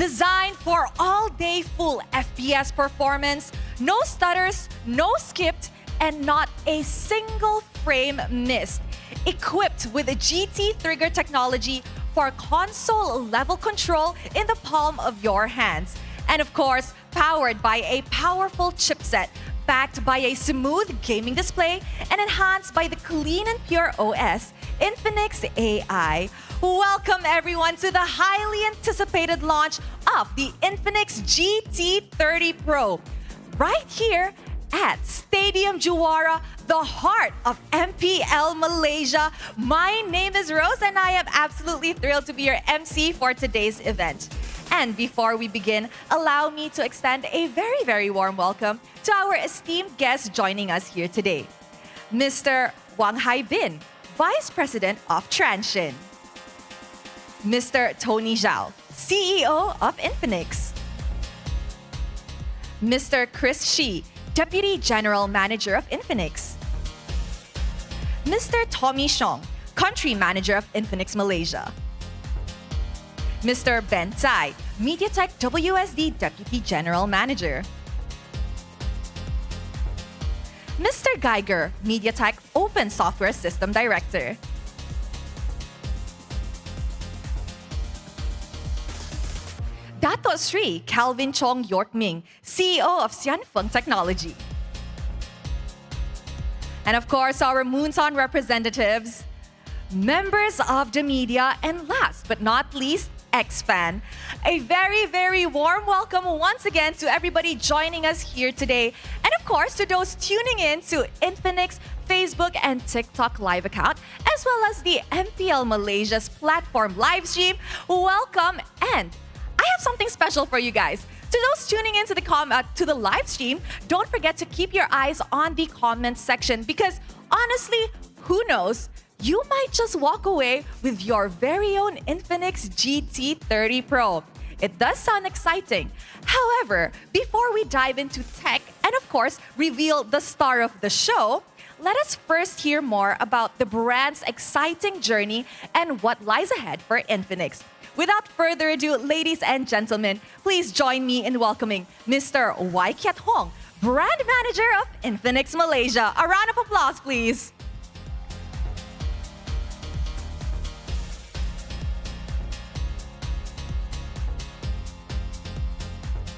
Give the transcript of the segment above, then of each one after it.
Designed for all-day full FPS performance, no stutters, no skipped, and not a single frame missed. Equipped with a GT trigger technology for console-level control in the palm of your hands. And of course, powered by a powerful chipset, backed by a smooth gaming display, and enhanced by the clean and pure OS, Infinix AI. Welcome everyone to the highly anticipated launch of the Infinix GT30 Pro. Right here at Stadium Juara, the heart of MPL Malaysia. My name is Rose and I am absolutely thrilled to be your MC for today's event. And before we begin, allow me to extend a very, very warm welcome to our esteemed guest joining us here today. Mr. Wang Hai Bin, Vice President of Transsion. Mr. Tony Zhao, CEO of Infinix. Mr. Chris Shi, Deputy General Manager of Infinix. Mr. Tommy Xiong, Country Manager of Infinix Malaysia. Mr. Ben Tsai, MediaTek WSD Deputy General Manager. Mr. Geiger, MediaTek Open Software System Director. Dato Sri Calvin Chong York Ming, CEO of Xianfeng Technology. And of course, our Moonson representatives, members of the media, and last but not least, X-Fan. A very, very warm welcome once again to everybody joining us here today. And of course, to those tuning in to Infinix Facebook and TikTok live account, as well as the MPL Malaysia's platform live stream, welcome. And I have something special for you guys. To those tuning into the live stream, don't forget to keep your eyes on the comments section because honestly, who knows? You might just walk away with your very own Infinix GT30 Pro. It does sound exciting. However, before we dive into tech and of course reveal the star of the show, let us first hear more about the brand's exciting journey and what lies ahead for Infinix. Without further ado, ladies and gentlemen, please join me in welcoming Mr. Wai Kiat Hong, Brand Manager of Infinix Malaysia. A round of applause, please.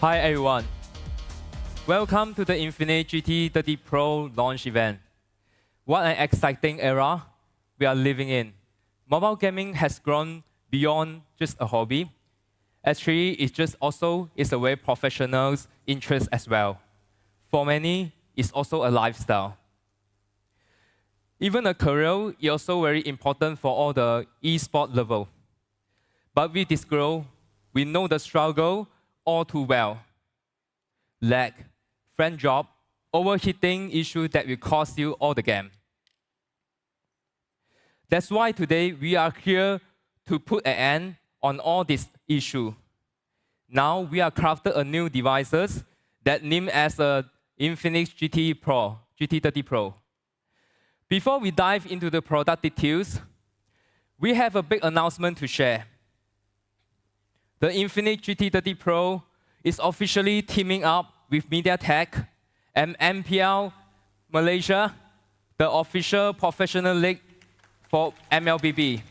Hi everyone. Welcome to the Infinix GT30 Pro launch event. What an exciting era we are living in. Mobile gaming has grown beyond just a hobby. Actually, it's a very professional interest as well. For many, it's also a lifestyle. Even a career is also very important for all the esports level. But with this growth, we know the struggle all too well. Lag, friend drop, overheating issue that will cost you all the game. That's why today we are here to put an end on all this issue. Now we are crafted a new devices that named as a Infinix GT30 Pro. Before we dive into the product details, we have a big announcement to share. The Infinix GT30 Pro is officially teaming up with MediaTek and MPL Malaysia, the official professional league for MLBB.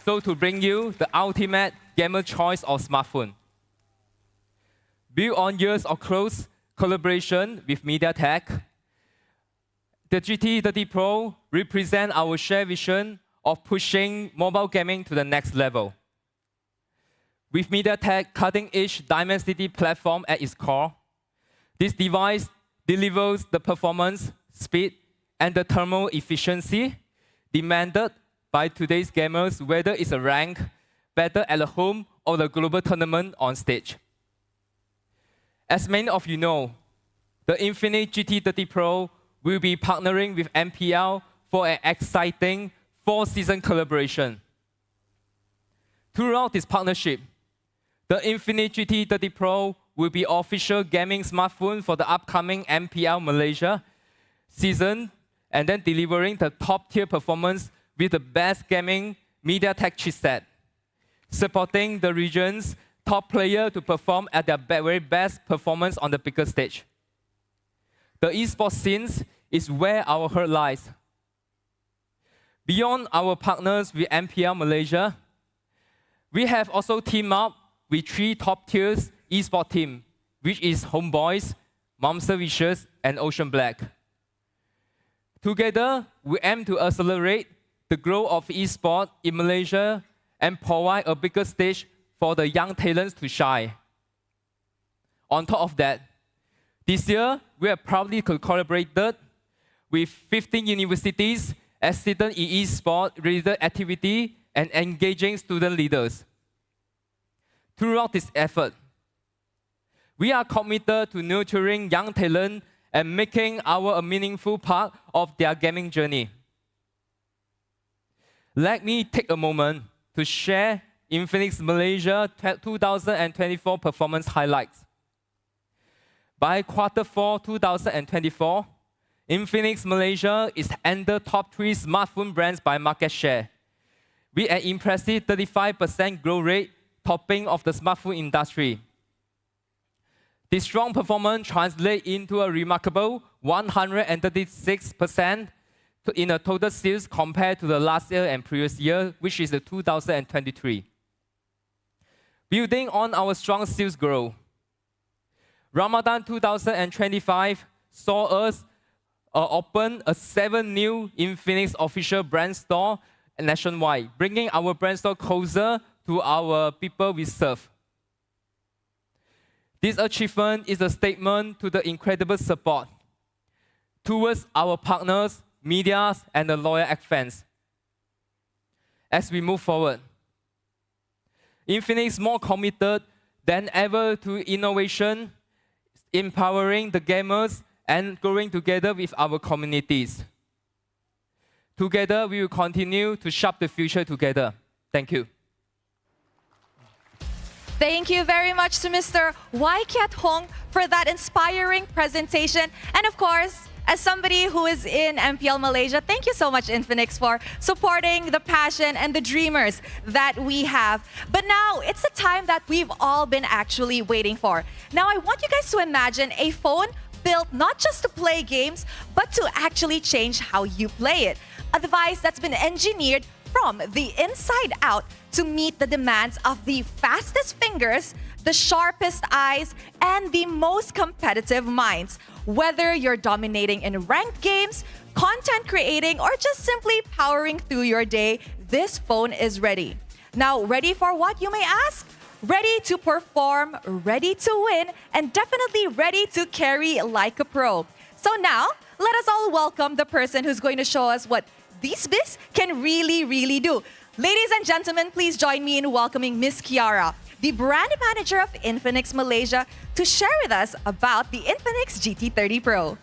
So to bring you the ultimate gamer choice of smartphone. Built on years of close collaboration with MediaTek, the GT30 Pro represents our shared vision of pushing mobile gaming to the next level. With MediaTek cutting-edge Dimensity platform at its core, this device delivers the performance, speed, and the thermal efficiency demanded by today's gamers, whether it's a rank battle at home or the global tournament on stage. As many of you know, the Infinix GT30 Pro will be partnering with MPL for an exciting 4-season collaboration. Throughout this partnership, the Infinix GT30 Pro will be official gaming smartphone for the upcoming MPL Malaysia season, and then delivering the top-tier performance with the best gaming MediaTek chipset, supporting the region's top players to perform at their very best performance on the bigger stage. The esports scene is where our heart lies. Beyond our partners with MPL Malaysia, we have also teamed up with 3 top-tier esports teams, which is Homeboys, Monster Vicious, and Ocean Black. Together, we aim to accelerate the growth of esports in Malaysia and provide a bigger stage for the young talents to shine. On top of that, this year, we have proudly collaborated with 15 universities assistant in esports-related activity and engaging student leaders. Throughout this effort, we are committed to nurturing young talent and making our a meaningful part of their gaming journey. Let me take a moment to share Infinix Malaysia 2024 performance highlights. By Q4 2024, Infinix Malaysia is under top 3 smartphone brands by market share, with an impressive 35% growth rate, topping of the smartphone industry. This strong performance translates into a remarkable 136% in the total sales compared to the last year and previous year, which is the 2023. Building on our strong sales growth, Ramadan 2025 saw us open 7 new Infinix official brand store nationwide, bringing our brand store closer to our people we serve. This achievement is a statement to the incredible support towards our partners, media, and the loyal fans. As we move forward, Infinix is more committed than ever to innovation, empowering the gamers, and growing together with our communities. Together, we will continue to shape the future together. Thank you. Thank you very much to Mr. Wai Kiat Hong for that inspiring presentation. And of course, as somebody who is in MPL Malaysia, thank you so much, Infinix, for supporting the passion and the dreamers that we have. But now, it's the time that we've all been actually waiting for. Now, I want you guys to imagine a phone built not just to play games, but to actually change how you play it. A device that's been engineered from the inside out to meet the demands of the fastest fingers, the sharpest eyes, and the most competitive minds. Whether you're dominating in ranked games, content creating, or just simply powering through your day, this phone is ready. Now, ready for what, you may ask? Ready to perform, ready to win, and definitely ready to carry like a pro. So now, let us all welcome the person who's going to show us what these biz can really do. Ladies and gentlemen, please join me in welcoming Miss Kiara, the brand manager of Infinix Malaysia, to share with us about the Infinix GT30 Pro.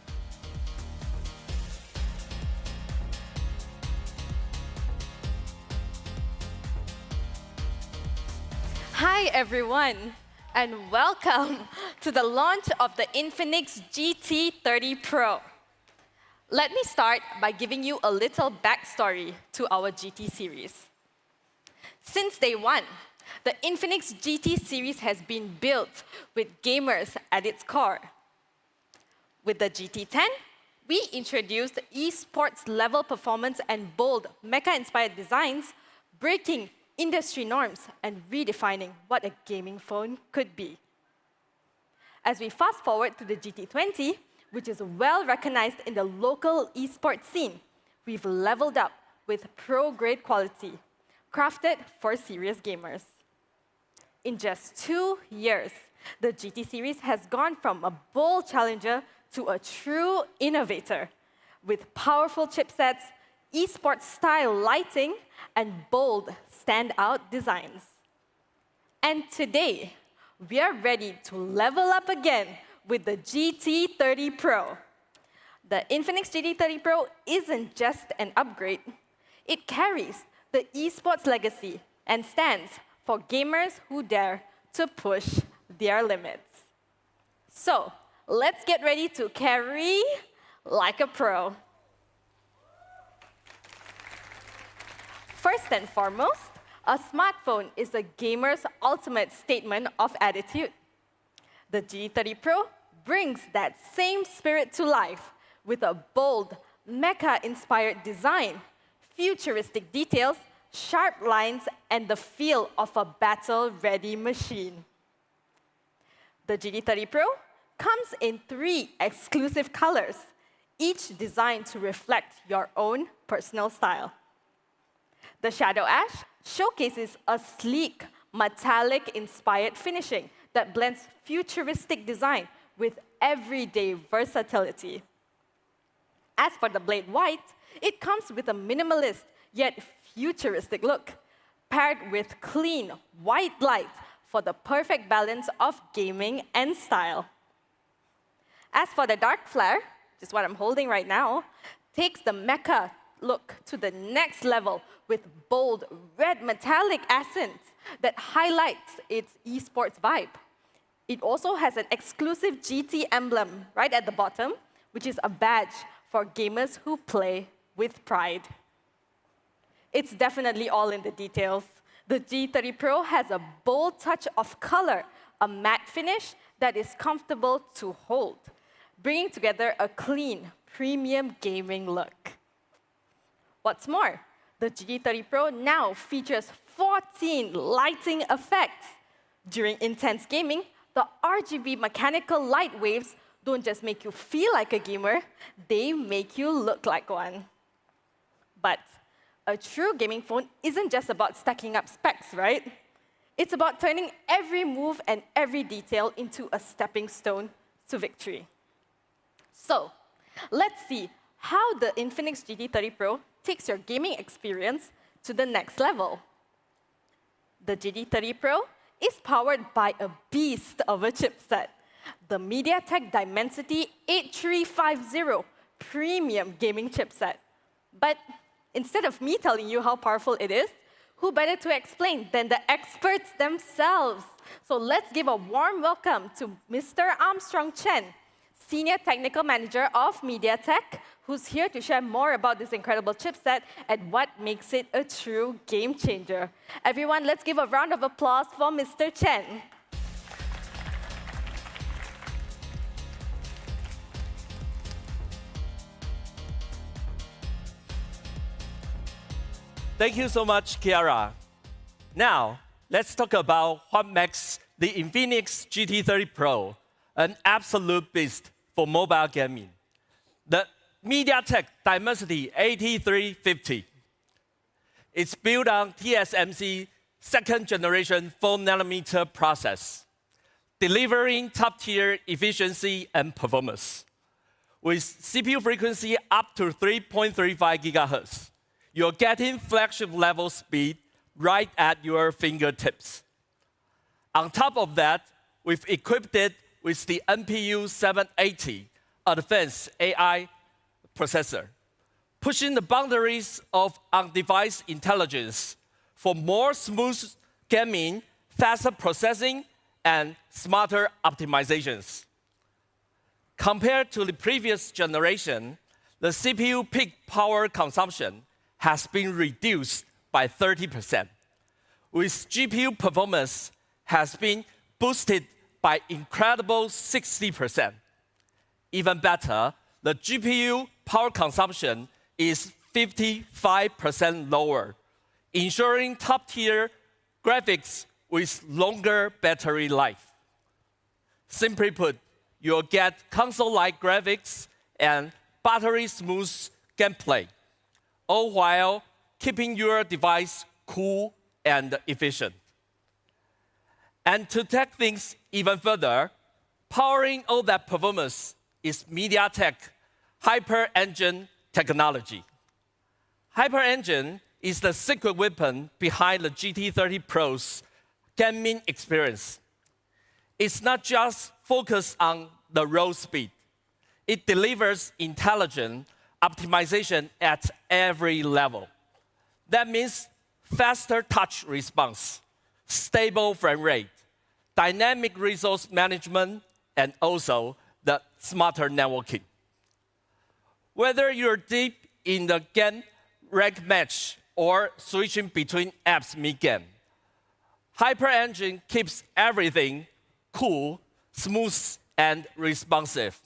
Hi everyone, and welcome to the launch of the Infinix GT30 Pro. Let me start by giving you a little backstory to our GT series. Since day one, the Infinix GT series has been built with gamers at its core. With the GT10, we introduced esports level performance and bold mecha-inspired designs, breaking industry norms and redefining what a gaming phone could be. As we fast forward to the GT20, which is well recognized in the local esports scene, we've leveled up with pro-grade quality, crafted for serious gamers. In just 2 years, the GT series has gone from a bold challenger to a true innovator, with powerful chipsets, esports-style lighting, and bold standout designs. And today, we are ready to level up again with the GT30 Pro. The Infinix GT30 Pro isn't just an upgrade. It carries the esports legacy and stands for gamers who dare to push their limits. So, let's get ready to carry like a pro. First and foremost, A smartphone is a gamer's ultimate statement of attitude. The GT30 Pro brings that same spirit to life with a bold, mecha-inspired design, futuristic details, sharp lines, and the feel of a battle-ready machine. The GT30 Pro comes in 3 exclusive colors, each designed to reflect your own personal style. The Shadow Ash showcases a sleek, metallic-inspired finishing that blends futuristic design with everyday versatility. As for the Blade White, it comes with a minimalist yet futuristic look, paired with clean, white light for the perfect balance of gaming and style. As for the Dark Flare, which is what I'm holding right now, takes the mecha look to the next level with bold red metallic accents that highlights its esports vibe. It also has an exclusive GT emblem right at the bottom, which is a badge for gamers who play with pride. It's definitely all in the details. The G30 Pro has a bold touch of color, a matte finish that is comfortable to hold, bringing together a clean, premium gaming look. What's more, the GT30 Pro now features 14 lighting effects. During intense gaming, the RGB mechanical light waves don't just make you feel like a gamer, they make you look like one. But a true gaming phone isn't just about stacking up specs, right? It's about turning every move and every detail into a stepping stone to victory. So, let's see how the Infinix GT30 Pro takes your gaming experience to the next level. The GT30 Pro is powered by a beast of a chipset, the MediaTek Dimensity 8350 premium gaming chipset. But instead of me telling you how powerful it is, who better to explain than the experts themselves? So let's give a warm welcome to Mr. Armstrong Chen, Senior Technical Manager of MediaTek, who's here to share more about this incredible chipset and what makes it a true game changer. Everyone, let's give a round of applause for Mr. Chen. Thank you so much, Kiara. Now, let's talk about what makes the Infinix GT30 Pro an absolute beast for mobile gaming. The MediaTek Dimensity 8350. It's built on TSMC second generation 4nm process, delivering top-tier efficiency and performance. With CPU frequency up to 3.35 GHz, you're getting flagship level speed right at your fingertips. On top of that, we've equipped it with the NPU 780 advanced AI processor, pushing the boundaries of on-device intelligence for more smooth gaming, faster processing, and smarter optimizations. Compared to the previous generation, the CPU peak power consumption has been reduced by 30%, with GPU performance has been boosted by incredible 60%. Even better, the GPU power consumption is 55% lower, ensuring top-tier graphics with longer battery life. Simply put, you'll get console-like graphics and battery-smooth gameplay, all while keeping your device cool and efficient. And to take things even further, powering all that performance is MediaTek Hyper Engine technology. Hyper Engine is the secret weapon behind the GT30 Pro's gaming experience. It's not just focused on the raw speed. It delivers intelligent optimization at every level. That means faster touch response, stable frame rate, dynamic resource management, and also the smarter networking. Whether you're deep in the game rank match or switching between apps mid-game. HyperEngine keeps everything cool, smooth, and responsive.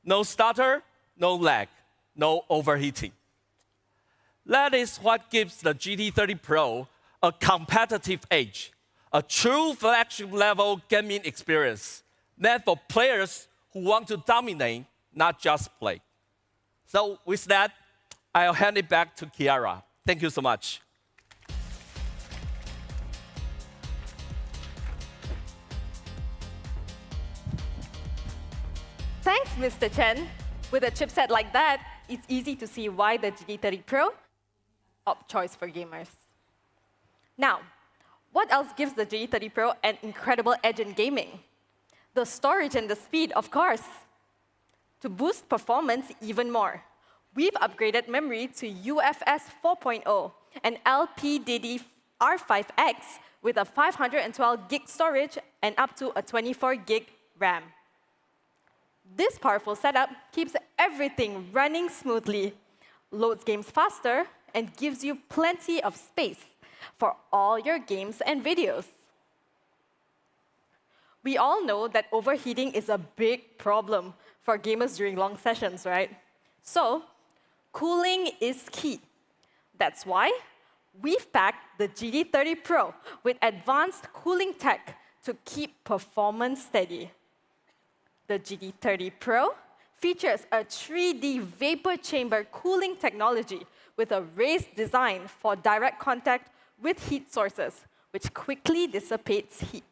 No stutter, no lag, no overheating. That is what gives the GT30 Pro a competitive edge, a true flagship-level gaming experience meant for players who want to dominate, not just play. So with that, I'll hand it back to Kiara. Thank you so much. Thanks, Mr. Chen. With a chipset like that, it's easy to see why the GT30 Pro is the top choice for gamers. Now, what else gives the GT30 Pro an incredible edge in gaming? The storage and the speed, of course. To boost performance even more, we've upgraded memory to UFS 4.0 and LPDDR5X with a 512 gig storage and up to a 24 gig RAM. This powerful setup keeps everything running smoothly, loads games faster, and gives you plenty of space for all your games and videos. We all know that overheating is a big problem for gamers during long sessions, right? So, cooling is key. That's why we've packed the GT30 Pro with advanced cooling tech to keep performance steady. The GT30 Pro features a 3D vapor chamber cooling technology with a raised design for direct contact with heat sources, which quickly dissipates heat.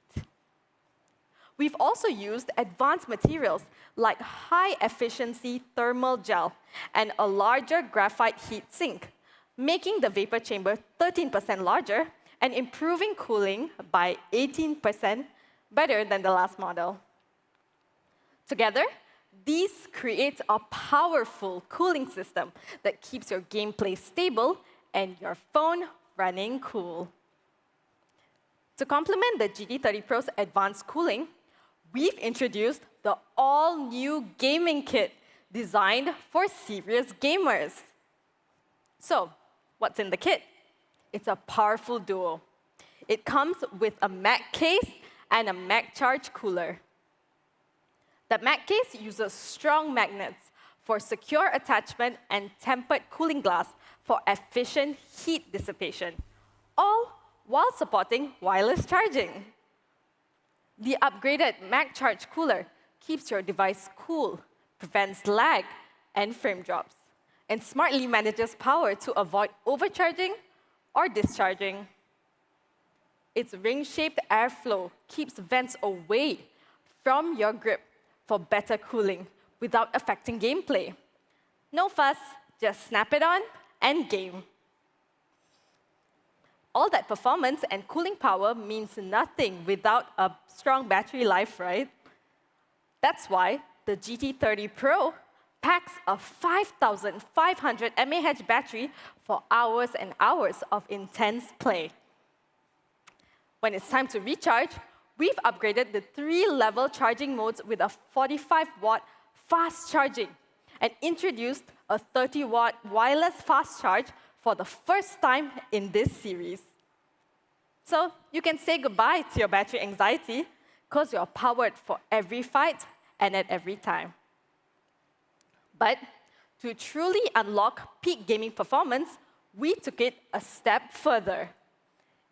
We've also used advanced materials like high-efficiency thermal gel and a larger graphite heat sink, making the vapor chamber 13% larger and improving cooling by 18% better than the last model. Together, these create a powerful cooling system that keeps your gameplay stable and your phone running cool. To complement the GT30 Pro's advanced cooling, we've introduced the all-new gaming kit designed for serious gamers. So, what's in the kit? It's a powerful duo. It comes with a Mac case and a Mac charge cooler. The Mac case uses strong magnets for secure attachment and tempered cooling glass for efficient heat dissipation, all while supporting wireless charging. The upgraded Mac charge cooler keeps your device cool, prevents lag and frame drops, and smartly manages power to avoid overcharging or discharging. Its ring-shaped airflow keeps vents away from your grip for better cooling without affecting gameplay. No fuss, just snap it on and game. All that performance and cooling power means nothing without a strong battery life, right? That's why the GT30 Pro packs a 5,500 mAh battery for hours and hours of intense play. When it's time to recharge, we've upgraded the 3-level charging modes with a 45-watt fast charging and introduced a 30-watt wireless fast charge for the first time in this series. So you can say goodbye to your battery anxiety because you're powered for every fight and at every time. But to truly unlock peak gaming performance, we took it a step further.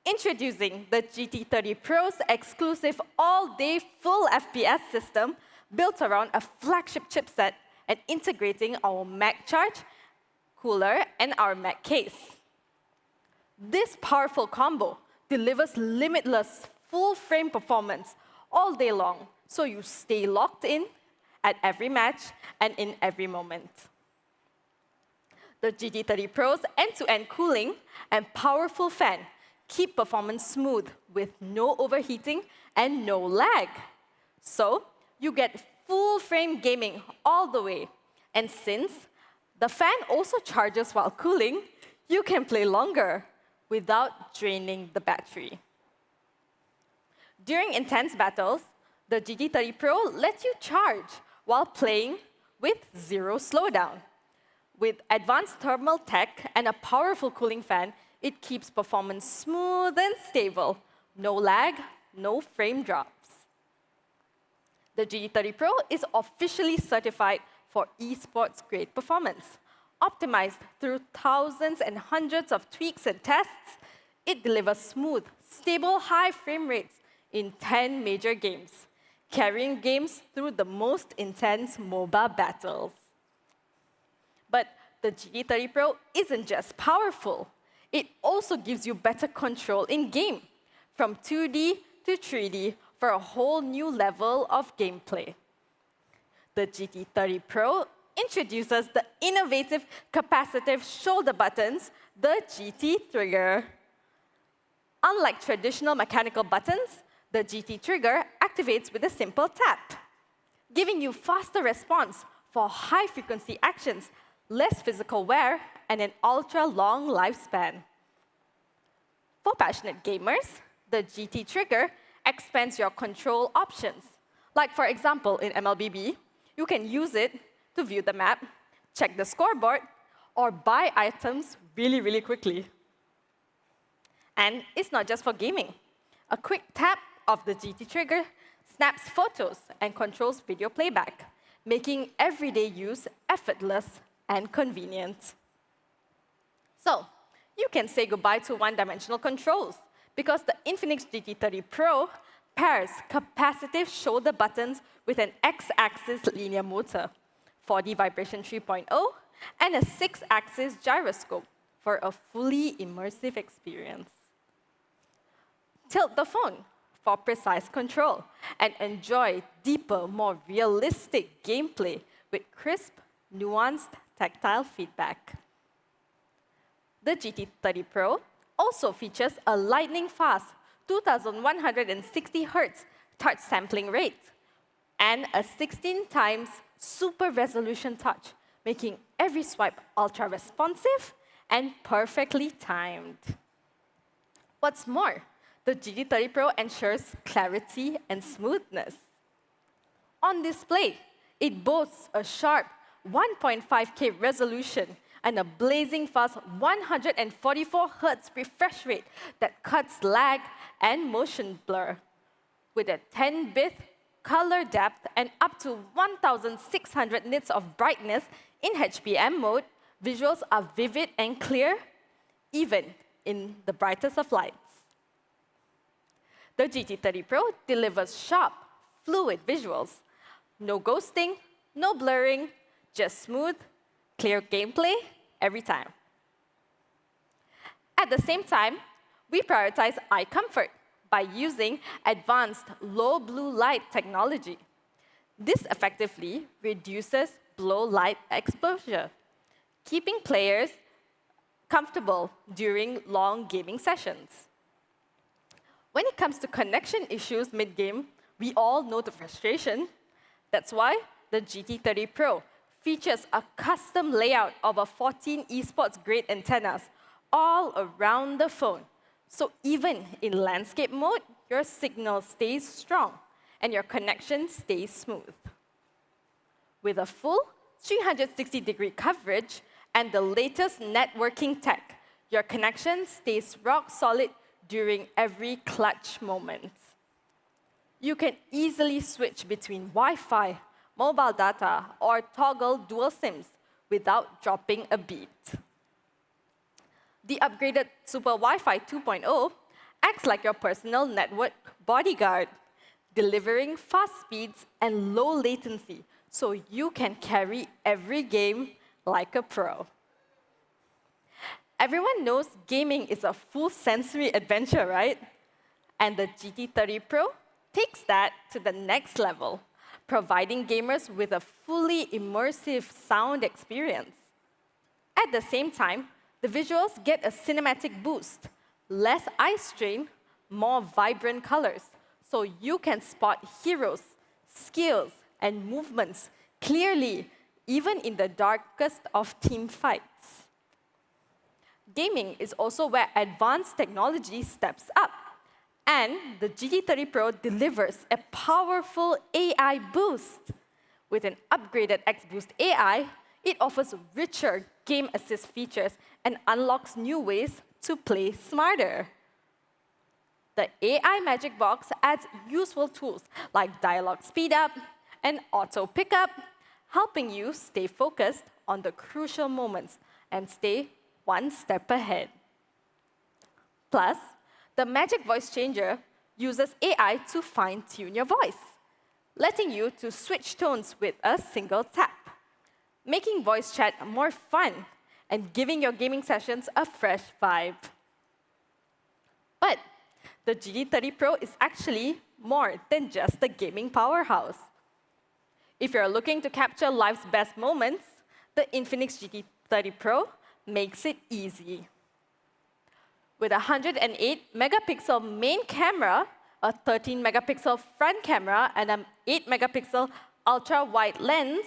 Introducing the GT30 Pro's exclusive all-day full FPS system built around a flagship chipset and integrating our Mac charge, cooler, and our Mac case. This powerful combo delivers limitless full-frame performance all day long, so you stay locked in at every match and in every moment. The GT30 Pro's end-to-end cooling and powerful fan keep performance smooth with no overheating and no lag. So you get full-frame gaming all the way. And since the fan also charges while cooling, you can play longer without draining the battery. During intense battles, the GT30 Pro lets you charge while playing with zero slowdown. With advanced thermal tech and a powerful cooling fan, it keeps performance smooth and stable. No lag, no frame drops. The GT30 Pro is officially certified for esports grade performance. Optimized through thousands and hundreds of tweaks and tests, it delivers smooth, stable, high frame rates in 10 major games, carrying games through the most intense mobile battles. But the GT30 Pro isn't just powerful. It also gives you better control in-game, from 2D to 3D for a whole new level of gameplay. The GT30 Pro introduces the innovative capacitive shoulder buttons, the GT Trigger. Unlike traditional mechanical buttons, the GT Trigger activates with a simple tap, giving you faster response for high-frequency actions, less physical wear, and an ultra-long lifespan. For passionate gamers, the GT Trigger expands your control options. Like, for example, in MLBB, you can use it to view the map, check the scoreboard, or buy items really, really quickly. And it's not just for gaming. A quick tap of the GT Trigger snaps photos and controls video playback, making everyday use effortless and convenient. So, you can say goodbye to one-dimensional controls because the Infinix GT30 Pro pairs capacitive shoulder buttons with an X-axis linear motor, 4D vibration 3.0, and a 6-axis gyroscope for a fully immersive experience. Tilt the phone for precise control and enjoy deeper, more realistic gameplay with crisp, nuanced tactile feedback. The GT30 Pro also features a lightning-fast 2,160 Hz touch sampling rate and a 16 times super resolution touch, making every swipe ultra-responsive and perfectly timed. What's more, the GT30 Pro ensures clarity and smoothness. On display, it boasts a sharp 1.5K resolution and a blazing fast 144 Hz refresh rate that cuts lag and motion blur. With a 10-bit color depth and up to 1,600 nits of brightness in HBM mode, visuals are vivid and clear, even in the brightest of lights. The GT30 Pro delivers sharp, fluid visuals. No ghosting, no blurring, just smooth, clear gameplay every time. At the same time, we prioritize eye comfort by using advanced low blue light technology. This effectively reduces low light exposure, keeping players comfortable during long gaming sessions. When it comes to connection issues mid-game, we all know the frustration. That's why the GT30 Pro features a custom layout of a 14 esports-grade antennas all around the phone. So even in landscape mode, your signal stays strong and your connection stays smooth. With a full 360-degree coverage and the latest networking tech, your connection stays rock solid during every clutch moment. You can easily switch between Wi-Fi, mobile data, or toggle dual SIMs without dropping a beat. The upgraded Super Wi-Fi 2.0 acts like your personal network bodyguard, delivering fast speeds and low latency so you can carry every game like a pro. Everyone knows gaming is a full sensory adventure, right? And the GT30 Pro takes that to the next level, providing gamers with a fully immersive sound experience. At the same time, the visuals get a cinematic boost, less eye strain, more vibrant colors, so you can spot heroes, skills, and movements clearly, even in the darkest of team fights. Gaming is also where advanced technology steps up, and the GT30 Pro delivers a powerful AI boost. With an upgraded X-Boost AI, it offers richer game assist features and unlocks new ways to play smarter. The AI Magic Box adds useful tools like dialogue speed up and auto pickup, helping you stay focused on the crucial moments and stay one step ahead. Plus, the Magic Voice Changer uses AI to fine-tune your voice, letting you to switch tones with a single tap, making voice chat more fun and giving your gaming sessions a fresh vibe. But the GT30 Pro is actually more than just a gaming powerhouse. If you're looking to capture life's best moments, the Infinix GT30 Pro makes it easy. With a 108-megapixel main camera, a 13-megapixel front camera, and an 8-megapixel ultra-wide lens,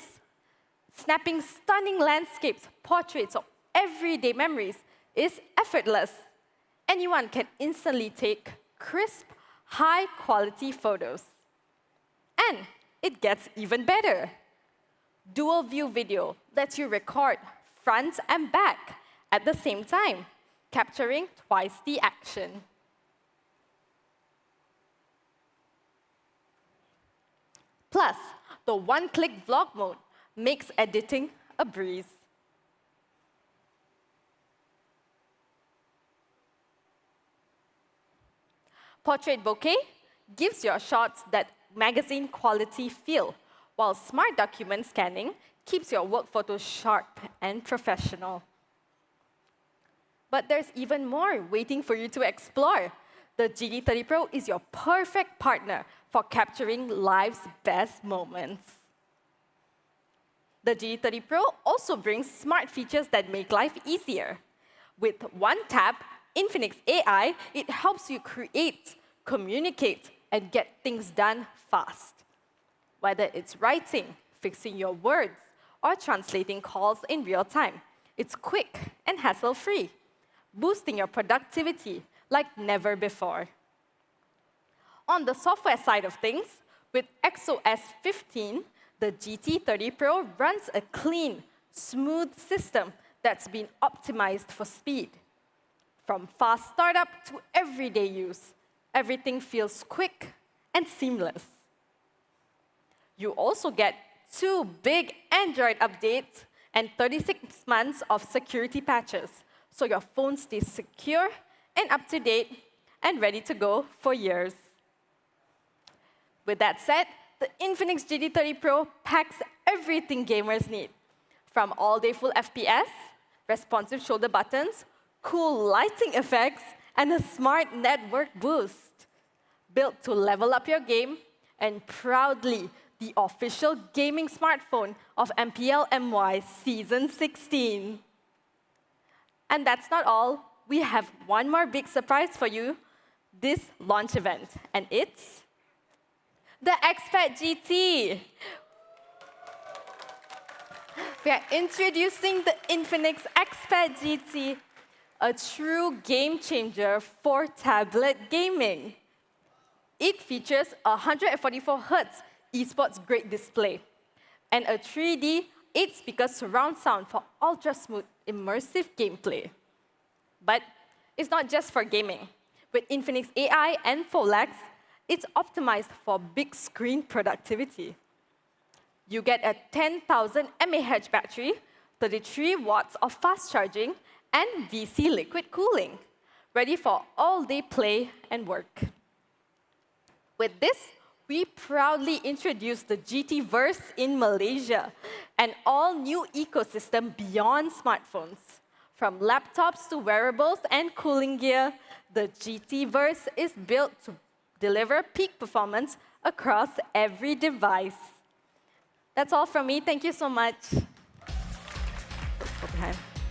snapping stunning landscapes, portraits, or everyday memories is effortless. Anyone can instantly take crisp, high-quality photos. And it gets even better. Dual View Video lets you record front and back at the same time, capturing twice the action. Plus, the one-click vlog mode makes editing a breeze. Portrait Bokeh gives your shots that magazine quality feel, while Smart Document Scanning keeps your work photos sharp and professional. But there's even more waiting for you to explore. The GT30 Pro is your perfect partner for capturing life's best moments. The GT30 Pro also brings smart features that make life easier. With one tap, Infinix AI, it helps you create, communicate, and get things done fast. Whether it's writing, fixing your words, or translating calls in real time, it's quick and hassle-free, boosting your productivity like never before. On the software side of things, with XOS 15, the GT30 Pro runs a clean, smooth system that's been optimized for speed. From fast startup to everyday use, everything feels quick and seamless. You also get 2 big Android updates and 36 months of security patches, so your phone stays secure and up to date and ready to go for years. With that said, the Infinix GT30 Pro packs everything gamers need, from all-day full FPS, responsive shoulder buttons, cool lighting effects, and a smart network boost. Built to level up your game, and proudly the official gaming smartphone of MPL MY Season 16. And that's not all. We have one more big surprise for you this launch event, and it's the XPad GT. We are introducing the Infinix XPad GT, a true game changer for tablet gaming. It features a 144Hz Esports grade display and a 3D 8-speaker surround sound for ultra-smooth, immersive gameplay. But it's not just for gaming. With Infinix AI and Folex, it's optimized for big screen productivity. You get a 10,000 mAh battery, 33 watts of fast charging, and VC liquid cooling, ready for all-day play and work. With this, we proudly introduced the GT-verse in Malaysia, an all-new ecosystem beyond smartphones. From laptops to wearables and cooling gear, the GT-verse is built to deliver peak performance across every device. That's all from me. Thank you so much.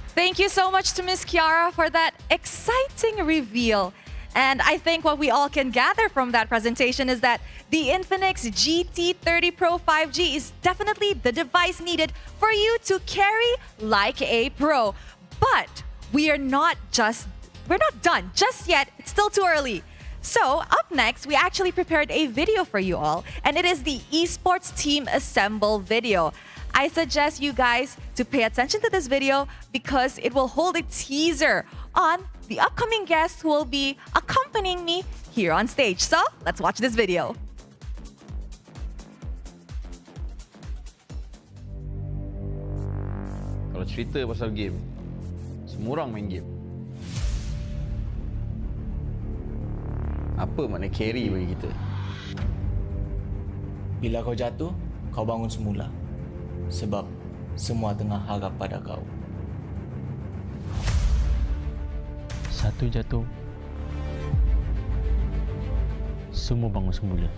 Thank you so much to Ms. Kiara for that exciting reveal. And I think what we all can gather from that presentation is that the Infinix GT30 Pro 5G is definitely the device needed for you to carry like a pro. But we're not done just yet. It's still too early. So up next, we actually prepared a video for you all, and it is the Esports Team Assemble video. I suggest you guys to pay attention to this video because it will hold a teaser on the upcoming guests who will be accompanying me here on stage. So, let's watch this video. Kalau cerita pasal game, semua orang main game. Apa makna carry bagi kita? Bila kau jatuh, kau bangun semula. Sebab semua tengah harap pada kau. Satu jatuh, semua bangun semula.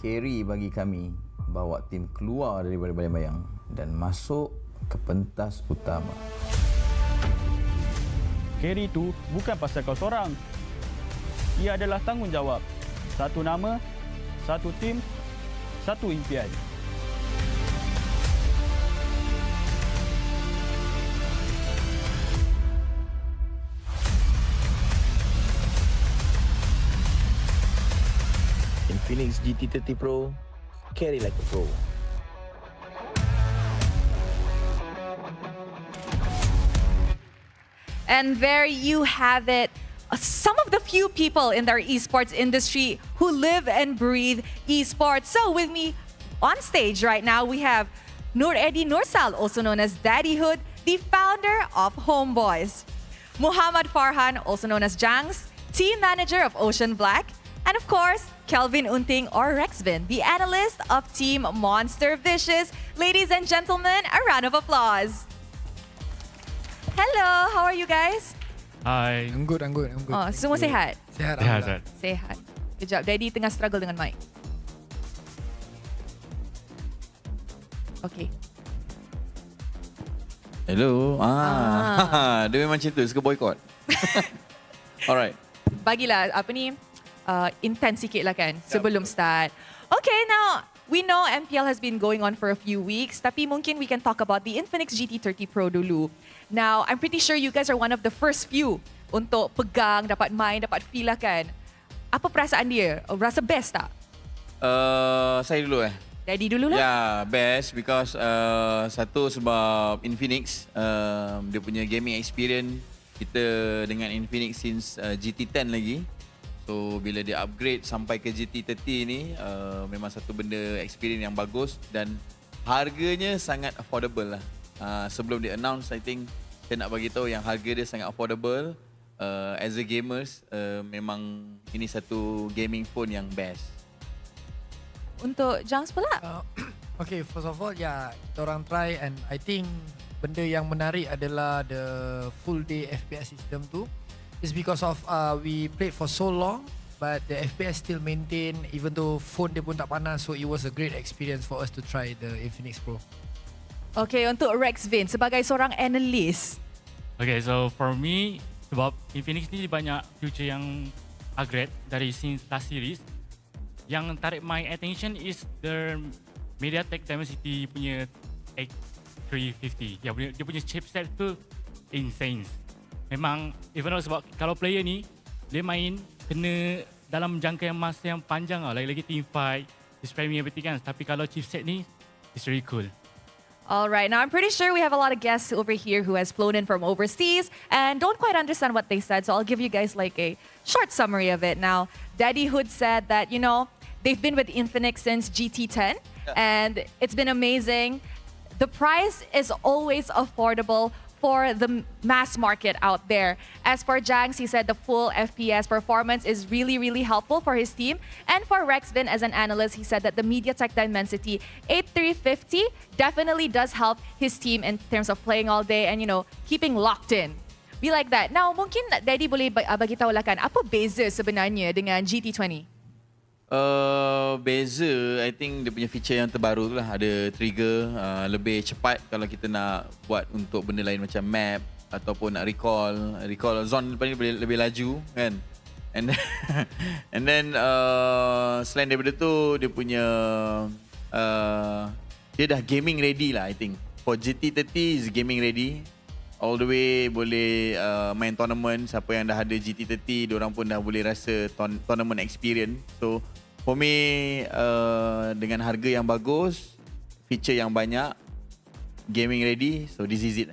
Carry bagi kami bawa tim keluar daripada bayang-bayang dan masuk ke pentas utama. Carry itu bukan pasal kau seorang. Ia adalah tanggungjawab. Satu nama, satu tim, satu impian. Infinix GT30 Pro, carry like a pro. And there you have it. Some of the few people in our esports industry who live and breathe esports. So with me on stage right now, we have Nur Edi Nursal, also known as Daddyhood, the founder of Homeboys. Muhammad Farhan, also known as Jangs, team manager of Ocean Black. And of course, Kelvin Unting or Rexvin, the analyst of Team Monster Vicious. Ladies and gentlemen, a round of applause. Hello, how are you guys? Hi. I'm good. Oh, semua sehat? Sehat. Sehat. Sehat. Kejap, Daddy tengah struggle dengan mic. Okay. Hello. Dia memang macam tu, suka boycott. Alright. Bagilah, intense sikit lah kan sebelum start. Okay, now, we know MPL has been going on for a few weeks, tapi mungkin we can talk about the Infinix GT30 Pro dulu. Now, I'm pretty sure you guys are one of the first few untuk pegang, dapat main, dapat feel lah kan. Apa perasaan dia? Rasa best tak? Saya dulu Daddy dulu lah. Yeah, best because satu sebab Infinix, dia punya gaming experience kita dengan Infinix since GT10 lagi. So bila dia upgrade sampai ke GT30 ni, memang satu benda experience yang bagus dan harganya sangat affordable lah. Sebelum dia announce, I think saya nak bagi tahu yang harga dia sangat affordable. As a gamers, memang ini satu gaming phone yang best. Untuk Jangs pula? Okay, first of all, kita orang try and I think benda yang menarik adalah the full day FPS system tu. It's because of we played for so long but the FPS still maintain even though phone dia pun tak panas, so it was a great experience for us to try the Infinix Pro. Okay, untuk Rexvin sebagai seorang analyst. Okay, so for me, sebab Infinix ni banyak feature yang upgrade dari since last series. Yang tarik my attention is the MediaTek Dimensity punya X350. Dia punya chipset tu insane. Memang, even though sebab kalau player ni, dia main kena dalam jangka yang masa yang panjang lah. Lagi-lagi team fight, describing everything kan. Tapi kalau chipset ni, it's really cool. All right, now I'm pretty sure we have a lot of guests over here who has flown in from overseas and don't quite understand what they said. So I'll give you guys like a short summary of it. Now, Daddyhood said that, you know, they've been with Infinix since GT10 and it's been amazing. The price is always affordable for the mass market out there. As for Jangs, he said the full FPS performance is really, really helpful for his team. And for Rexvin, as an analyst, he said that the MediaTek Dimensity 8350 definitely does help his team in terms of playing all day and, you know, keeping locked in. We like that. Now, mungkin Daddy boleh bagi tahu lah kan, apa beza sebenarnya dengan GT20? Beza, I think dia punya feature yang terbaru tu lah. Ada trigger lebih cepat kalau kita nak buat untuk benda lain macam map ataupun nak recall zone depan ni boleh lebih laju kan. And then selain daripada tu dia punya dia dah gaming ready lah I think. For GT30 is gaming ready. All the way boleh main tournament. Siapa yang dah ada GT30, diorang pun dah boleh rasa tournament experience. So for me, dengan harga yang bagus, feature yang banyak, gaming ready, so this is it.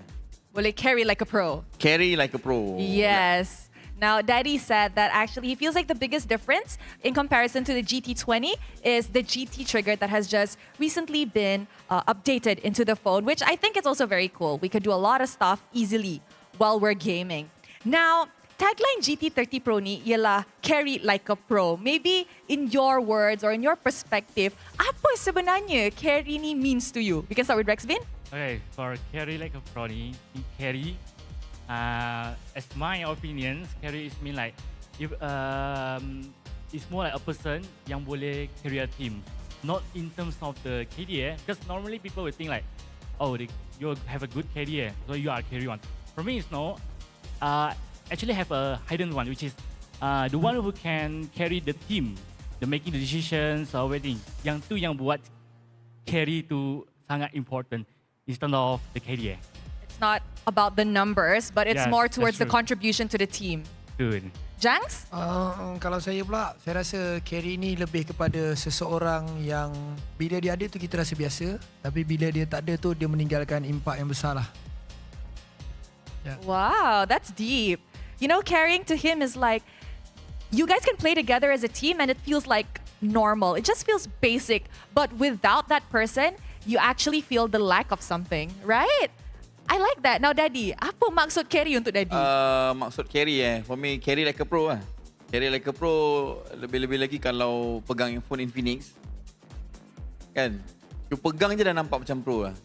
Will it carry like a pro? Carry like a pro. Yes. Now, Daddy said that actually he feels like the biggest difference in comparison to the GT20 is the GT trigger that has just recently been updated into the phone, which I think is also very cool. We could do a lot of stuff easily while we're gaming. Now, tagline GT30 Pro ni ialah carry like a pro. Maybe in your words or in your perspective, apa sebenarnya carry ni means to you? We can start with Rexvin. Okay, for carry like a pro ni, carry, as my opinion, carry is mean like if it's more like a person yang boleh carry a team, not in terms of the KD. Because normally people will think like, oh, you have a good KD, so you are carry one. For me, it's no. Actually have a hidden one, which is the one who can carry the team, the making the decisions or everything. Yang tu yang buat carry tu sangat important instead of the KD. It's not about the numbers, but it's Yes, more that's towards the true. contribution to the team. Good. Jangs? Kalau saya pula, saya rasa carry ni lebih kepada seseorang yang bila dia ada tu kita rasa biasa, tapi bila dia tak ada tu dia meninggalkan impak yang besar lah. Wow, that's deep. You know, carrying to him is like, you guys can play together as a team and it feels like normal. It just feels basic. But without that person, you actually feel the lack of something, right? I like that. Now, Daddy, apa maksud carry untuk Daddy? Maksud carry for me, carry like a pro lah. Carry like a pro, lebih-lebih lagi kalau pegang phone Infinix. Kan? You pegang je dah nampak macam pro lah.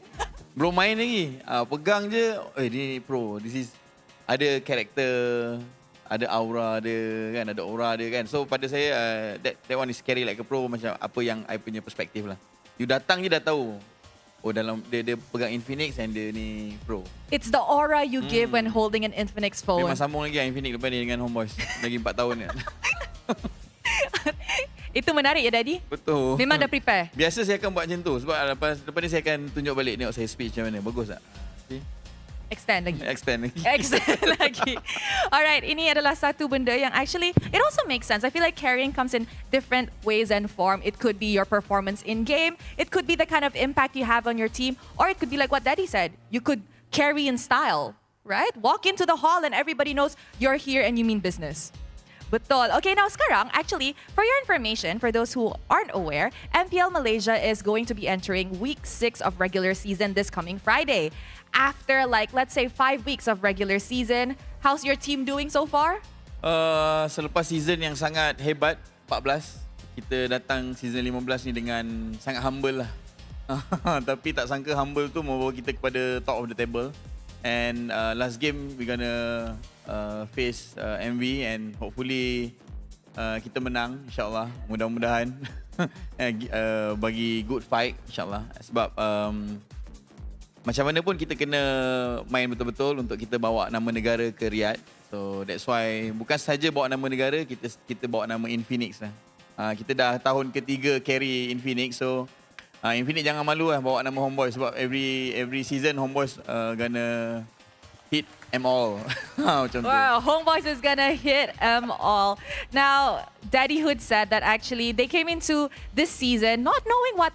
Belum main lagi. Pegang je, ni pro. This is, ada karakter, ada aura dia kan, ada aura dia kan. So pada saya, that one is carry like a pro, macam apa yang I punya perspektif lah. You datang je dah tahu. Oh, dalam dia pegang Infinix and dia ni pro. It's the aura you give when holding an Infinix phone. Memang sambung lagi Infinix lepas ni dengan Homeboys. Lagi 4 tahun kan. Itu menarik ya, Daddy? Betul. Memang dah prepare? Biasa saya akan buat macam tu. Sebab lepas ni saya akan tunjuk balik, tengok saya speech macam mana. Bagus tak? See? Extend lagi. Extend lagi. Extend lagi. Alright, ini adalah satu benda yang actually, it also makes sense. I feel like carrying comes in different ways and form. It could be your performance in game. It could be the kind of impact you have on your team. Or it could be like what Daddy said. You could carry in style, right? Walk into the hall and everybody knows you're here and you mean business. Betul. Okay, now sekarang, actually, for your information, for those who aren't aware, MPL Malaysia is going to be entering week 6 of regular season this coming Friday. After like, let's say 5 weeks of regular season, how's your team doing so far? Selepas season yang sangat hebat, 14, kita datang season 15 ni dengan sangat humble lah. Tapi tak sangka humble tu membawa kita kepada top of the table. And last game, we gonna face MV and hopefully kita menang, insyaAllah. Mudah-mudahan bagi good fight, insyaAllah. Sebab macam mana pun kita kena main betul-betul untuk kita bawa nama negara ke Riyadh. So that's why bukan sahaja bawa nama negara, kita bawa nama Infinix lah. Kita dah tahun ketiga carry Infinix, so Infinix jangan malu lah bawa nama Homeboys sebab every season Homeboys gonna hit them all. Macam tu. Wow, Homeboys is gonna hit them all. Now, Daddy Hood said that actually they came into this season not knowing what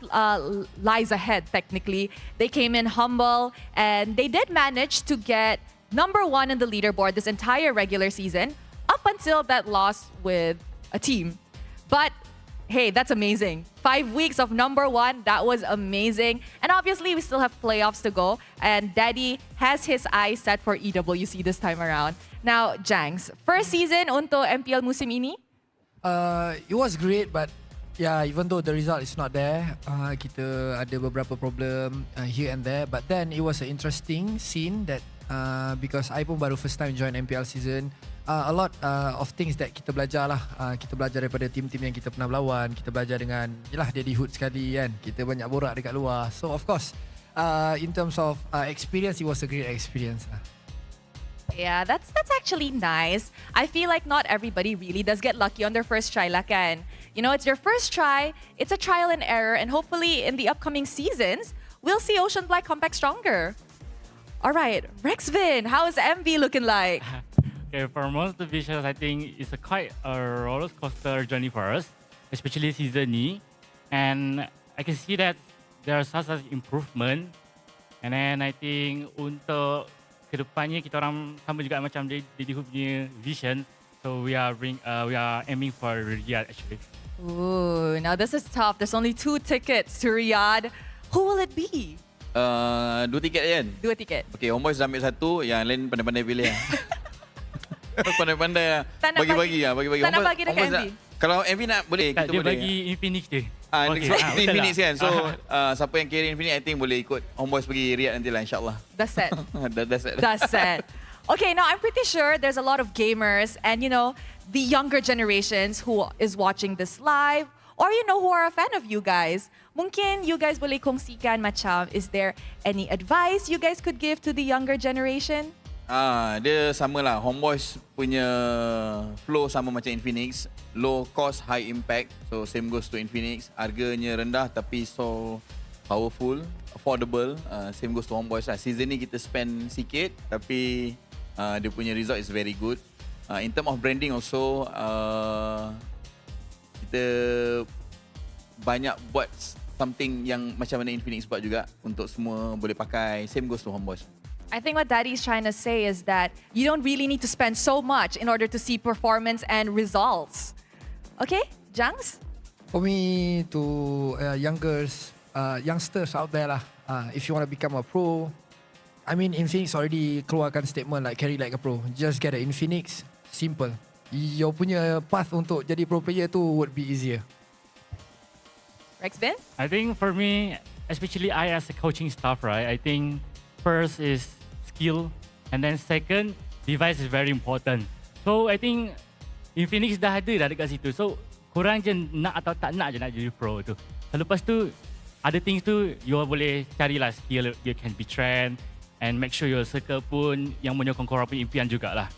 lies ahead technically. They came in humble and they did manage to get number 1 in the leaderboard this entire regular season up until that loss with a team. But hey, that's amazing. 5 weeks of number 1, that was amazing. And obviously, we still have playoffs to go. And Daddy has his eyes set for EWC this time around. Now, Jangs, first season untuk MPL musim ini? It was great, but yeah, even though the result is not there, kita ada beberapa problem here and there. But then it was an interesting scene that because I pun baru first time join MPL season. A lot of things that kita belajar lah. Kita belajar daripada tim-tim yang kita pernah berlawan. Kita belajar dengan, yelah, Daddy Hood sekali kan. Kita banyak borak dekat luar. So of course, in terms of experience, it was a great experience. Yeah, that's actually nice. I feel like not everybody really does get lucky on their first try lah kan. You know, it's your first try. It's a trial and error. And hopefully in the upcoming seasons, we'll see Ocean Black come back stronger. All right, Rexvin, how is MV looking like? Okay, for most divisions, I think it's quite a roller coaster journey for us, especially season ni. And I can see that there are such improvement. And then I think untuk kedepannya kita orang sama juga macam Daddy Hood punya vision. So we are aiming for Riyadh actually. Ooh, now this is tough. There's only 2 tickets to Riyadh. Who will it be? 2 tiket kan? 2 tiket. Okay, Homeboys dah ambil 1, yang lain pandai-pandai pilih lah. Pandai-pandai lah. Tak nak Bagi-bagi lah, bagi-bagi. tak nak bagi dekat Homeboys MV? Kalau MV nak, boleh. Tak, Kita dia boleh. bagi Infinix dia. Okay, betul Infinix lah. kan. So, siapa yang carry Infinix, I think boleh ikut Homeboys pergi Riyadh nanti lah, insyaAllah. That's it. That's it. That's it. Okay, now I'm pretty sure there's a lot of gamers and, you know, the younger generations who is watching this live or, you know, who are a fan of you guys. Mungkin you guys boleh kongsikan macam, is there any advice you guys could give to the younger generation? Dia sama lah. Homeboys punya flow sama macam Infinix. Low cost, high impact. So same goes to Infinix. Harganya rendah tapi so powerful, affordable. Same goes to Homeboys lah. Season ni kita spend sikit tapi dia punya result is very good. In term of branding also, kita banyak buat something yang macam mana Infinix buat juga untuk semua boleh pakai. Same goes to Homeboys. I think what Daddy's trying to say is that you don't really need to spend so much in order to see performance and results. Okay, Jangs? For me, to youngsters out there lah, if you want to become a pro, I mean Infinix already keluarkan statement like carry like a pro. Just get an Infinix, simple. Your punya path untuk jadi pro player tu would be easier. Rexvin? I think for me, especially I as a coaching staff, right? I think first is skill, and then second, device is very important. So I think Infinix dah dekat situ. So korang je nak atau tak nak je nak jadi pro tu. So, lepas tu, other things tu, you boleh carilah skill, you can be trend, and make sure your circle pun yang menyokong korang punya impian jugalah.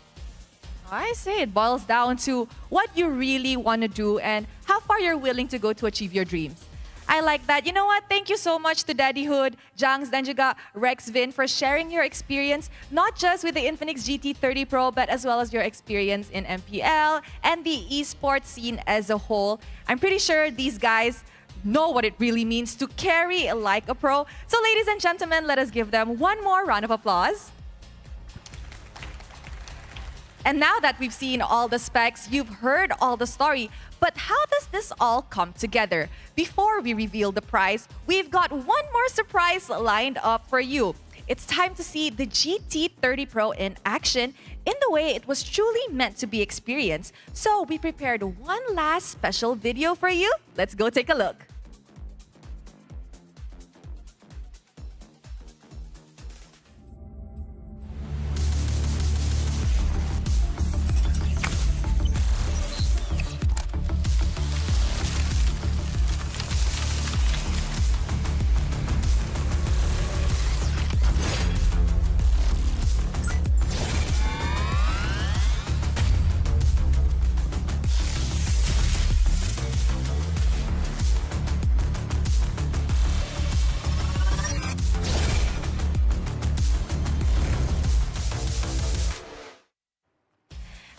I say it boils down to what you really want to do and how far you're willing to go to achieve your dreams. I like that. You know what? Thank you so much to Daddy Hood, Jangs, dan juga Rexvin for sharing your experience, not just with the Infinix GT30 Pro, but as well as your experience in MPL and the esports scene as a whole. I'm pretty sure these guys know what it really means to carry like a pro. So ladies and gentlemen, let us give them one more round of applause. And now that we've seen all the specs, you've heard all the story, but how does this all come together? Before we reveal the prize, we've got one more surprise lined up for you. It's time to see the GT30 Pro in action in the way it was truly meant to be experienced. So we prepared one last special video for you. Let's go take a look.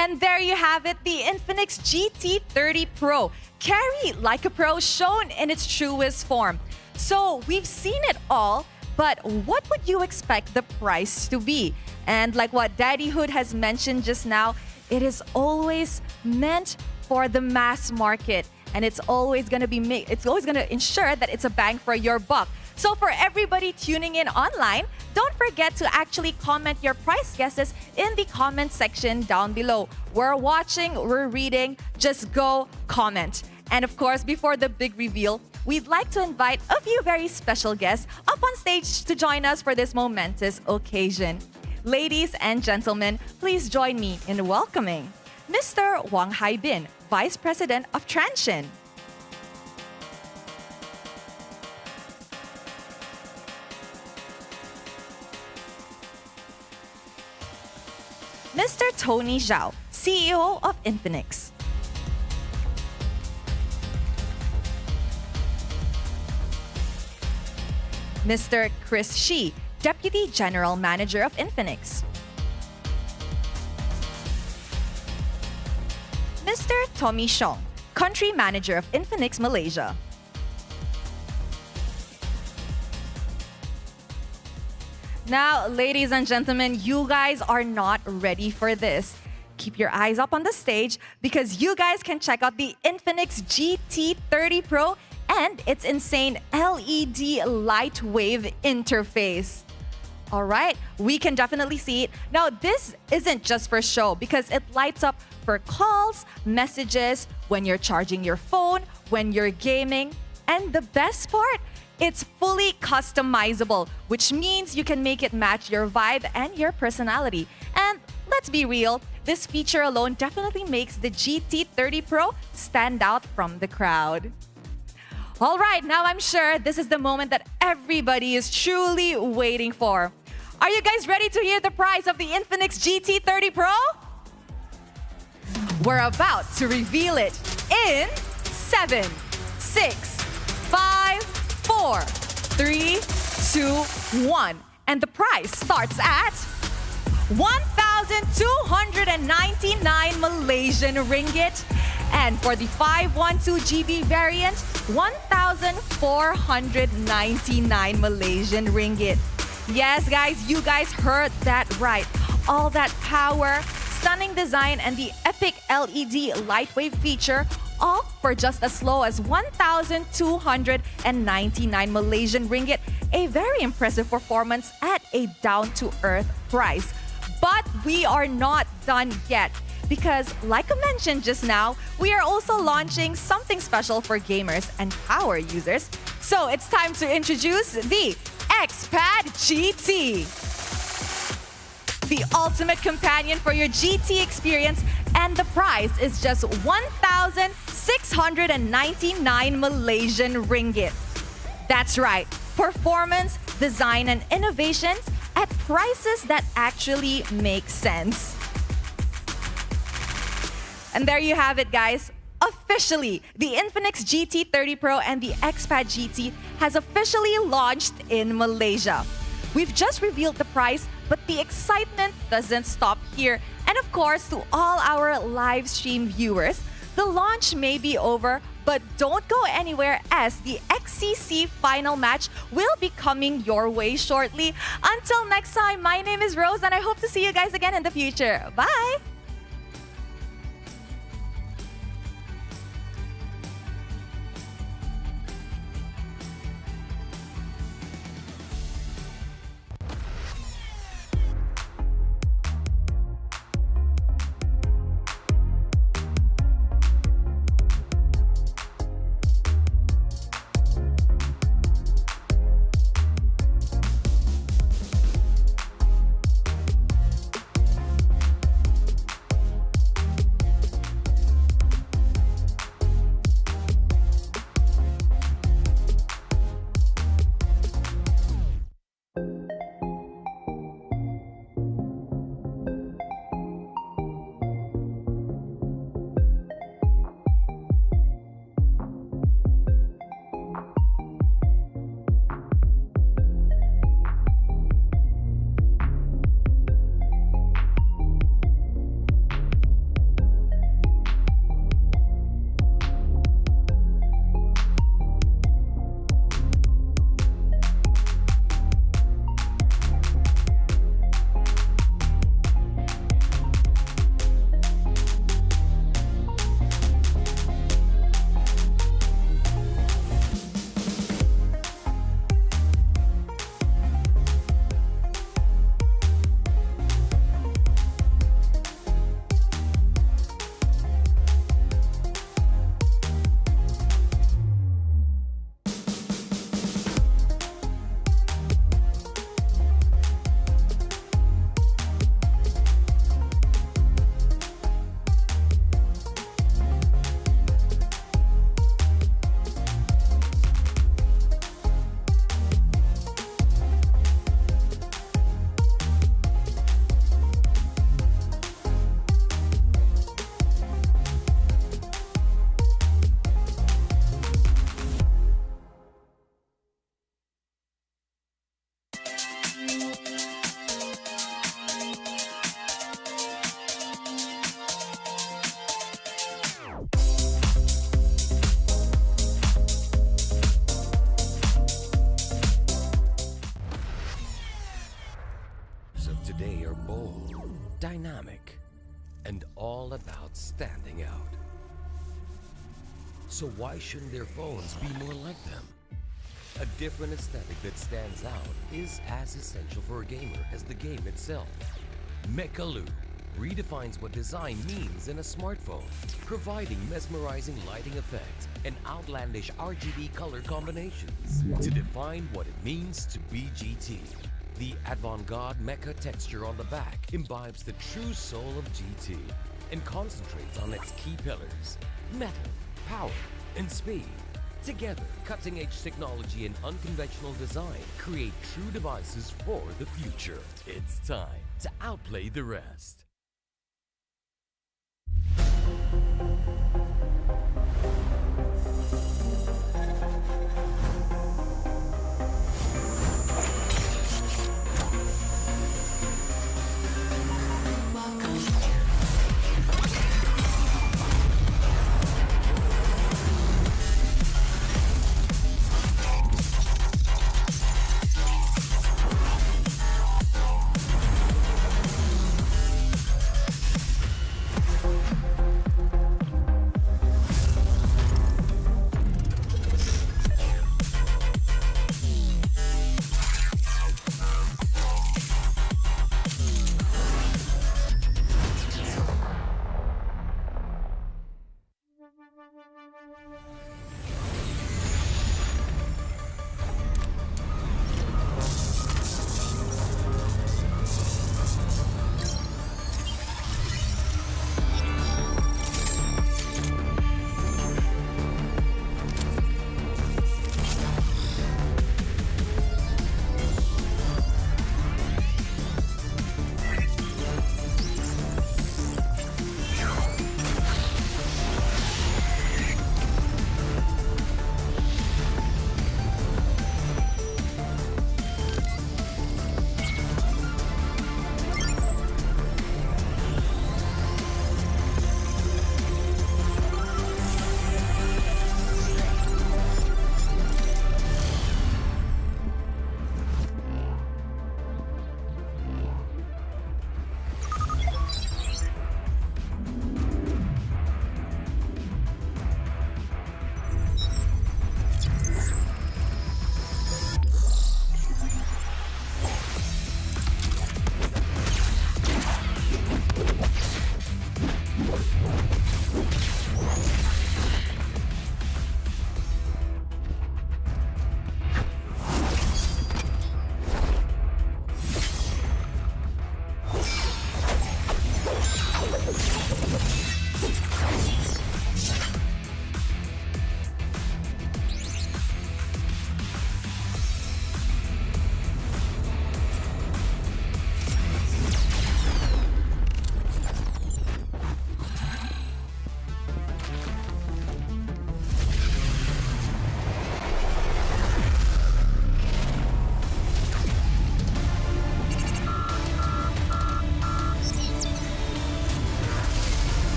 And there you have it, the Infinix GT30 Pro. Carry like a pro shown in its truest form. So we've seen it all, but what would you expect the price to be? And like what Daddy Hood has mentioned just now, it is always meant for the mass market. And it's always going to ensure that it's a bang for your buck. So for everybody tuning in online, don't forget to actually comment your price guesses in the comment section down below. We're watching, we're reading, just go comment. And of course, before the big reveal, we'd like to invite a few very special guests up on stage to join us for this momentous occasion. Ladies and gentlemen, please join me in welcoming Mr. Wang Haibin, Vice President of Transsion. Mr. Tony Zhao, CEO of Infinix. Mr. Chris Shi, Deputy General Manager of Infinix. Mr. Tommy Shong, Country Manager of Infinix Malaysia. Now, ladies and gentlemen, you guys are not ready for this. Keep your eyes up on the stage because you guys can check out the Infinix GT30 Pro and its insane LED light wave interface. All right, we can definitely see it. Now, this isn't just for show because it lights up for calls, messages, when you're charging your phone, when you're gaming. And the best part, it's fully customizable, which means you can make it match your vibe and your personality. And let's be real, this feature alone definitely makes the GT30 Pro stand out from the crowd. All right, now I'm sure this is the moment that everybody is truly waiting for. Are you guys ready to hear the price of the Infinix GT30 Pro? We're about to reveal it in 7, 6, 5, 4, 3, 2, 1. And the price starts at 1,299 Malaysian ringgit. And for the 512 GB variant, 1,499 Malaysian ringgit. Yes, guys, you guys heard that right. All that power, stunning design, and the epic LED lightwave feature, all for just as low as 1,299 Malaysian ringgit. A very impressive performance at a down-to-earth price. But we are not done yet because, like I mentioned just now, we are also launching something special for gamers and power users. So it's time to introduce the XPad GT. The ultimate companion for your GT experience, and the price is just 1,699 Malaysian ringgit. That's right, performance, design, and innovations at prices that actually make sense. And there you have it, guys. Officially, the Infinix GT30 Pro and the XPad GT has officially launched in Malaysia. We've just revealed the price, but the excitement doesn't stop here. And of course, to all our live stream viewers, the launch may be over, but don't go anywhere as the XCC final match will be coming your way shortly. Until next time, my name is Rose and I hope to see you guys again in the future. Bye! dynamic, and all about standing out. So why shouldn't their phones be more like them? A different aesthetic that stands out is as essential for a gamer as the game itself. Mechaloo redefines what design means in a smartphone, providing mesmerizing lighting effects and outlandish RGB color combinations to define what it means to be GT. The avant-garde mecha texture on the back imbibes the true soul of GT and concentrates on its key pillars: metal, power, and speed. Together, cutting-edge technology and unconventional design create true devices for the future. It's time to outplay the rest.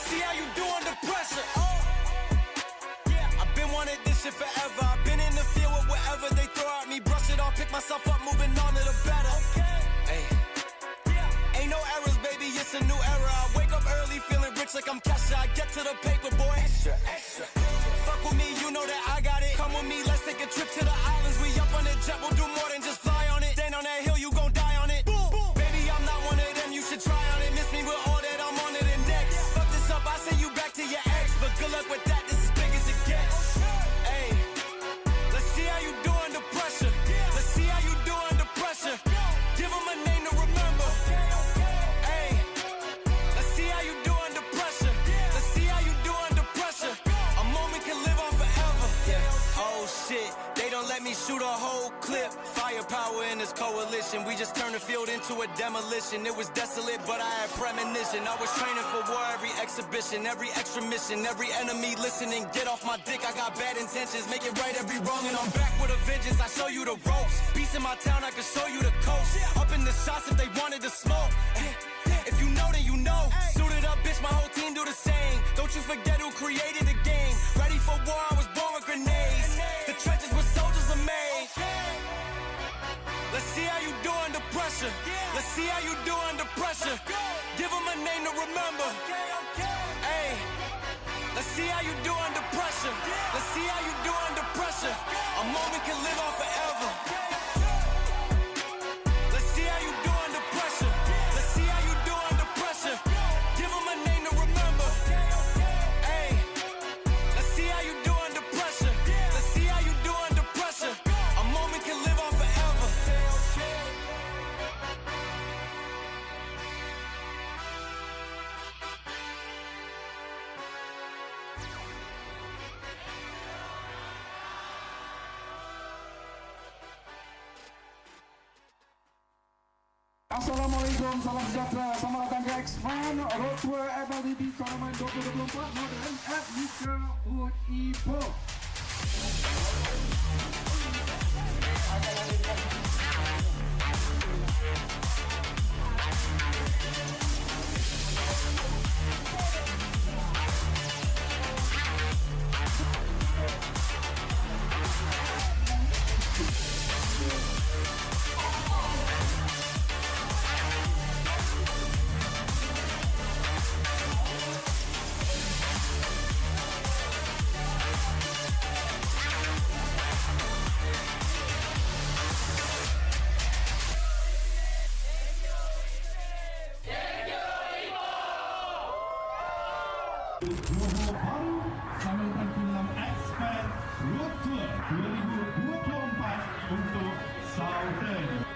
see how you do under pressure. Oh. Yeah, I've been wanting this shit forever. I've been in the field with whatever they throw at me. Brush it off, pick myself up, moving on to the better. Hey. Ain't no errors, baby, it's a new era. I wake up early, feeling rich like I'm Kesha. I get to the paper, boy. Extra, extra. Fuck with me, you know that I got it. Come with me, let's take a trip to the islands. We up on the jet, we'll do more than just fly on it. Stand on that hill, you gon' die on it. Boom, boom. Baby, I'm not one of them, you should try on it. Miss me with all that, I'm on it and next. Fuck this up, I send you back to your ex. But good luck with that, this is big as it gets. Hey, let's see how you do under pressure. Let's see how you do under pressure. Give them a name to remember. Hey, let's see how you do under pressure. Let's see how you do under pressure. A moment can live on forever. Yeah. Oh shit, they don't let me shoot a whole clip. Firepower in this coalition. We just turned the field into a demolition. It was desolate, but I had premonition. I was training for war every exhibition, every extra mission, every enemy listening. Get off my dick, I got bad intentions. Make it right every wrong, and I'm back with a vengeance. I show you the ropes. Peace in my town, I can show you the coast. Up in the shots if they wanted to smoke. If you know, then you know. Suited up, bitch, my whole team do the same. Don't you forget who created the game. Ready for war, I was born with grenades. The trenches where soldiers are made. Let's see how you do under pressure. Let's see how you do under pressure. Give them a name to remember. Hey, let's see how you do under pressure. Let's see how you do under pressure. A moment can live on forever. Let's see how you do under pressure. Let's see how you do under pressure. Give them a name to remember. Hey, let's see how you do under pressure. Let's see how you do under pressure. A moment can live on forever. Assalamualaikum, salam sejahtera. Selamat datang ke X-Fan Road Tour FLDB Tournament 2024 Modern at Mika Hood Ipo. Logo baru sambutan film X-Fan Road Tour 2024 untuk Southern.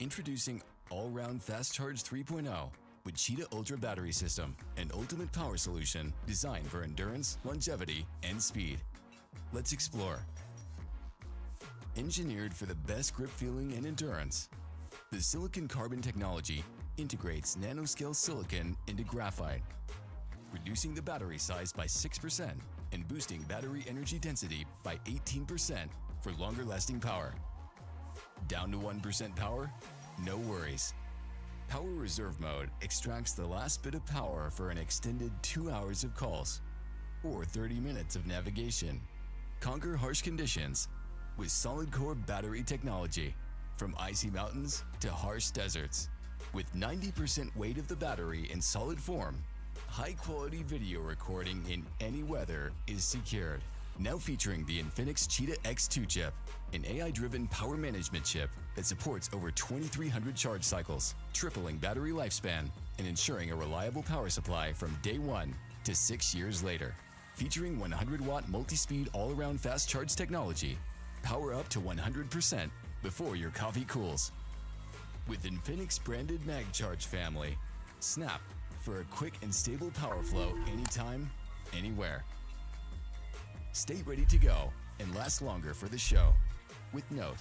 Introducing All-Round Fast Charge 3.0 with Cheetah Ultra battery system, an ultimate power solution designed for endurance, longevity, and speed. Let's explore. Engineered for the best grip feeling and endurance, the silicon carbon technology integrates nanoscale silicon into graphite, reducing the battery size by 6% and boosting battery energy density by 18% for longer lasting power. Down to 1% power? No worries. Power Reserve Mode extracts the last bit of power for an extended 2 hours of calls or 30 minutes of navigation. Conquer harsh conditions with solid core battery technology, from icy mountains to harsh deserts. With 90% weight of the battery in solid form, high-quality video recording in any weather is secured. Now featuring the Infinix Cheetah X2 chip, an AI-driven power management chip that supports over 2,300 charge cycles, tripling battery lifespan and ensuring a reliable power supply from day one to 6 years later. Featuring 100-watt multi-speed all-around fast charge technology, power up to 100% before your coffee cools. With Infinix branded MagCharge family, snap for a quick and stable power flow anytime, anywhere. Stay ready to go and last longer for the show with Note.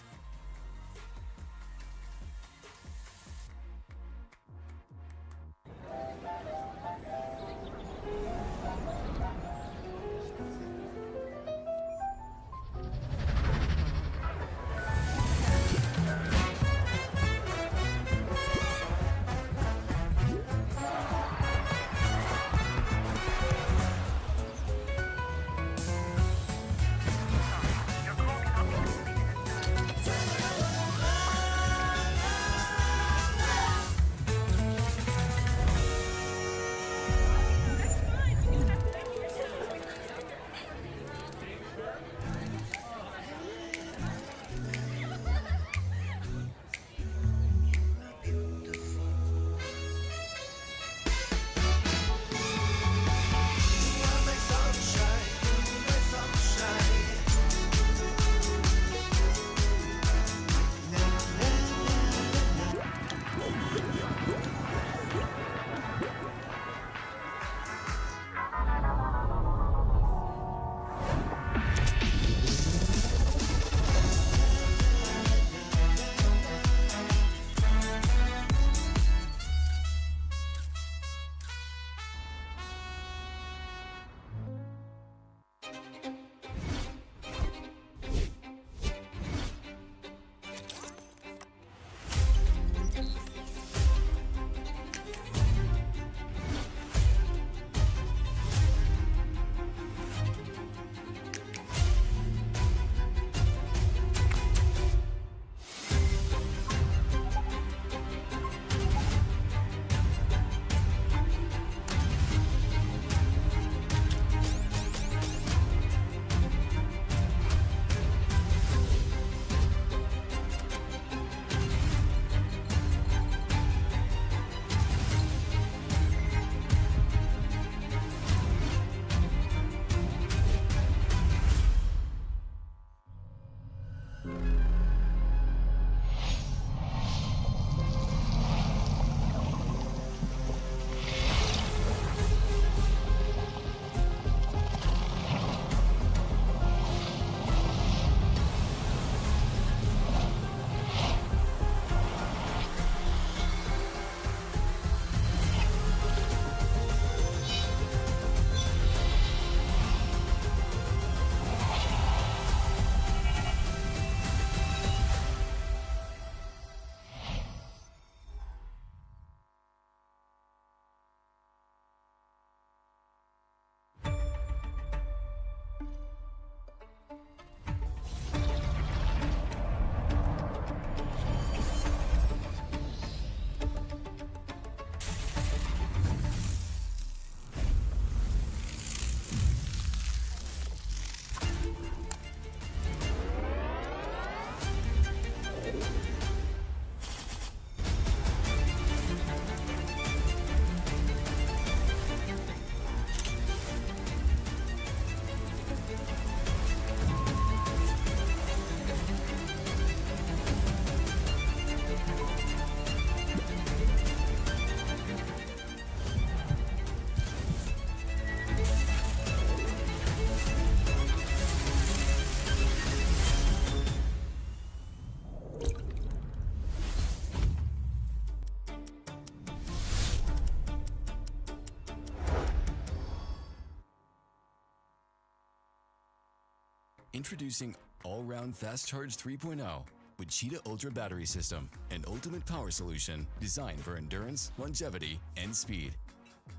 Introducing all-round fast charge 3.0 with Cheetah Ultra battery system, an ultimate power solution designed for endurance, longevity, and speed.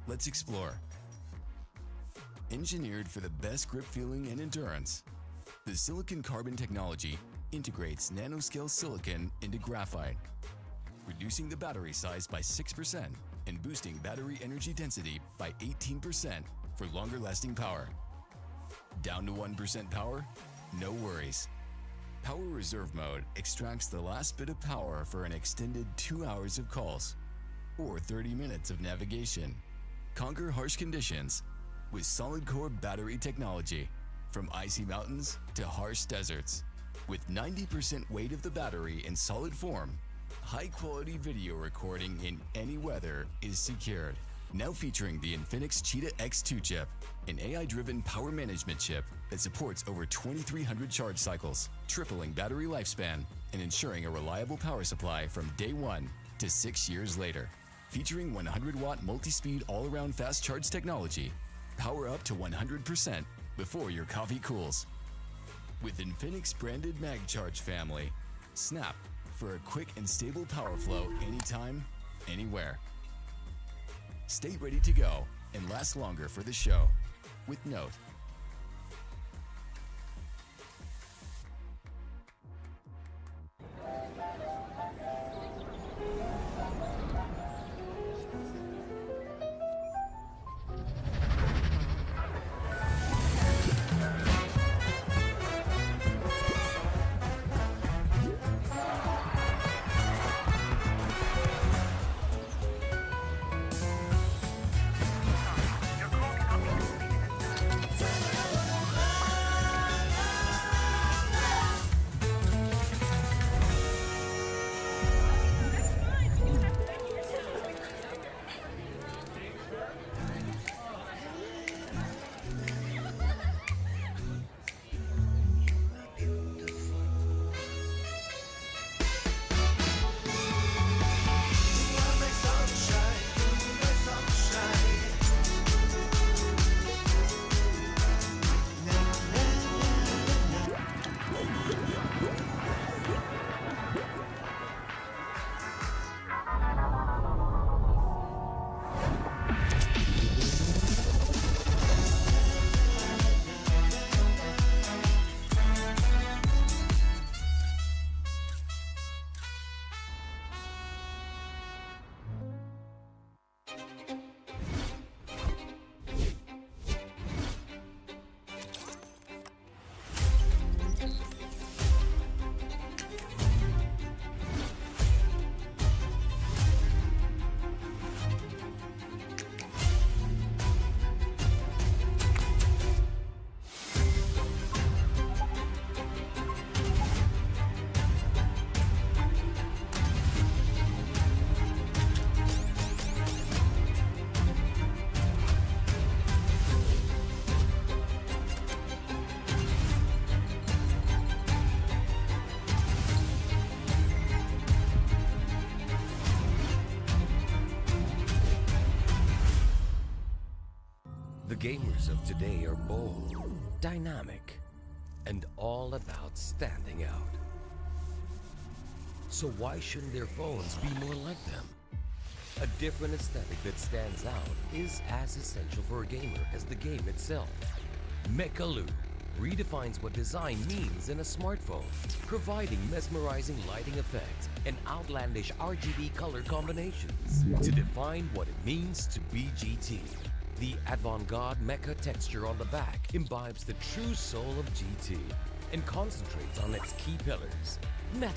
Let's explore. Engineered for the best grip feeling and endurance, the silicon carbon technology integrates nanoscale silicon into graphite, reducing the battery size by 6% and boosting battery energy density by 18% for longer lasting power. Down to 1% power? No worries. Power Reserve Mode extracts the last bit of power for an extended 2 hours of calls or 30 minutes of navigation. Conquer harsh conditions with solid core battery technology, from icy mountains to harsh deserts. With 90% weight of the battery in solid form, high-quality video recording in any weather is secured. Now featuring the Infinix Cheetah X2 chip, an AI-driven power management chip that supports over 2,300 charge cycles, tripling battery lifespan and ensuring a reliable power supply from day one to 6 years later. Featuring 100-watt multi-speed all-around fast charge technology, power up to 100% before your coffee cools. With Infinix branded MagCharge family, snap for a quick and stable power flow anytime, anywhere. Stay ready to go and last longer for the show with Note. The gamers of today are bold, dynamic, and all about standing out. So why shouldn't their phones be more like them? A different aesthetic that stands out is as essential for a gamer as the game itself. Mekalu redefines what design means in a smartphone, providing mesmerizing lighting effects and outlandish RGB color combinations to define what it means to be GT. The avant-garde mecha texture on the back imbibes the true soul of GT and concentrates on its key pillars: metal,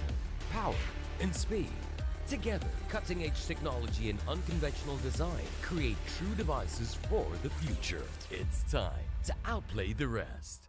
power, and speed. Together, cutting-edge technology and unconventional design create true devices for the future. It's time to outplay the rest.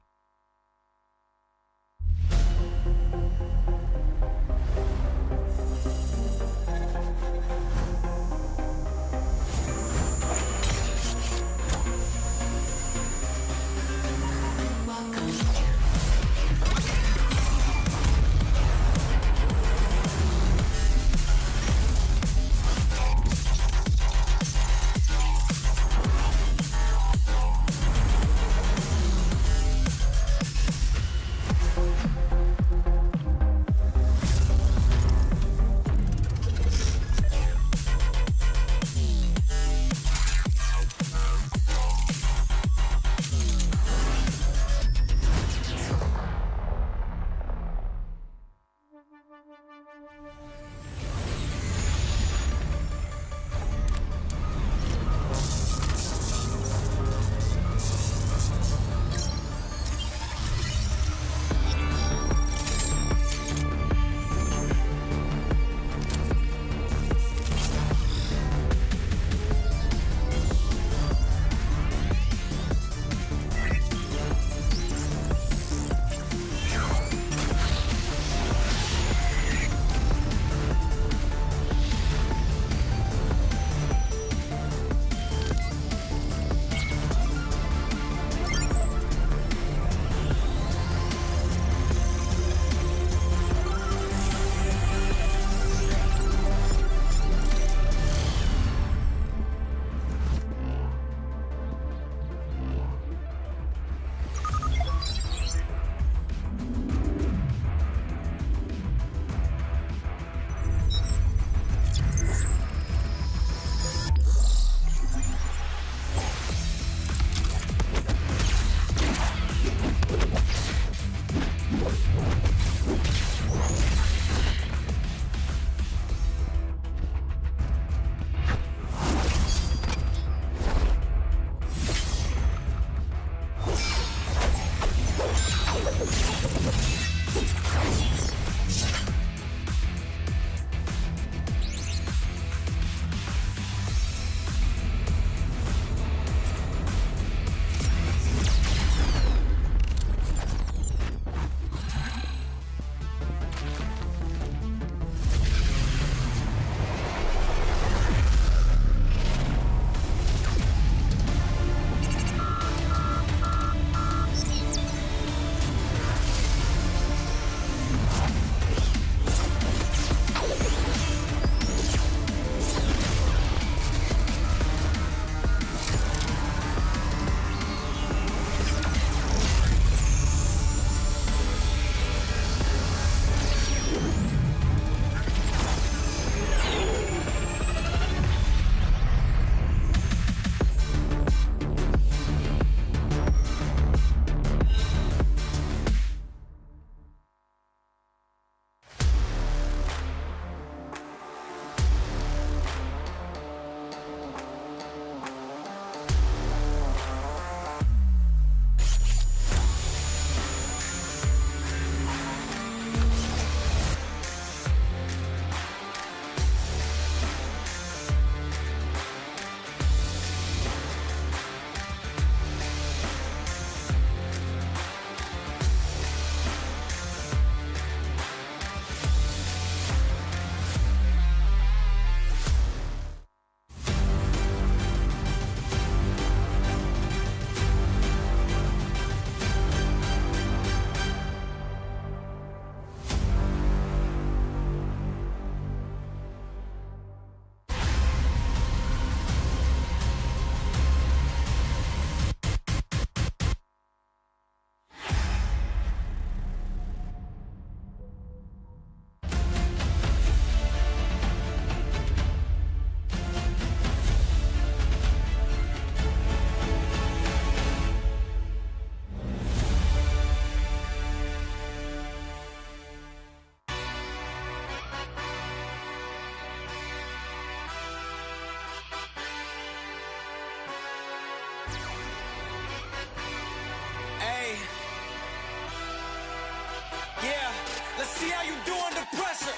See how you do under pressure.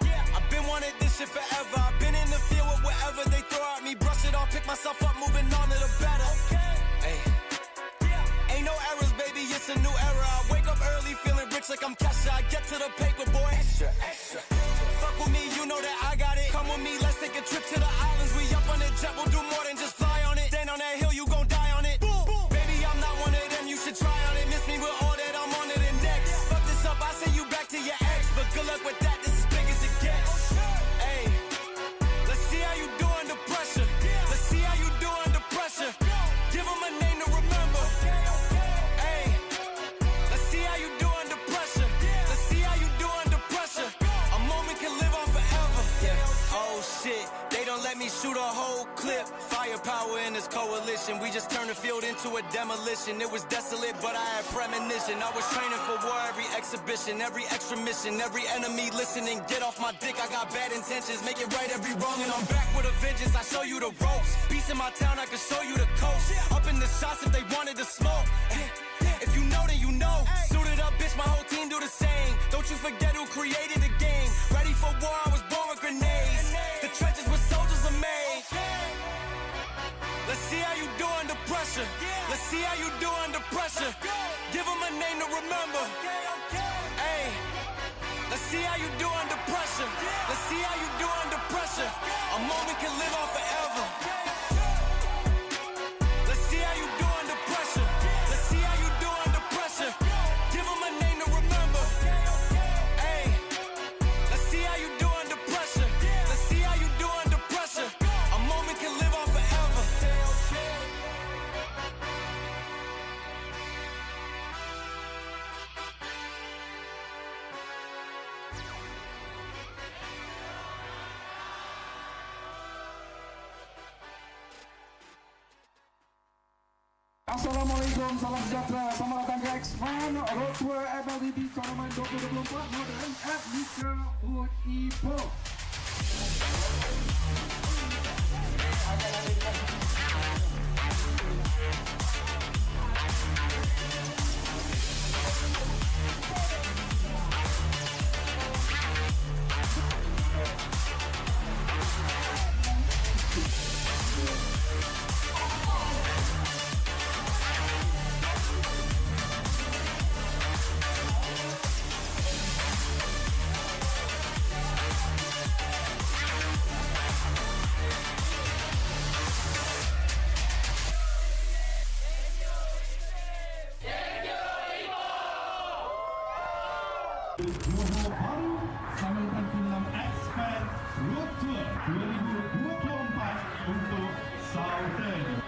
Yeah, I've been wanting this shit forever. I've been in the field with whatever they throw at me. Brush it off, pick myself up, moving on to the better. Hey, ain't no errors, baby, it's a new era. I wake up early, feeling rich like I'm Kesha. I get to the paper, boy. Extra, extra. Fuck with me, you know that I got it. Come with me, let's take a trip to the islands. We up on the jet, we'll do more than just fly on it. Stand on that hill, you gon' die on it. Boom, boom. Baby, I'm not one of them, you should try on it. Miss me with all that, I'm on to the next. Fuck this up, I send you back to your ex. But good luck with that, this is big as it gets. Hey, let's see how you do under pressure. Let's see how you do under pressure. Give them a name to remember. Hey, let's see how you do under pressure. Let's see how you do under pressure. A moment can live on forever. Yeah. Oh shit, they don't let me shoot a whole clip. Firepower in this coalition. We just turned the field into a demolition. It was desolate, but I had premonition. I was training for war every exhibition, every extra mission, every enemy listening. Get off my dick, I got bad intentions. Make it right every wrong, and I'm back with a vengeance. I show you the ropes. Peace in my town, I can show you the coast. Up in the shots if they wanted to smoke. If you know, then you know. Suited up, bitch, my whole team do the same. Don't you forget who created the game. Ready for war, I was born with grenades. The trenches where soldiers are made. Let's see how you do under pressure. Let's see how you do under pressure. Give them a name to remember. Hey, let's see how you do under pressure. Let's see how you do under pressure. A moment can live on forever. Let's see how you do under pressure. Let's see how you do under pressure. Give them a name to remember. Hey, let's see how you do under pressure. Let's see how you do under pressure. A moment can live on forever. Assalamualaikum, salam sejahtera. Selamat datang ke X-Man Road Tour MLDB Tournament 2024 Modern at Mika Hood Pro. Johor Bahru sambungkan ke dalam X-Fan Road Tour 2024 untuk Southern.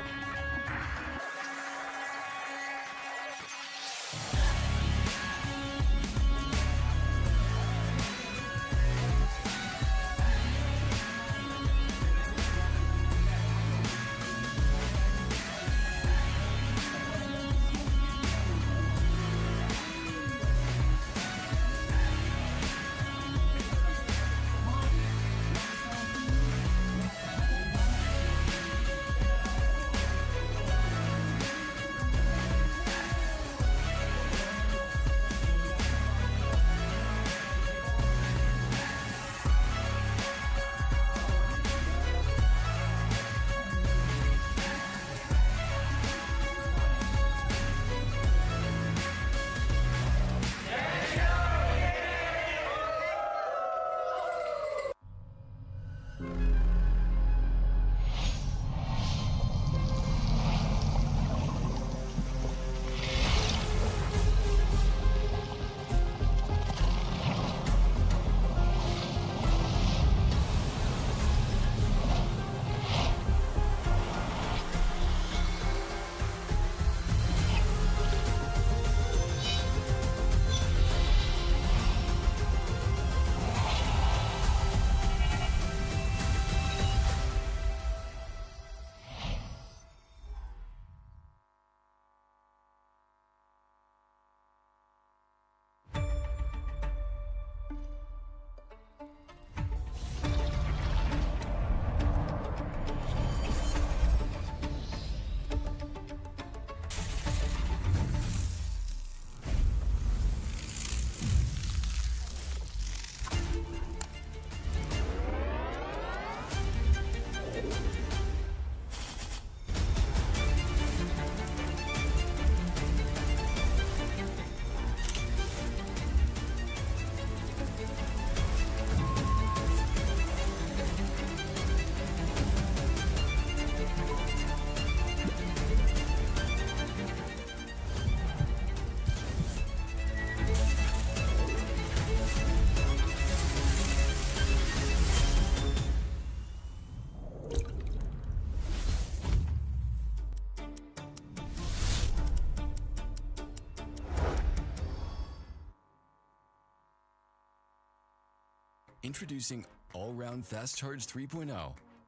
Introducing All-Round Fast Charge 3.0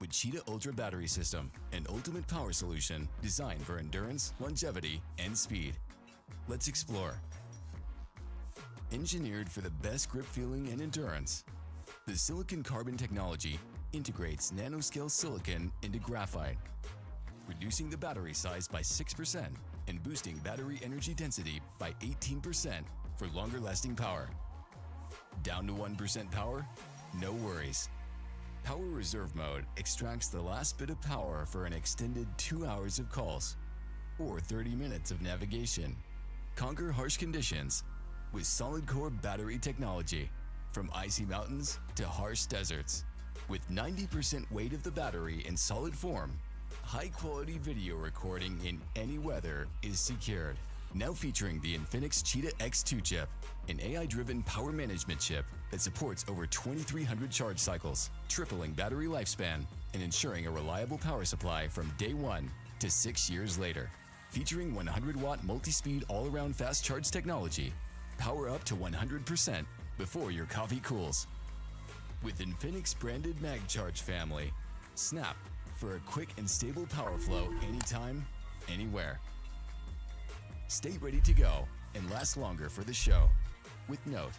with Cheetah Ultra Battery System, an ultimate power solution designed for endurance, longevity, and speed. Let's explore. Engineered for the best grip feeling and endurance, the silicon carbon technology integrates nanoscale silicon into graphite, reducing the battery size by 6% and boosting battery energy density by 18% for longer lasting power. Down to 1% power? No worries. Power Reserve Mode extracts the last bit of power for an extended 2 hours of calls or 30 minutes of navigation. Conquer harsh conditions with solid core battery technology, from icy mountains to harsh deserts. With 90% weight of the battery in solid form, high-quality video recording in any weather is secured. Now featuring the Infinix Cheetah X2 chip, an AI-driven power management chip that supports over 2,300 charge cycles, tripling battery lifespan and ensuring a reliable power supply from day one to 6 years later. Featuring 100-watt multi-speed all-around fast charge technology, power up to 100% before your coffee cools. With Infinix branded MagCharge family, snap for a quick and stable power flow anytime, anywhere. Stay ready to go and last longer for the show with Note.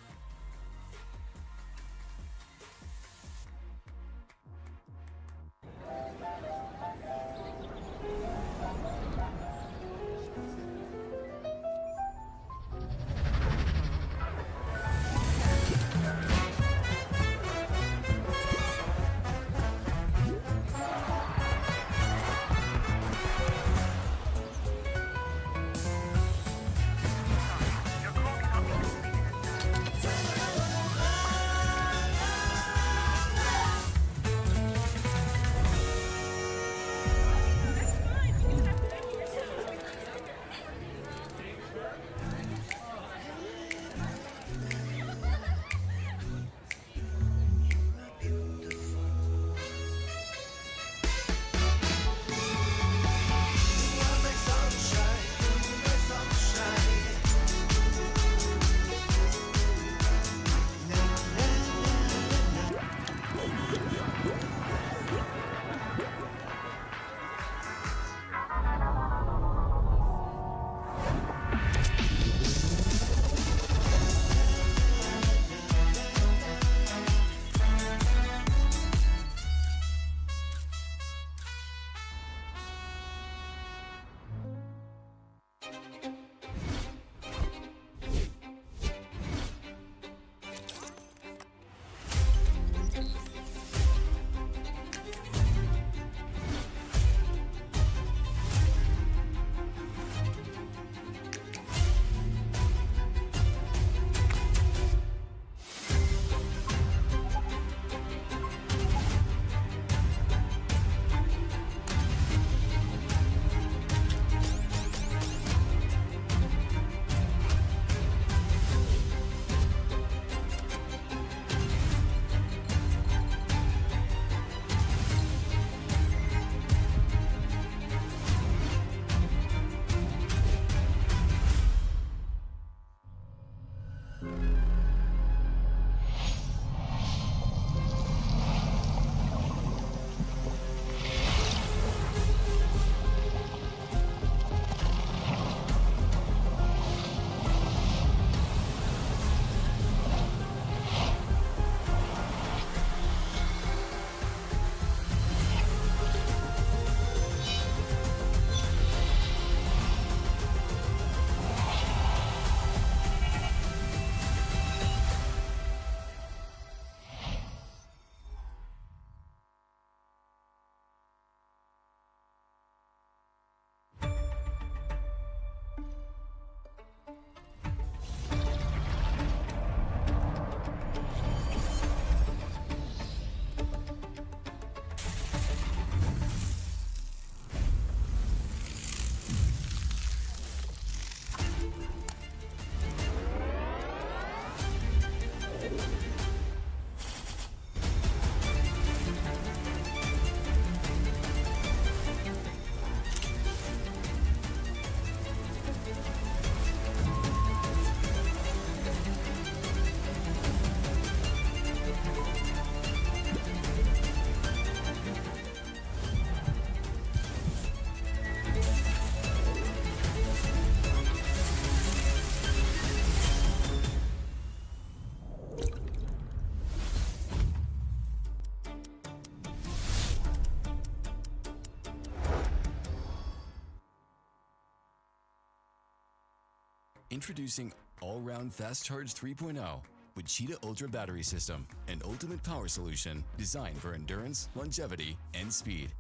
Introducing All-Round Fast Charge 3.0 with Cheetah Ultra battery system, an ultimate power solution designed for endurance, longevity, and speed.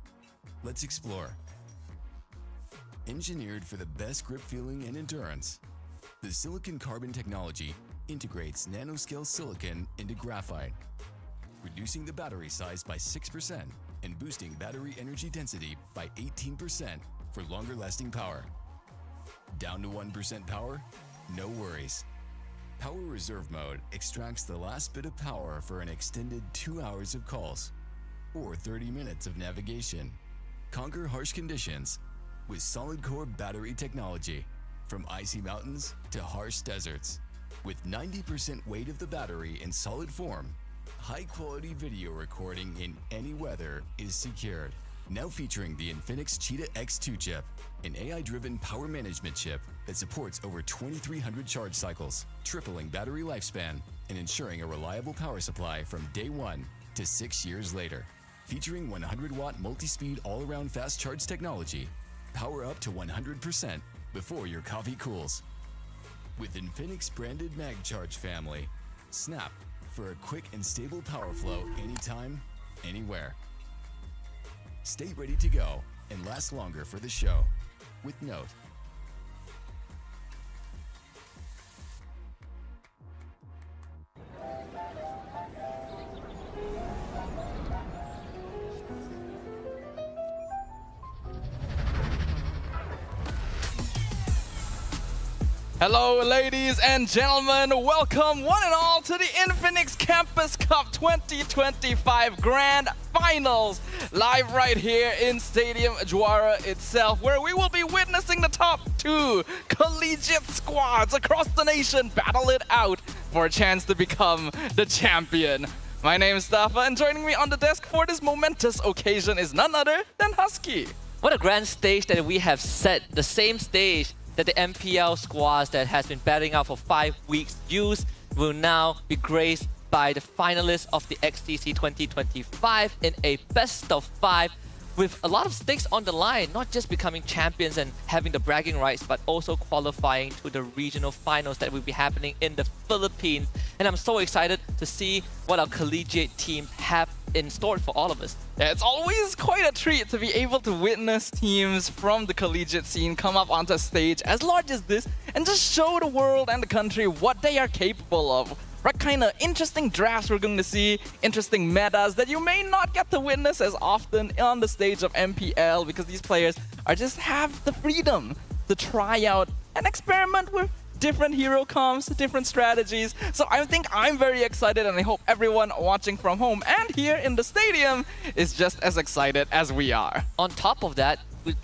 Let's explore. Engineered for the best grip feeling and endurance, the silicon carbon technology integrates nanoscale silicon into graphite, reducing the battery size by 6% and boosting battery energy density by 18% for longer lasting power. Down to 1% power? No worries. Power Reserve Mode extracts the last bit of power for an extended 2 hours of calls or 30 minutes of navigation. Conquer harsh conditions with solid core battery technology, from icy mountains to harsh deserts. With 90% weight of the battery in solid form, high-quality video recording in any weather is secured. Now featuring the Infinix Cheetah X2 chip, an AI-driven power management chip that supports over 2,300 charge cycles, tripling battery lifespan and ensuring a reliable power supply from day one to 6 years later. Featuring 100-watt multi-speed all-around fast charge technology, power up to 100% before your coffee cools. With Infinix branded MagCharge family, snap for a quick and stable power flow anytime, anywhere. Stay ready to go and last longer for the show with Note. Hello, ladies and gentlemen. Welcome, one and all, to the Infinix Campus Cup 2025 Grand Finals, live right here in Stadium Juara itself, where we will be witnessing the top 2 collegiate squads across the nation battle it out for a chance to become the champion. My name is Stafa, and joining me on the desk for this momentous occasion is none other than Husky. What a grand stage that we have set, the same stage that the MPL squads that has been battling out for 5 weeks use will now be graced by the finalists of the XCC 2025 in a best of 5 with a lot of stakes on the line, not just becoming champions and having the bragging rights, but also qualifying to the regional finals that will be happening in the Philippines. And I'm so excited to see what our collegiate teams have in store for all of us. Yeah, it's always quite a treat to be able to witness teams from the collegiate scene come up onto a stage as large as this and just show the world and the country what they are capable of. What kind of interesting drafts we're going to see, interesting metas that you may not get to witness as often on the stage of MPL, because these players are just have the freedom to try out and experiment with different hero comps, different strategies. So I think I'm very excited, and I hope everyone watching from home and here in the stadium is just as excited as we are. On top of that,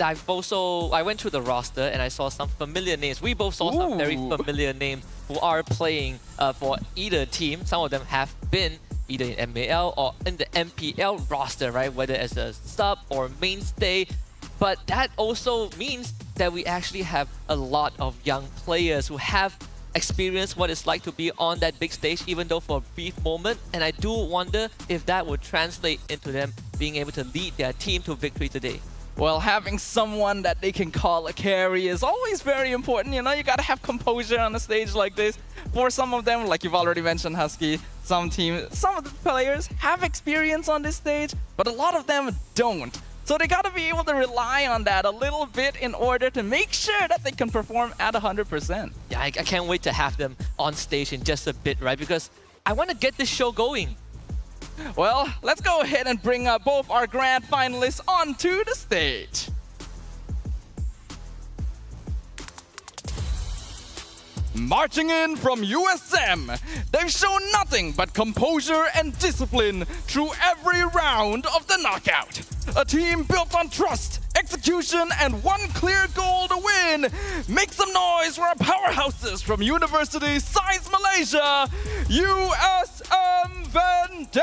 I went through the roster and I saw some familiar names. We both saw some very familiar names who are playing for either team. Some of them have been either in MAL or in the MPL roster, right? Whether as a sub or mainstay. But that also means that we actually have a lot of young players who have experienced what it's like to be on that big stage, even though for a brief moment. And I do wonder if that would translate into them being able to lead their team to victory today. Well, having someone that they can call a carry is always very important. You know, you gotta have composure on a stage like this. For some of them, like you've already mentioned, Husky, some of the players have experience on this stage, but a lot of them don't. So they gotta be able to rely on that a little bit in order to make sure that they can perform at 100%. Yeah, I can't wait to have them on stage in just a bit, right? Because I want to get this show going. Well, let's go ahead and bring up both our grand finalists onto the stage. Marching in from USM, they've shown nothing but composure and discipline through every round of the knockout. A team built on trust, execution, and one clear goal to win. Make some noise for our powerhouses from University Science Malaysia, USM Vendetta!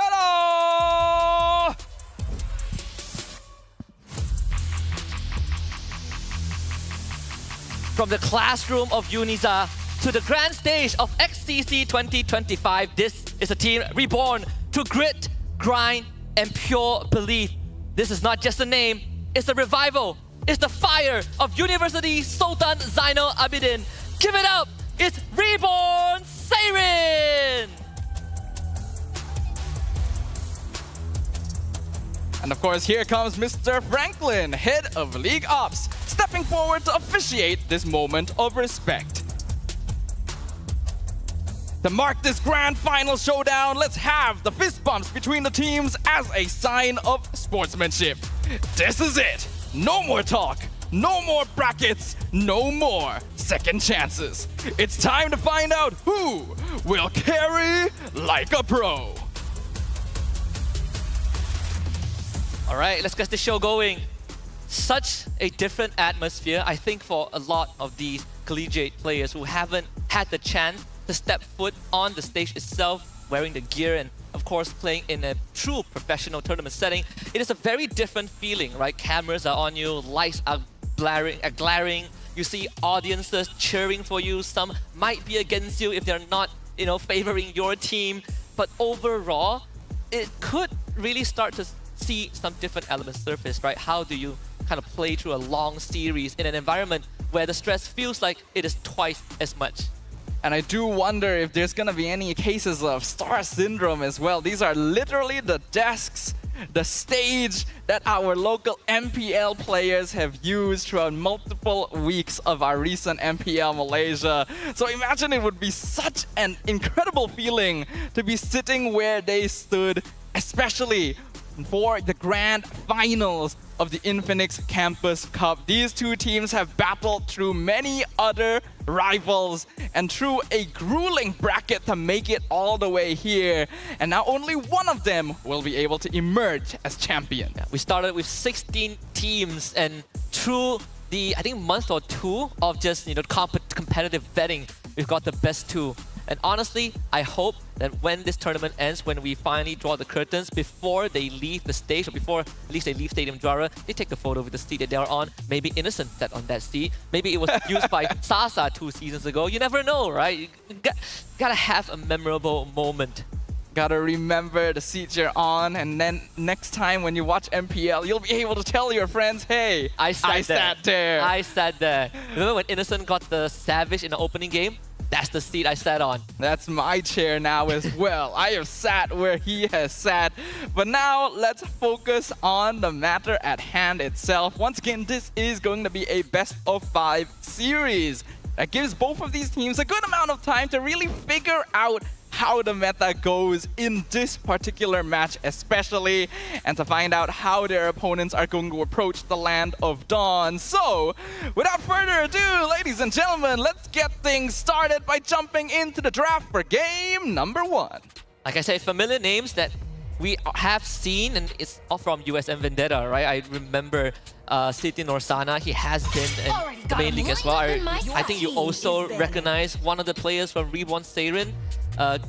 From the classroom of Uniza to the grand stage of XCC 2025, this is a team reborn to grit, grind, and pure belief. This is not just a name, it's a revival. It's the fire of University Sultan Zainal Abidin. Give it up It's Reborn Siren! And of course, here comes Mr. Franklin, head of League Ops, stepping forward to officiate this moment of respect. To mark this grand final showdown, let's have the fist bumps between the teams as a sign of sportsmanship. This is it. No more talk, no more brackets, no more second chances. It's time to find out who will carry like a pro. All right, let's get the show going. Such a different atmosphere, I think, for a lot of these collegiate players who haven't had the chance to step foot on the stage itself, wearing the gear and, of course, playing in a true professional tournament setting. It is a very different feeling, right? Cameras are on you, lights are glaring. You see audiences cheering for you. Some might be against you if they're not, favoring your team. But overall, it could really start to see some different elements surface, right? How do you kind of play through a long series in an environment where the stress feels like it is twice as much? And I do wonder if there's gonna be any cases of star syndrome as well. These are literally the desks, the stage that our local MPL players have used throughout multiple weeks of our recent MPL Malaysia. So imagine it would be such an incredible feeling to be sitting where they stood, especially for the grand finals of the Infinix Campus Cup. These two teams have battled through many other rivals and through a grueling bracket to make it all the way here. And now only one of them will be able to emerge as champion. Yeah, we started with 16 teams, and through the, I think, month or two of just competitive vetting, we've got the best two. And honestly, I hope that when this tournament ends, when we finally draw the curtains, before they leave the stage, or before at least they leave Stadium Juara, they take a photo with the seat that they are on. Maybe Innocent sat on that seat. Maybe it was used by Sasa 2 seasons ago. You never know, right? You gotta have a memorable moment. Gotta remember the seat you're on, and then next time when you watch MPL, you'll be able to tell your friends, hey, I sat there. I sat there. Remember when Innocent got the Savage in the opening game? That's the seat I sat on. That's my chair now as well. I have sat where he has sat. But now let's focus on the matter at hand itself. Once again, this is going to be a best of 5 series that gives both of these teams a good amount of time to really figure out how the meta goes in this particular match especially, and to find out how their opponents are going to approach the Land of Dawn. So, without further ado, ladies and gentlemen, let's get things started by jumping into the draft for game number 1. Like I said, familiar names that we have seen, and it's all from USM Vendetta, right? I remember Siti Norsana, he has been in the main league as well. I think you also recognize one of the players from Reborn Siren,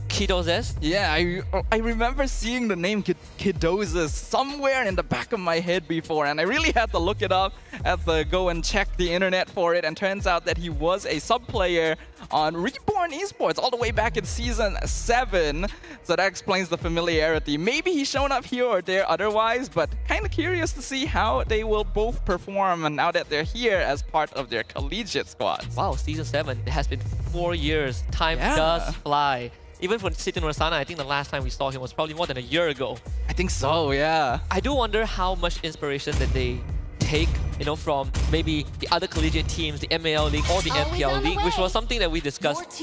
Kidozes. Yeah, I remember seeing the name Kidozes somewhere in the back of my head before, and I really had to look it up, had to go and check the internet for it, and turns out that he was a sub-player on Reborn Esports all the way back in Season 7, so that explains the familiarity. Maybe he's shown up here or there otherwise, but kind of curious to see how they will both perform now that they're here as part of their collegiate squads. Wow, Season 7, it has been 4 years. Time does fly. Even for Siti Norsana, I think the last time we saw him was probably more than a year ago. I think so, yeah. I do wonder how much inspiration that they take, from maybe the other collegiate teams, the MAL League or the MPL League, which was something that we discussed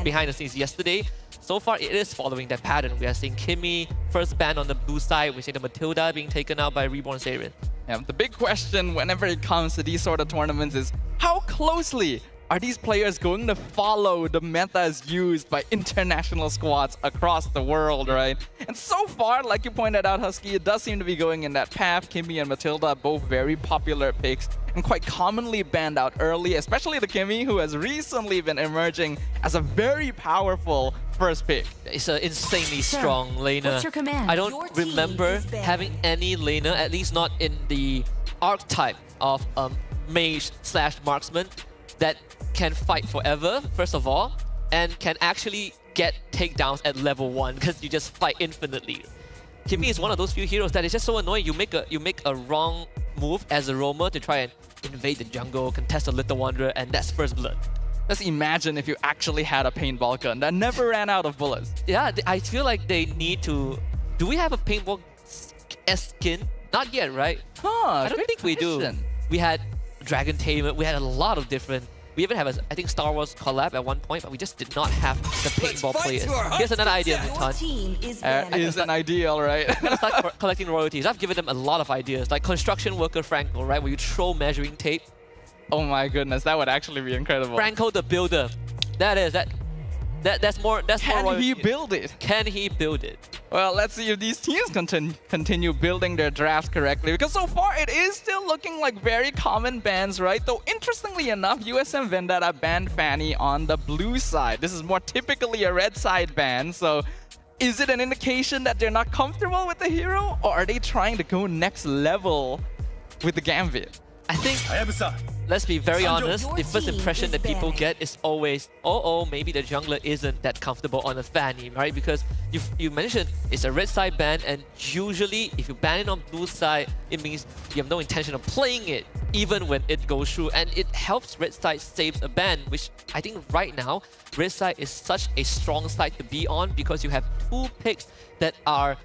behind the scenes yesterday. So far, it is following that pattern. We are seeing Kimmy first ban on the blue side. We see the Matilda being taken out by Reborn Siren. Yeah, the big question whenever it comes to these sort of tournaments is how closely are these players going to follow the metas used by international squads across the world, right? And so far, like you pointed out, Husky, it does seem to be going in that path. Kimmy and Matilda, both very popular picks and quite commonly banned out early, especially the Kimmy, who has recently been emerging as a very powerful first pick. It's an insanely strong laner. What's your command? I don't remember having any laner, at least not in the archetype of mage/marksman, that can fight forever, first of all, and can actually get takedowns at level 1 because you just fight infinitely. Kimmy is one of those few heroes that is just so annoying. You make a wrong move as a roamer to try and invade the jungle, contest a Little Wanderer, and that's first blood. Just imagine if you actually had a paintball gun that never ran out of bullets. Yeah, I feel like they need to... Do we have a paintball skin? Not yet, right? I don't think we do. We had Dragon Tamer, we had a lot of different... We even have I think Star Wars collab at one point, but we just did not have the paintball players. Here's another idea, Mutan. Is an ideal, right? I'm gonna start collecting royalties. I've given them a lot of ideas, like construction worker Franco, right, where you throw measuring tape. Oh my goodness, that would actually be incredible. Franco the builder. That's more. Can he build it? Can he build it? Well, let's see if these teams continue building their drafts correctly, because so far it is still looking like very common bans, right? Though interestingly enough, USM Vendetta banned Fanny on the blue side. This is more typically a red side ban, so is it an indication that they're not comfortable with the hero, or are they trying to go next level with the Gambit? I think, let's be very honest, the first impression that people get is always, oh, maybe the jungler isn't that comfortable on a Fanny, right? Because you mentioned it's a red side ban, and usually if you ban it on blue side, it means you have no intention of playing it, even when it goes through. And it helps red side saves a ban, which I think right now, red side is such a strong side to be on because you have two picks that are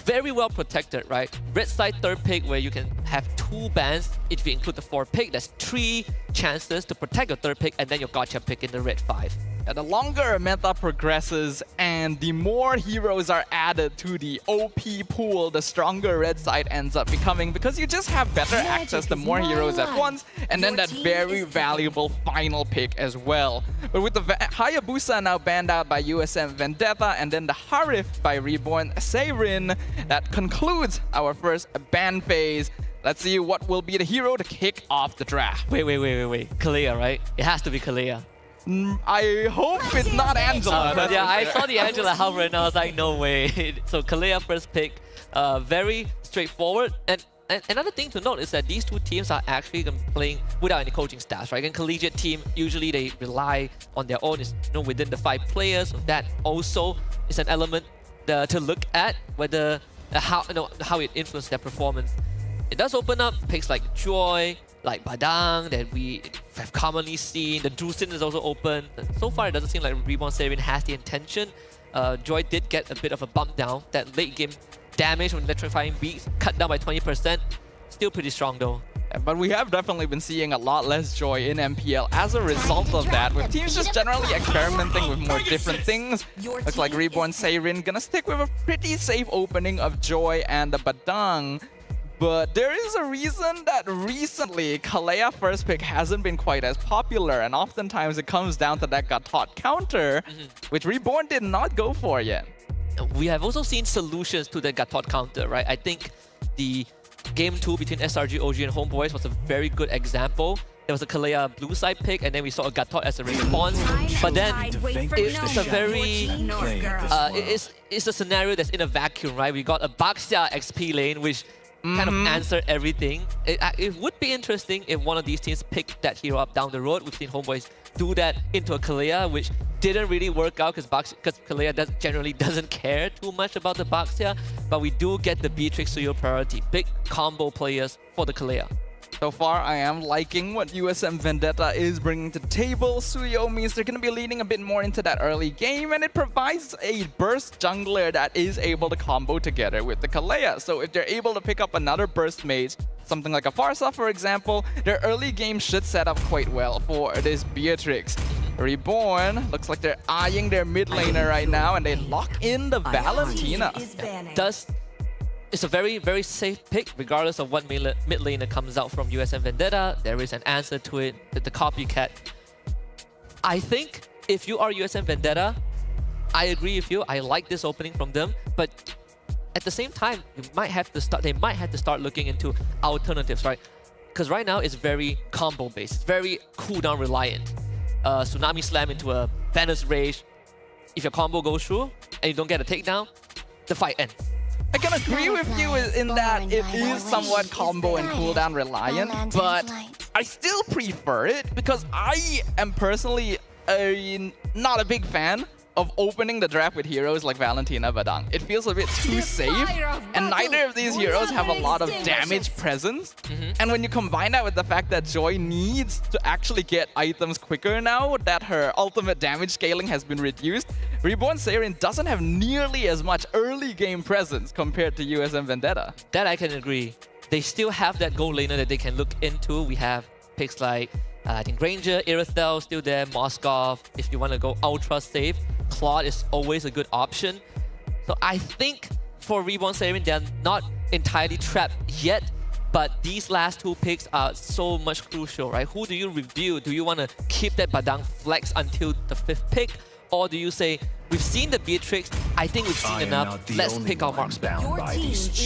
very well protected, right? Red side third pick where you can have 2 bans. If you include the 4th pick, there's 3 chances to protect your third pick and then your gotcha pick in the red 5. And the longer a meta progresses and the more heroes are added to the OP pool, the stronger red side ends up becoming, because you just have better access to more heroes at once, and then that very valuable final pick as well. But with the Hayabusa now banned out by USM Vendetta, and then the Harif by Reborn Seirin, that concludes our first ban phase. Let's see what will be the hero to kick off the draft. Wait. Kalea, right? It has to be Kalea. I hope it's not Angela. Yeah, I saw the Angela hover and I was like, no way. So Kalea first pick, very straightforward. And another thing to note is that these two teams are actually playing without any coaching staffs, right? And collegiate team, usually they rely on their own, within the 5 players. So that also is an element to look at, whether how it influences their performance. It does open up picks like Joy, like Badang that we have commonly seen. The Drusin is also open. So far, it doesn't seem like Reborn Seirin has the intention. Joy did get a bit of a bump down. That late game damage from electrifying beats cut down by 20%. Still pretty strong though. But we have definitely been seeing a lot less Joy in MPL as a result of that, with teams just generally experimenting with more different things. Looks like Reborn Seirin gonna stick with a pretty safe opening of Joy and the Badang. But there is a reason that recently Kalea first pick hasn't been quite as popular, and oftentimes it comes down to that Gatot counter, which Reborn did not go for yet. We have also seen solutions to the Gatot counter, right? I think the Game 2 between SRG, OG, and Homeboys was a very good example. There was a Kalea blue side pick, and then we saw a Gatot as a response. But then it's a very... it's a scenario that's in a vacuum, right? We got a Baxia XP lane, which kind of answered everything. It would be interesting if one of these teams picked that hero up down the road. We've seen Homeboys do that into a Kalea, which didn't really work out because Kalea generally doesn't care too much about the Baxia, but we do get the Beatrix Suyo priority. Big combo players for the Kalea. So far, I am liking what USM Vendetta is bringing to the table. Suyo means they're going to be leaning a bit more into that early game, and it provides a burst jungler that is able to combo together with the Kalea. So if they're able to pick up another burst mage, something like a Farsa, for example, their early game should set up quite well for this Beatrix. Reborn, looks like they're eyeing their mid laner right now, and they lock in the Valentina. It's a very, very safe pick, regardless of what mid laner comes out from USM Vendetta. There is an answer to it, the copycat. I think if you are USM Vendetta, I agree with you. I like this opening from them, but at the same time, they might have to start looking into alternatives, right? Because right now it's very combo based, it's very cooldown reliant. Tsunami Slam into a Banner's Rage. If your combo goes through and you don't get a takedown, the fight ends. I can agree with you in that it is somewhat combo and cooldown reliant, but I still prefer it because I am personally not a big fan of opening the draft with heroes like Valentina Badang. It feels a bit too safe, and neither of these heroes have a lot of damage presence. And when you combine that with the fact that Joy needs to actually get items quicker now that her ultimate damage scaling has been reduced, Reborn Seirin doesn't have nearly as much early game presence compared to USM Vendetta. That I can agree. They still have that gold laner that they can look into. We have picks like, I think Granger, Irithel still there, Moskov. If you want to go ultra safe, Claude is always a good option. So I think for Reborn Seirin, they're not entirely trapped yet, but these last two picks are so much crucial, right? Who do you review? Do you want to keep that Badang flex until the 5th pick? Or do you say, we've seen the Beatrix, I think we've seen enough, let's pick our marksman.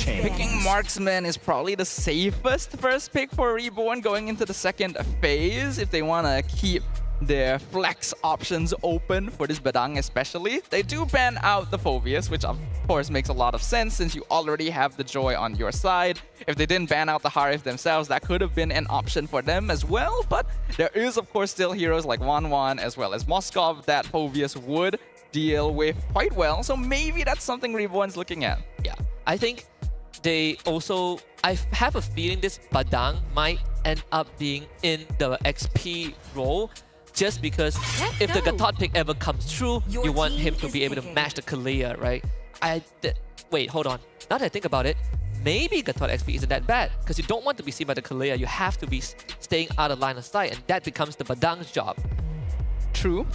Picking marksman is probably the safest first pick for Reborn going into the second phase if they want to keep their flex options open for this Badang especially. They do ban out the Phoveus, which of course makes a lot of sense since you already have the Joy on your side. If they didn't ban out the Harif themselves, that could have been an option for them as well, but there is of course still heroes like Wanwan as well as Moskov that Phoveus would deal with quite well, so maybe that's something Reborn's looking at. Yeah, I think they also, I have a feeling this Badang might end up being in the XP role, just because if the Gatot pick ever comes true, you want him to be able to match the Kalea, right? Wait, hold on. Now that I think about it, maybe Gatot XP isn't that bad, because you don't want to be seen by the Kalea. You have to be staying out of line of sight, and that becomes the Badang's job. True.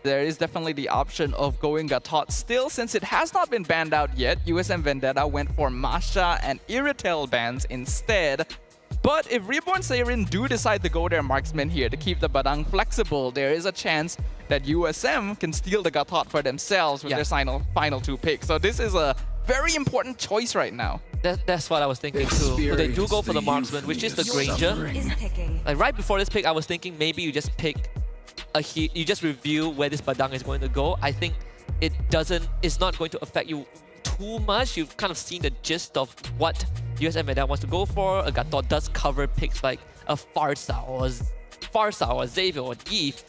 There is definitely the option of going Gatot still, since it has not been banned out yet. USM Vendetta went for Masha and Irithel bans instead. But if Reborn Seirin do decide to go their marksman here to keep the Badang flexible, there is a chance that USM can steal the Gatot for themselves with their final two picks. So this is a very important choice right now. That's what I was thinking too. So they do go for the marksman, which is the Granger. Like right before this pick, I was thinking maybe you just pick you just review where this Badang is going to go. I think it's not going to affect you too much. You've kind of seen the gist of what USM Vendetta wants to go for. A Gatot does cover picks like a Farsa or Xavier or Eve.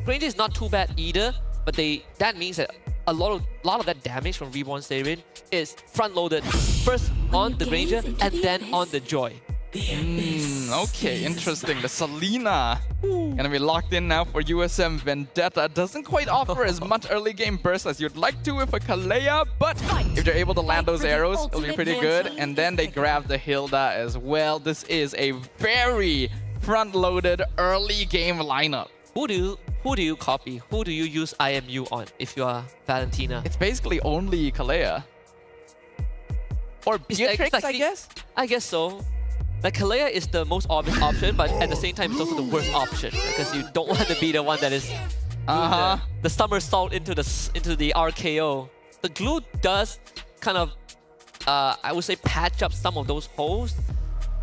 Granger is not too bad either, but that means that a lot of that damage from Reborn Seirin is front-loaded first on the Granger and then on the Joy. Okay, interesting. The Selena gonna be locked in now for USM Vendetta. Doesn't quite offer as much early game burst as you'd like to with a Kalea, but if they're able to land those arrows, it'll be pretty good. And then they grab the Hilda as well. This is a very front-loaded early game lineup. Who do you copy? Who do you use IMU on if you are Valentina? It's basically only Kalea. Or Beatrix, I guess? I guess so. Like, Kalea is the most obvious option, but at the same time, it's also the worst option, because you don't want to be the one that is doing the somersault into the RKO. The glue does kind of, I would say, patch up some of those holes.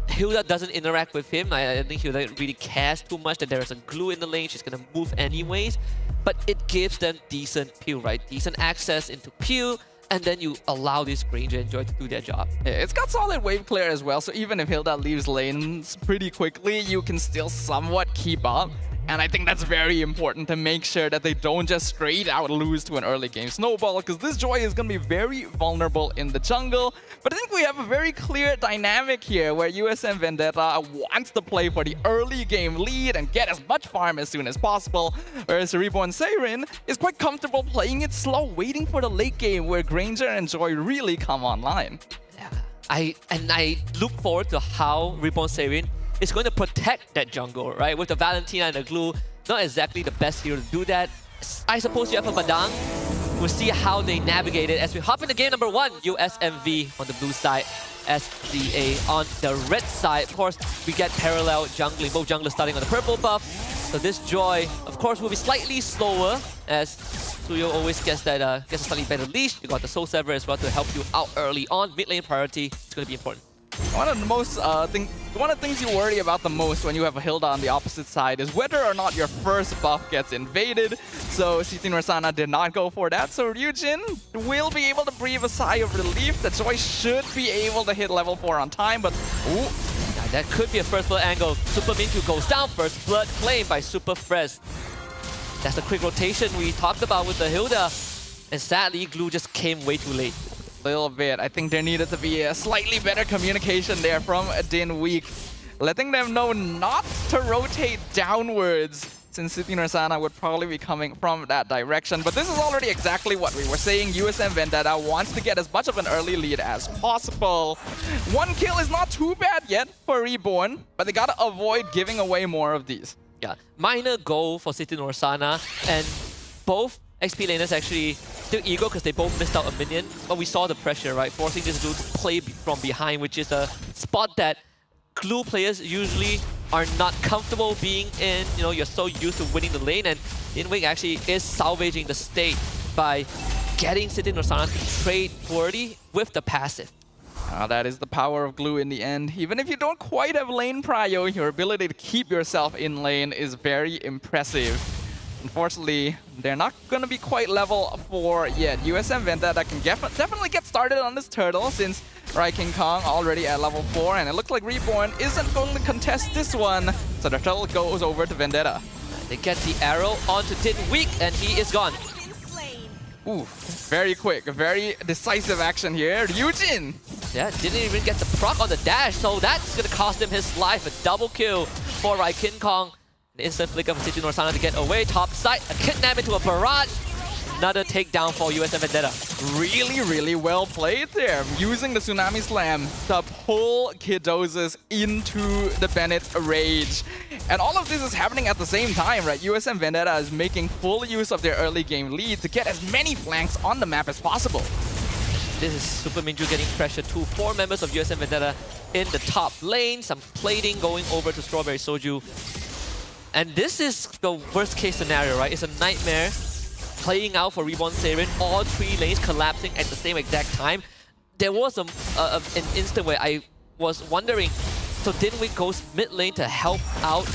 Hilda doesn't interact with him. I think Hilda really cares too much that there is a glue in the lane. She's going to move anyways. But it gives them decent peel, right? Decent access into peel. And then you allow this Granger and Joy to do their job. Yeah, it's got solid wave clear as well, so even if Hilda leaves lanes pretty quickly, you can still somewhat keep up. And I think that's very important to make sure that they don't just straight out lose to an early game snowball, because this Joy is going to be very vulnerable in the jungle. But I think we have a very clear dynamic here where USM Vendetta wants to play for the early game lead and get as much farm as soon as possible, whereas Reborn Seirin is quite comfortable playing it slow, waiting for the late game where Granger and Joy really come online. Yeah, I look forward to how Reborn Seirin is going to protect that jungle, right? With the Valentina and the glue, not exactly the best hero to do that. I suppose you have a Badang. We'll see how they navigate it as we hop into game number 1. USMV on the blue side, SCA on the red side. Of course, we get parallel jungling, both junglers starting on the purple buff. So this Joy, of course, will be slightly slower, as Suyo always gets a slightly better leash. You got the Soul Sever as well to help you out early on. Mid lane priority, it's going to be important. One of the things you worry about the most when you have a Hilda on the opposite side is whether or not your first buff gets invaded. So Sitin Rasana did not go for that. So Ryujin will be able to breathe a sigh of relief. The Joy should be able to hit level 4 on time, but ooh. Yeah, that could be a first blood angle. Super Minku goes down, first blood claimed by Super Frez. That's the quick rotation we talked about with the Hilda. And sadly, Glue just came way too late. A little bit. I think there needed to be a slightly better communication there from Din Week, letting them know not to rotate downwards, since City Norsana would probably be coming from that direction. But this is already exactly what we were saying. USM Vendetta wants to get as much of an early lead as possible. 1 kill is not too bad yet for Reborn, but they gotta avoid giving away more of these. Yeah, minor goal for City Norsana, and both XP laners actually still ego because they both missed out a minion, but we saw the pressure, right? Forcing this dude to play from behind, which is a spot that Glue players usually are not comfortable being in. You know, you're so used to winning the lane, and Inwing actually is salvaging the state by getting City Norsana to trade poorly with the passive. That is the power of Glue in the end. Even if you don't quite have lane prio, your ability to keep yourself in lane is very impressive. Unfortunately, they're not going to be quite level 4 yet. USM Vendetta can definitely get started on this turtle, since King Kong already at level 4, and it looks like Reborn isn't going to contest this one. So the turtle goes over to Vendetta. They get the arrow onto Din Week, and he is gone. Ooh, very quick, very decisive action here. Ryujin! Yeah, didn't even get the proc on the dash, so that's going to cost him his life. A double kill for King Kong. An instant flicker for City Norsana to get away. Top side, a kidnap into a barrage. Another takedown for USM Vendetta. Really, really well played there. Using the Tsunami Slam to pull Kidozis into the Bennett's rage. And all of this is happening at the same time, right? USM Vendetta is making full use of their early game lead to get as many flanks on the map as possible. This is Super Minju getting pressure to 4 members of USM Vendetta in the top lane. Some plating going over to Strawberry Soju. And this is the worst case scenario, right? It's a nightmare playing out for Reborn Saren. All 3 lanes collapsing at the same exact time. There was an instant where I was wondering, so Dinwick goes mid lane to help out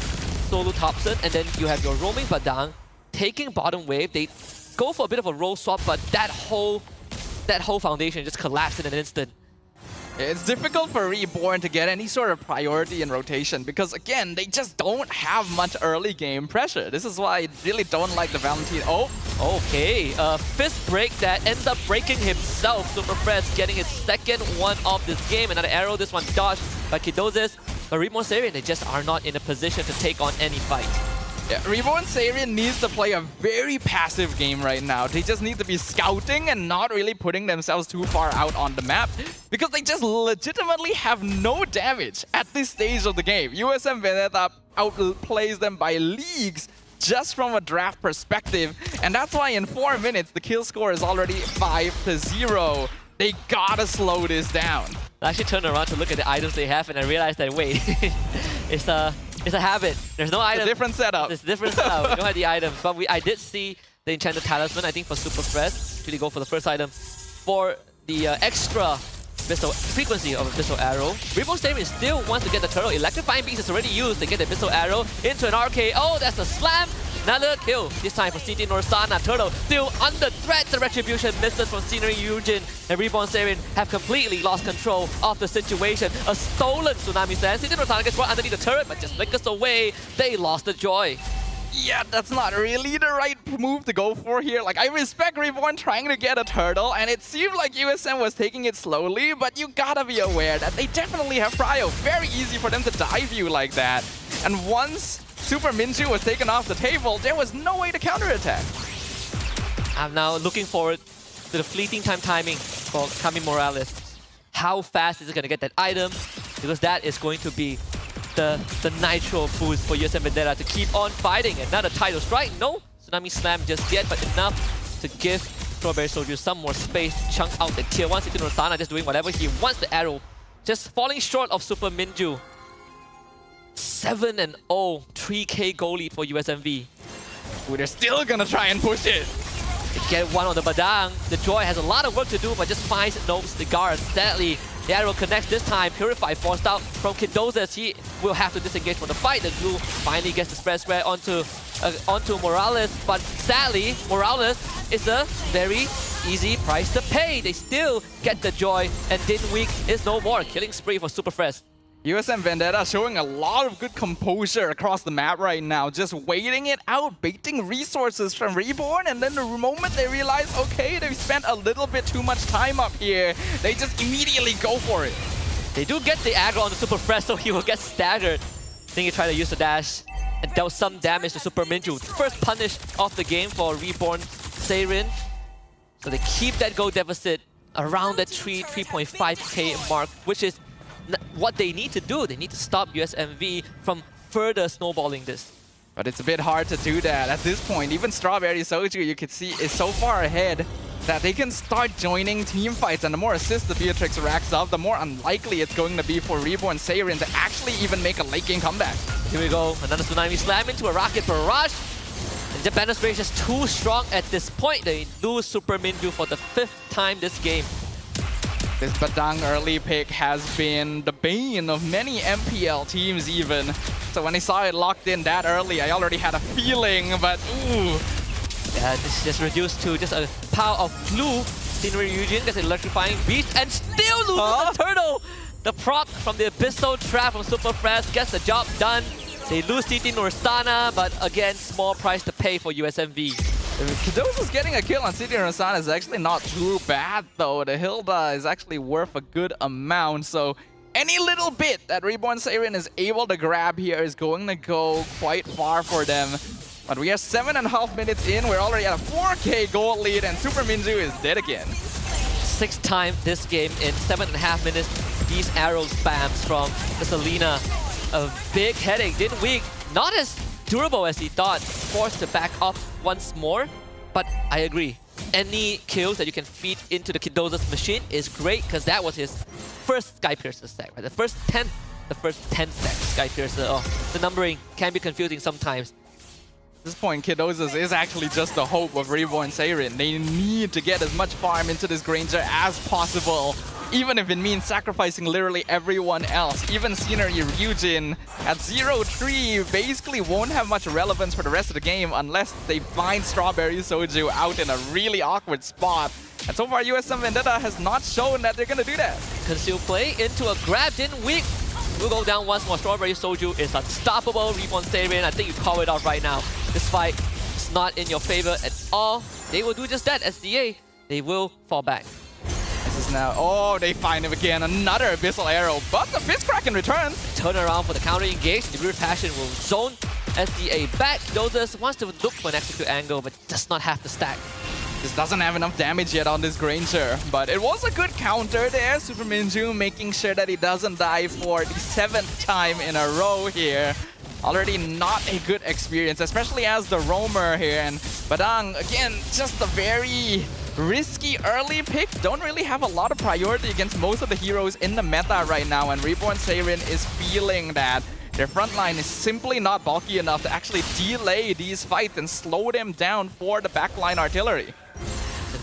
Solo Thompson, and then you have your roaming Badang taking bottom wave. They go for a bit of a roll swap, but that whole foundation just collapsed in an instant. It's difficult for Reborn to get any sort of priority in rotation because, again, they just don't have much early game pressure. This is why I really don't like the Valentine. Oh, okay. Fist break that ends up breaking himself. Super Fresh getting his second one of this game. Another arrow, this one dodged by Kidozis. But Reborn Saren, they just are not in a position to take on any fight. Yeah, Reborn Saren needs to play a very passive game right now. They just need to be scouting and not really putting themselves too far out on the map because they just legitimately have no damage at this stage of the game. USM Vendetta outplays them by leagues just from a draft perspective, and that's why in 4 minutes the kill score is already 5-0. They gotta slow this down. I actually turned around to look at the items they have and I realized that, wait, it's a habit. There's no item. It's a different setup. It's a different setup. We don't have the items. But I did see the Enchanted Talisman, I think, for Super Fresh. Really go for the first item. For the extra Abyssal frequency of Abyssal Arrow, Reborn Saren still wants to get the turtle. Electrifying Beast is already used to get the Abyssal Arrow into an RKO. That's a slam. Another kill. This time for City Norsana. Turtle still under threat. The Retribution misses from Scenery Eugen. And Reborn Saren have completely lost control of the situation. A stolen Tsunami Slam. City Norsana gets brought underneath the turret, but just flickers away. They lost the joy. Yeah, that's not really the right move to go for here. Like, I respect Reborn trying to get a turtle, and it seemed like USM was taking it slowly, but you gotta be aware that they definitely have prio. Very easy for them to dive you like that. And once Super Minju was taken off the table, there was no way to counterattack. I'm now looking forward to the fleeting time timing for Kami Morales. How fast is it going to get that item? Because that is going to be the nitro boost for USM Vendetta to keep on fighting. Another title strike. No Tsunami Slam just yet, but enough to give Strawberry Soldier some more space to chunk out the tier 1. City Norsana just doing whatever he wants. The arrow just falling short of Super Minju. 7-0, 3k goal lead for USMV. Ooh, they're still gonna try and push it. They get one on the Badang. The Joy has a lot of work to do, but just finds Nobes the guard. Sadly, the arrow connects this time. Purify forced out from Kidozis. He will have to disengage from the fight. The Glue finally gets the spread onto Morales, but sadly, Morales is a very easy price to pay. They still get the Joy, and Din Week is no more. Killing spree for Super Fresh. USM Vendetta showing a lot of good composure across the map right now, just waiting it out, baiting resources from Reborn, and then the moment they realize, okay, they've spent a little bit too much time up here, they just immediately go for it. They do get the aggro on the Super Fresh, so he will get staggered. I think he tried to use the dash and dealt some damage to Super Minju. First punish of the game for Reborn Seirin. So they keep that gold deficit around that 3.5k mark, which is what they need to do. They need to stop USMV from further snowballing this. But it's a bit hard to do that at this point. Even Strawberry Soju, you can see, is so far ahead that they can start joining team fights, and the more assists the Beatrix racks up, the more unlikely it's going to be for Reborn Seirin to actually even make a late game comeback. Here we go, another Tsunami Slam into a Rocket Barrage. And the Banner Spray is just too strong at this point. They lose Super Minju for the 5th time this game. This Badang early pick has been the bane of many MPL teams even. So when I saw it locked in that early, I already had a feeling, but ooh. Yeah, this is just reduced to just a pile of blue. Scenery Eugene gets an electrifying beast and still loses the turtle! The proc from the Abyssal Trap from Super Fresh gets the job done. They lose CT Nursana, but again, small price to pay for USMV. Kidosa's getting a kill on CT Nursana is actually not too bad though. The Hilda is actually worth a good amount, so any little bit that Reborn Seirin is able to grab here is going to go quite far for them. But we are 7.5 minutes in, we're already at a 4k gold lead, and Super Minju is dead again. 6th time this game in 7.5 minutes. These arrow spams from the Selena. A big headache. Didn't weak. Not as durable as he thought. Forced to back off once more. But I agree. Any kills that you can feed into the Kidosa's machine is great, because that was his first Skypiercer stack. Right? The first 10 stack Skypiercer. Oh, the numbering can be confusing sometimes. At this point, Kidosa's is actually just the hope of Reborn Seirin. They need to get as much farm into this Granger as possible, even if it means sacrificing literally everyone else. Even Scenery Ryujin at 0-3 basically won't have much relevance for the rest of the game unless they find Strawberry Soju out in a really awkward spot. And so far, USM Vendetta has not shown that they're going to do that. Conceal play into a grab, didn't weak. We'll go down once more. Strawberry Soju is unstoppable. Reborn Seirin, I think you call it out right now. This fight is not in your favor at all. They will do just that, SDA. They will fall back. This is now, oh, they find him again. Another Abyssal Arrow, but the Fistcrack in return. Turn around for the counter engage. The Weird Passion will zone SDA back. Dozers wants to look for an execute angle, but does not have the stack. This doesn't have enough damage yet on this Granger, but it was a good counter there. Super Minju making sure that he doesn't die for the 7th time in a row here. Already not a good experience, especially as the roamer here. And Badang, again, just a very risky early pick. Don't really have a lot of priority against most of the heroes in the meta right now, and Reborn Seirin is feeling that. Their front line is simply not bulky enough to actually delay these fights and slow them down for the backline artillery.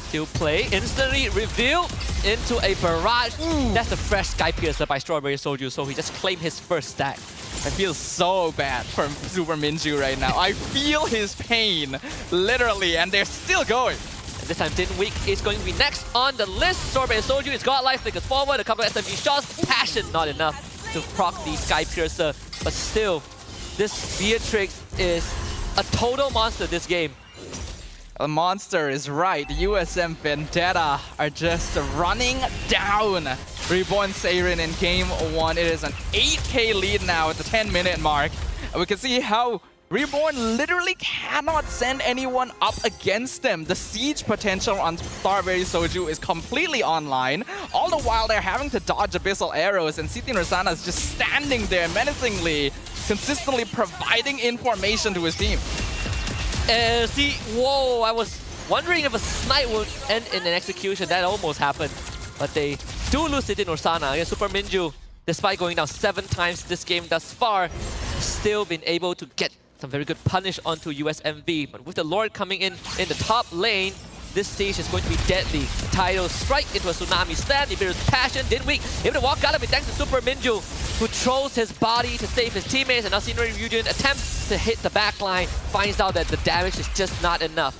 Still play, instantly reveal into a barrage. Ooh. That's the fresh Skypiercer by Strawberry Soju, so he just claimed his first stack. I feel so bad for Super Minju right now. I feel his pain, literally, and they're still going. And this time, Din Week is going to be next on the list. Strawberry Soju is got life, flickers forward, a couple of SMG shots. Passion not enough to proc the Skypiercer, but still, this Beatrix is a total monster this game. A monster is right. USM Vendetta are just running down Reborn Seirin in game 1. It is an 8k lead now at the 10-minute mark. And we can see how Reborn literally cannot send anyone up against them. The siege potential on Strawberry Soju is completely online. All the while they're having to dodge Abyssal Arrows, and CT Nursana is just standing there menacingly, consistently providing information to his team. See, whoa, I was wondering if a snipe would end in an execution. That almost happened. But they do lose CT Nursana against Super Minju. Despite going down 7 times this game thus far, still been able to get some very good punish onto USMV. But with the Lord coming in the top lane, this stage is going to be deadly. The Tidal strike into a Tsunami Slam. The Beer's Passion didn't weak. Able to walk out of it thanks to Super Minju, who throws his body to save his teammates. And now Scenery Ryujin attempts to hit the backline, finds out that the damage is just not enough.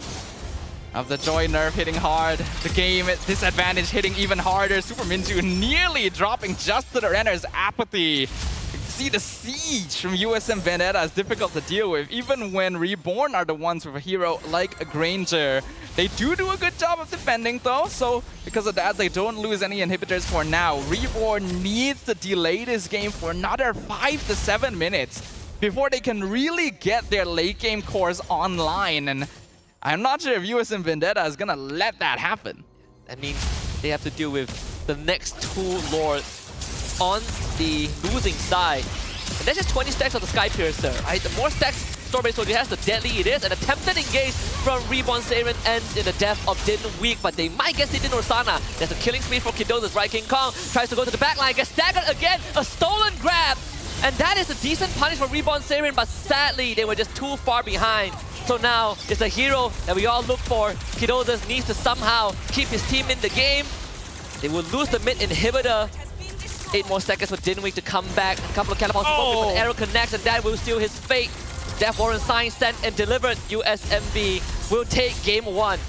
Of the Joy nerf hitting hard, the game disadvantage hitting even harder. Super Minju nearly dropping just to the Renner's apathy. You can see the siege from USM Vendetta is difficult to deal with, even when Reborn are the ones with a hero like a Granger. They do a good job of defending though, so because of that, they don't lose any inhibitors for now. Reborn needs to delay this game for another 5 to 7 minutes before they can really get their late game cores online. And I'm not sure if USM Vendetta is gonna let that happen. I mean, they have to deal with the next two lords on the losing side. And that's just 20 stacks of the Sky Piercer, right? The more stacks Strawberry Soldier has, the deadly it is. An attempted engage from Reborn Saren ends in the death of Din Weak, but they might get Sidin Orsana. There's a killing spree for Kidosa's, right? King Kong tries to go to the backline, gets staggered again, a stolen grab. And that is a decent punish for Reborn Saren, but sadly, they were just too far behind. So now, it's a hero that we all look for. Kidosas needs to somehow keep his team in the game. They will lose the mid inhibitor. 8 more seconds for Dinwick to come back. A couple of catapults, but the arrow connects, and that will seal his fate. Death Warren sign sent and delivered. USMV will take game 1.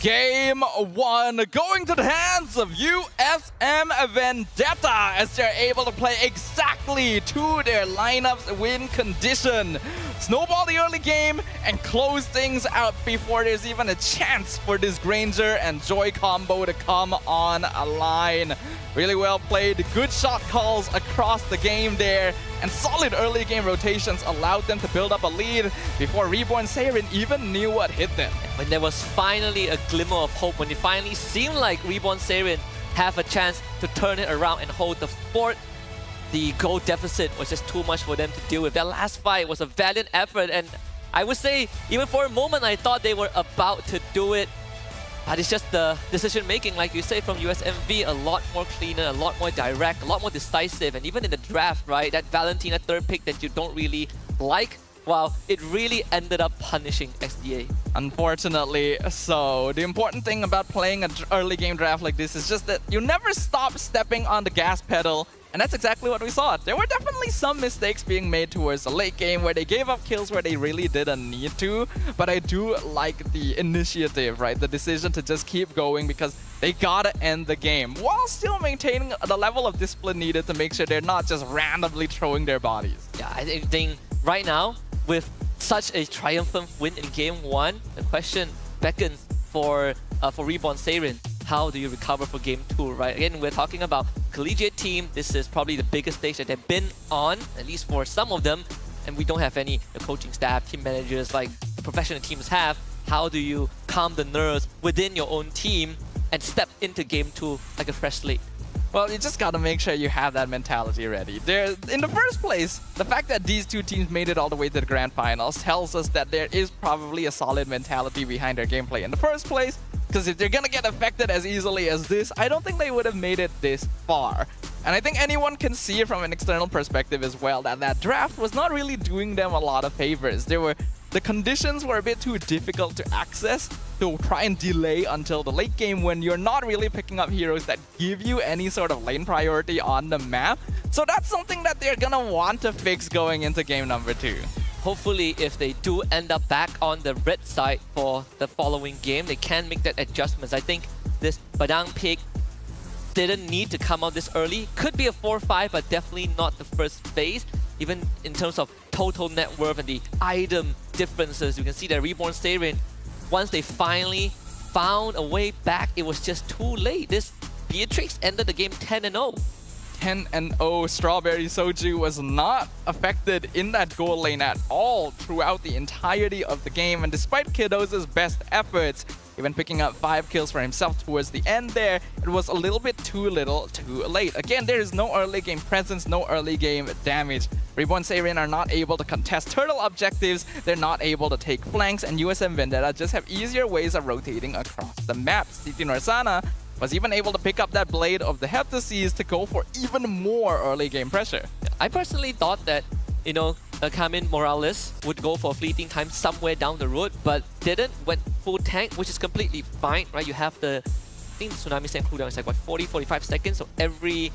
Game 1 going to the hands of USM Vendetta as they're able to play exactly to their lineup's win condition. Snowball the early game and close things out before there's even a chance for this Granger and Joy combo to come online. Really well played, good shot calls across the game there, and solid early game rotations allowed them to build up a lead before Reborn Saren even knew what hit them. When there was finally a glimmer of hope, when it finally seemed like Reborn Saren have a chance to turn it around and hold the fort, the goal deficit was just too much for them to deal with. That last fight was a valiant effort, and I would say, even for a moment, I thought they were about to do it. But it's just the decision-making, like you say, from USMV, a lot more cleaner, a lot more direct, a lot more decisive. And even in the draft, right, that Valentina third pick that you don't really like, well, it really ended up punishing XDA. Unfortunately so. The important thing about playing an early game draft like this is just that you never stop stepping on the gas pedal. And that's exactly what we saw. There were definitely some mistakes being made towards the late game where they gave up kills where they really didn't need to. But I do like the initiative, right? The decision to just keep going because they gotta end the game while still maintaining the level of discipline needed to make sure they're not just randomly throwing their bodies. Yeah, I think right now, with such a triumphant win in game 1, the question beckons for Reborn Saren. How do you recover for game 2, right? Again, we're talking about collegiate team. This is probably the biggest stage that they've been on, at least for some of them. And we don't have any coaching staff, team managers like the professional teams have. How do you calm the nerves within your own team and step into game 2 like a fresh slate? Well, you just gotta make sure you have that mentality ready. In the first place, the fact that these two teams made it all the way to the grand finals tells us that there is probably a solid mentality behind their gameplay in the first place. Because if they're gonna get affected as easily as this, I don't think they would have made it this far. And I think anyone can see it from an external perspective as well, that that draft was not really doing them a lot of favors. The conditions were a bit too difficult to access to try and delay until the late game when you're not really picking up heroes that give you any sort of lane priority on the map. So that's something that they're gonna want to fix going into game number 2. Hopefully, if they do end up back on the red side for the following game, they can make that adjustments. I think this Badang pick didn't need to come out this early. Could be a 4-5, but definitely not the first phase. Even in terms of total net worth and the item differences, you can see that Reborn Saren, once they finally found a way back, it was just too late. This Beatrix ended the game 10-0. 10-0. Strawberry Soju was not affected in that goal lane at all throughout the entirety of the game, and despite Kidosa's best efforts, even picking up 5 kills for himself towards the end there, it was a little bit too little too late. Again, there is no early game presence, no early game damage. Reborn Saren are not able to contest turtle objectives, they're not able to take flanks, and USM Vendetta just have easier ways of rotating across the map. Sidin Orsana was even able to pick up that Blade of the Heptaseas to go for even more early game pressure. I personally thought that, you know, Carmen Morales would go for a fleeting time somewhere down the road, but didn't, went full tank, which is completely fine, right? You have the, I think the Tsunami Stand cooldown is like, what, 40-45 seconds, so every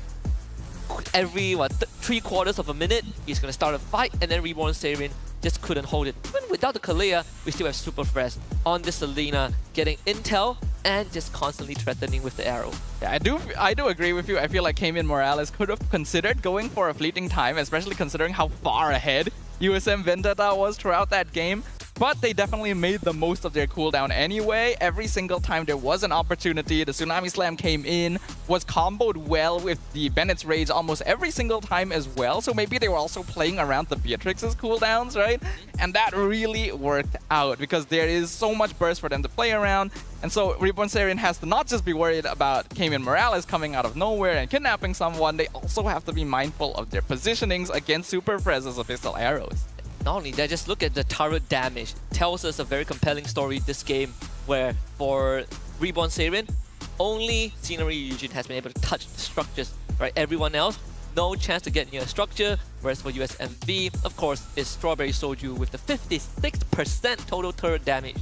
3/4 of a minute, he's gonna start a fight, and then Reborn Saren just couldn't hold it. Even without the Kalea, we still have Super Fresh on this arena, getting intel and just constantly threatening with the arrow. Yeah, I do agree with you. I feel like Cayman Morales could have considered going for a fleeting time, especially considering how far ahead USM Vendetta was throughout that game. But they definitely made the most of their cooldown anyway. Every single time there was an opportunity, the Tsunami Slam came in, was comboed well with the Bennett's Rage almost every single time as well. So maybe they were also playing around the Beatrix's cooldowns, right? And that really worked out because there is so much burst for them to play around. And so Reborn Sarian has to not just be worried about Cayman Morales coming out of nowhere and kidnapping someone, they also have to be mindful of their positionings against Super Frez's pistol arrows. Not only that, just look at the turret damage. It tells us a very compelling story this game where for Reborn Sarian, only Scenery Eugene has been able to touch the structures, right? Everyone else, no chance to get near a structure, whereas for USMV, of course, is Strawberry Soju with the 56% total turret damage.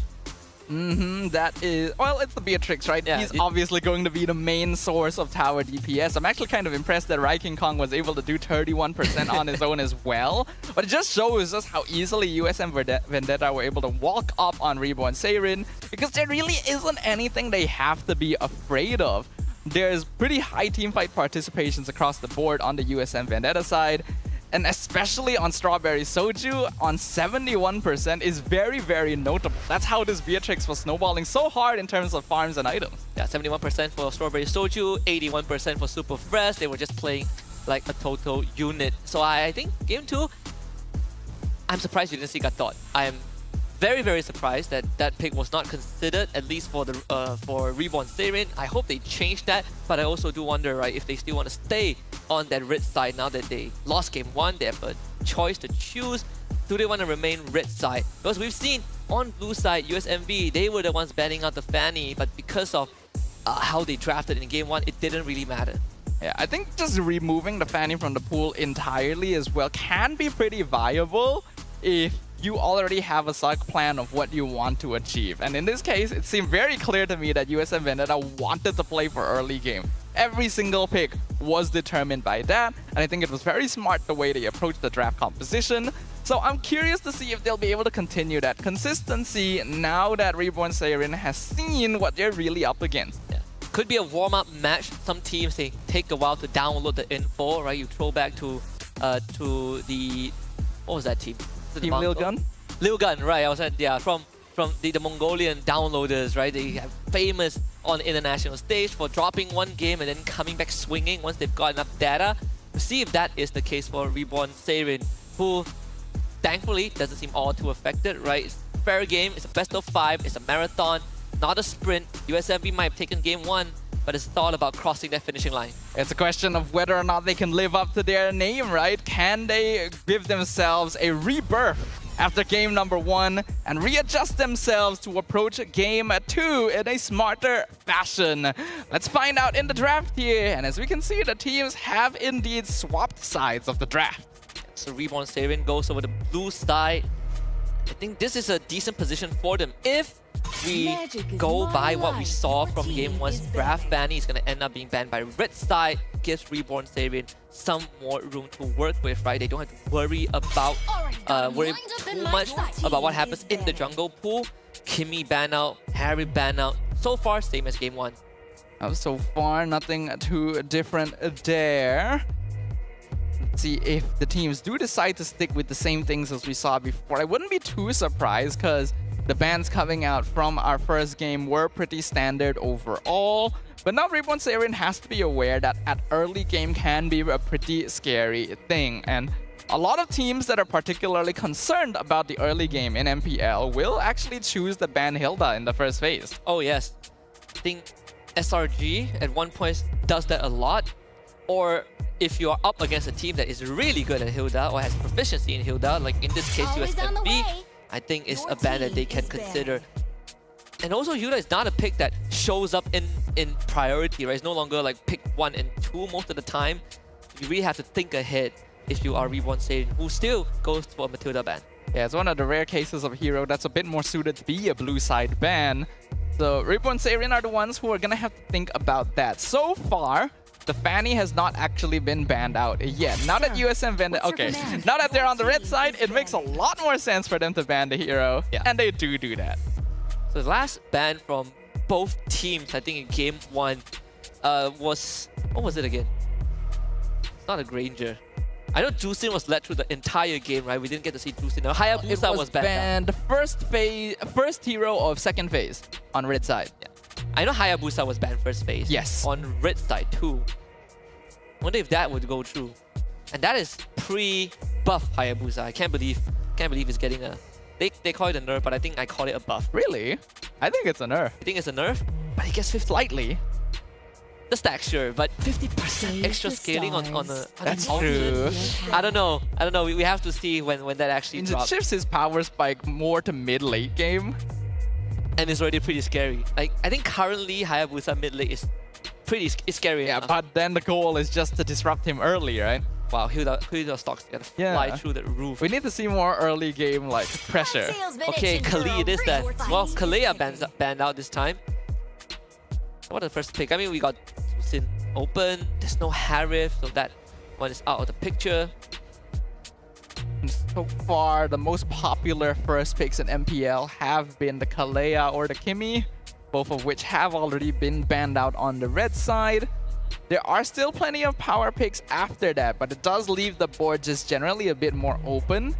That is... Well, it's the Beatrix, right? Yeah, He's obviously going to be the main source of tower DPS. I'm actually kind of impressed that King Kong was able to do 31% on his own as well. But it just shows us how easily USM Vendetta were able to walk up on Reborn Sarian because there really isn't anything they have to be afraid of. There's pretty high teamfight participations across the board on the USM Vendetta side. And especially on Strawberry Soju, on 71% is very, very notable. That's how this Beatrix was snowballing so hard in terms of farms and items. Yeah, 71% for Strawberry Soju, 81% for Super Fresh. They were just playing like a total unit. So I think game 2, I'm surprised you didn't see Gatot. I am very, very surprised that that pick was not considered, at least for the for Reborn Sarian. I hope they change that, but I also do wonder, right, if they still want to stay on that red side now that they lost game 1. They have a choice to choose. Do they want to remain red side? Because we've seen on blue side, USMV, they were the ones banning out the Fanny, but because of how they drafted in game 1, it didn't really matter. Yeah, I think just removing the Fanny from the pool entirely as well can be pretty viable if you already have a SUG plan of what you want to achieve. And in this case, it seemed very clear to me that USM Vendetta wanted to play for early game. Every single pick was determined by that, and I think it was very smart the way they approached the draft composition. So I'm curious to see if they'll be able to continue that consistency now that Reborn Sarian has seen what they're really up against. Yeah. Could be a warm-up match. Some teams, they take a while to download the info, right? You throw back to the... What was that team? Team Lil Gun? Lil Gun, right. I was at, yeah, from the Mongolian downloaders, right? They are famous on the international stage for dropping one game and then coming back swinging once they've got enough data. To see if that is the case for Reborn Sarian, who thankfully doesn't seem all too affected, right? It's a fair game, it's a best of 5, it's a marathon, not a sprint. USMV might have taken game 1, but it's all about crossing that finishing line. It's a question of whether or not they can live up to their name, right? Can they give themselves a rebirth after game number 1 and readjust themselves to approach game 2 in a smarter fashion? Let's find out in the draft here. And as we can see, the teams have indeed swapped sides of the draft. So Reborn Sarian goes over the blue side. I think this is a decent position for them. If we go by what we saw from game 1's draft, Fanny is going to end up being banned by red side. Gives Reborn Sarian some more room to work with, right? They don't have to worry about worry too much about what happens in the jungle pool. Kimmy ban out, Harry ban out. So far, same as game 1. So far, nothing too different there. Let's see if the teams do decide to stick with the same things as we saw before. I wouldn't be too surprised because the bans coming out from our first game were pretty standard overall. But now Reborn Sarian has to be aware that at early game can be a pretty scary thing. And a lot of teams that are particularly concerned about the early game in MPL will actually choose to ban Hilda in the first phase. Oh yes. I think SRG at one point does that a lot. Or if you are up against a team that is really good at Hilda or has proficiency in Hilda, like in this case USMV, I think it's a ban that they can consider. And also Hilda is not a pick that shows up in priority, right? It's no longer like pick 1 and 2 most of the time. You really have to think ahead if you are Reborn Sarian, who still goes for a Matilda ban. Yeah, it's one of the rare cases of hero that's a bit more suited to be a blue side ban. So Reborn Sarian are the ones who are gonna have to think about that. So far, the Fanny has not actually been banned out yet. Now that USM banned it, okay. Now that they're on the red side, it makes a lot more sense for them to ban the hero. Yeah. And they do that. So the last ban from both teams, I think in game 1, was... What was it again? It's not a Granger. I know Jusin was led through the entire game, right? We didn't get to see Jusin. Now Hayabusa was banned. The first hero of second phase on red side. Yeah. I know Hayabusa was banned first phase. Yes. On red side too. Wonder if that would go through. And that is pre-buff Hayabusa. I can't believe it's getting a... They call it a nerf, but I think I call it a buff. Really? I think it's a nerf. You think it's a nerf? But he gets 50 slightly. The stack, sure, but 50% extra scaling on a... That's true. I don't know. We have to see when that actually It drops. shifts his power spike more to mid-late game. And it's already pretty scary. Like, I think currently Hayabusa mid-late is pretty scary. Yeah, enough. but then the goal is just to disrupt him early, right? Wow, Hilda stocks gotta fly through the roof. We need to see more early game like pressure. Okay, Kali it is that. Well, Kalea banned out this time. What the first pick? I mean, we got Sin open. There's no Harif, so that one is out of the picture. So far, the most popular first picks in MPL have been the Kalea or the Kimi, both of which have already been banned out on the red side. There are still plenty of power picks after that, but it does leave the board just generally a bit more open.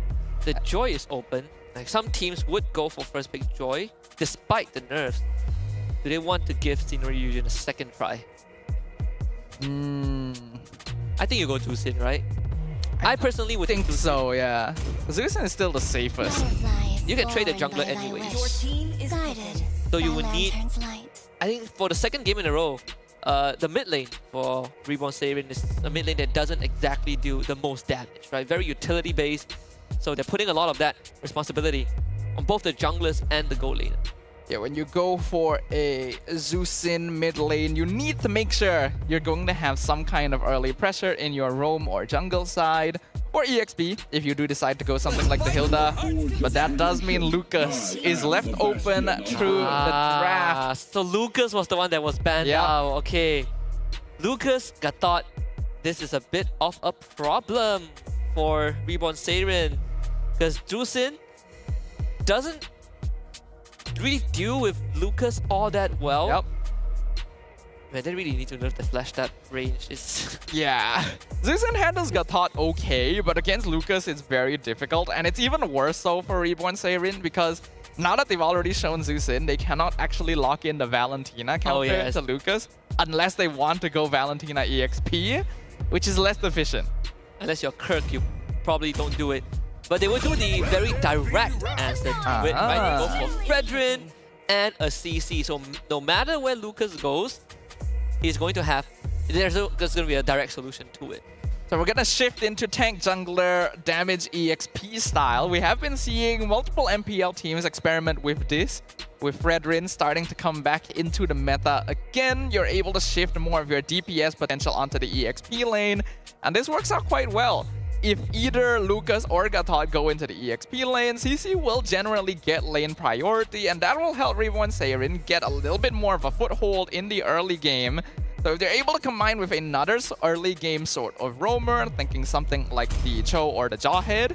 The Joy is open. Like, some teams would go for first pick Joy, despite the nerfs. Do they want to give Scenery Fusion a second try? I think you go Jusin, right? I personally would think Jusin. so, yeah. Jusin is still the safest. You can trade the jungler anyways. So you would need... I think for the second game in a row, the mid lane for Reborn Sarin is a mid lane that doesn't exactly do the most damage, right? Very utility based. So they're putting a lot of that responsibility on both the junglers and the gold laner. Yeah, when you go for a Jusin mid lane, you need to make sure you're going to have some kind of early pressure in your roam or jungle side, or EXP if you do decide to go something like the Hilda. But that does mean Lucas is left open through the draft. So Lucas was the one that was banned out. Okay. Lucas got thought this is a bit of a problem for Reborn Sarin, because Jusin doesn't really deal with Lucas all that well. Yep. Man, they really need to nerf the flash tap range. Yeah. Jusin handles Gatot okay, but against Lucas it's very difficult, and it's even worse so for Reborn Sarin because now that they've already shown Jusin, they cannot actually lock in the Valentina counter to Lucas unless they want to go Valentina EXP, which is less efficient. Unless you're Kirk, you probably don't do it. But they will do the very direct answer to it, right? They go for Fredrin and a CC. So no matter where Lucas goes, he's going to have... There's going to be a direct solution to it. So we're going to shift into tank jungler damage EXP style. We have been seeing multiple MPL teams experiment with this. With Fredrin starting to come back into the meta again, you're able to shift more of your DPS potential onto the EXP lane. And this works out quite well. If either Lucas or Gatot go into the EXP lane, CC will generally get lane priority, and that will help Reborn Sarin get a little bit more of a foothold in the early game. So if they're able to combine with another early game sort of roamer, thinking something like the Cho or the Jawhead,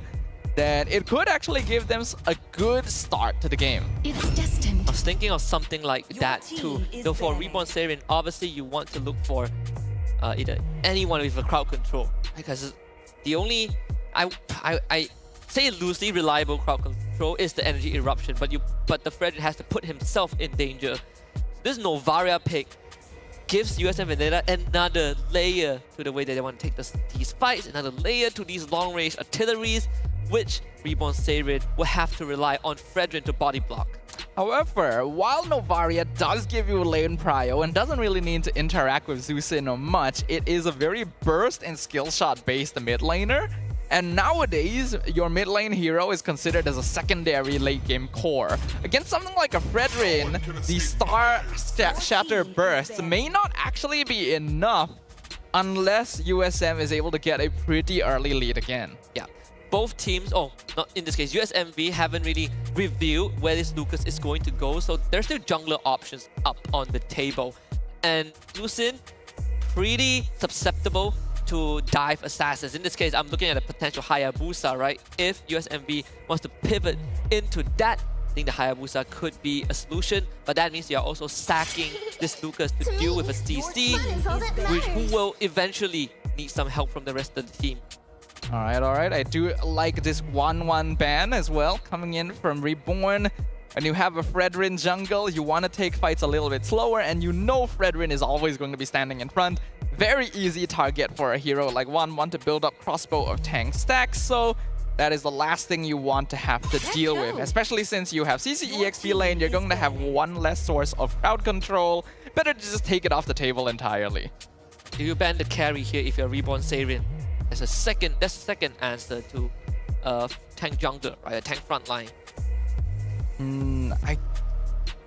then it could actually give them a good start to the game. It's destined. I was thinking of something like that too. Though for Reborn Sarin, obviously you want to look for either anyone with a crowd control, because the only, I say loosely reliable crowd control is the energy eruption, but the Fredrin has to put himself in danger. This Novaria pick gives USM Vendetta another layer to the way that they want to take these fights, another layer to these long-range artilleries, which Reborn Sarin will have to rely on Fredrin to body block. However, while Novaria does give you lane prio and doesn't really need to interact with Jusin much, it is a very burst and skill shot based mid laner. And nowadays, your mid lane hero is considered as a secondary late game core. Against something like a Fredrin, the Star Shatter bursts may not actually be enough unless USM is able to get a pretty early lead again. Yeah. Both teams, not in this case, USMV haven't really revealed where this Lucas is going to go, so there's still jungler options up on the table. And Jusin pretty susceptible to dive assassins. In this case, I'm looking at a potential Hayabusa, right? If USMV wants to pivot into that, I think the Hayabusa could be a solution, but that means you're also sacking this Lucas to deal with a CC, who will eventually need some help from the rest of the team. All right. I do like this 1-1 ban as well, coming in from Reborn. When you have a Fredrin jungle, you want to take fights a little bit slower, and you know Fredrin is always going to be standing in front. Very easy target for a hero like 1-1 to build up crossbow of tank stacks, so that is the last thing you want to have to deal with. Especially since you have CC EXP lane, you're going to have one less source of crowd control. Better to just take it off the table entirely. Do you ban the carry here if you're Reborn Sarian? That's the second answer to tank jungler, right? A tank front line.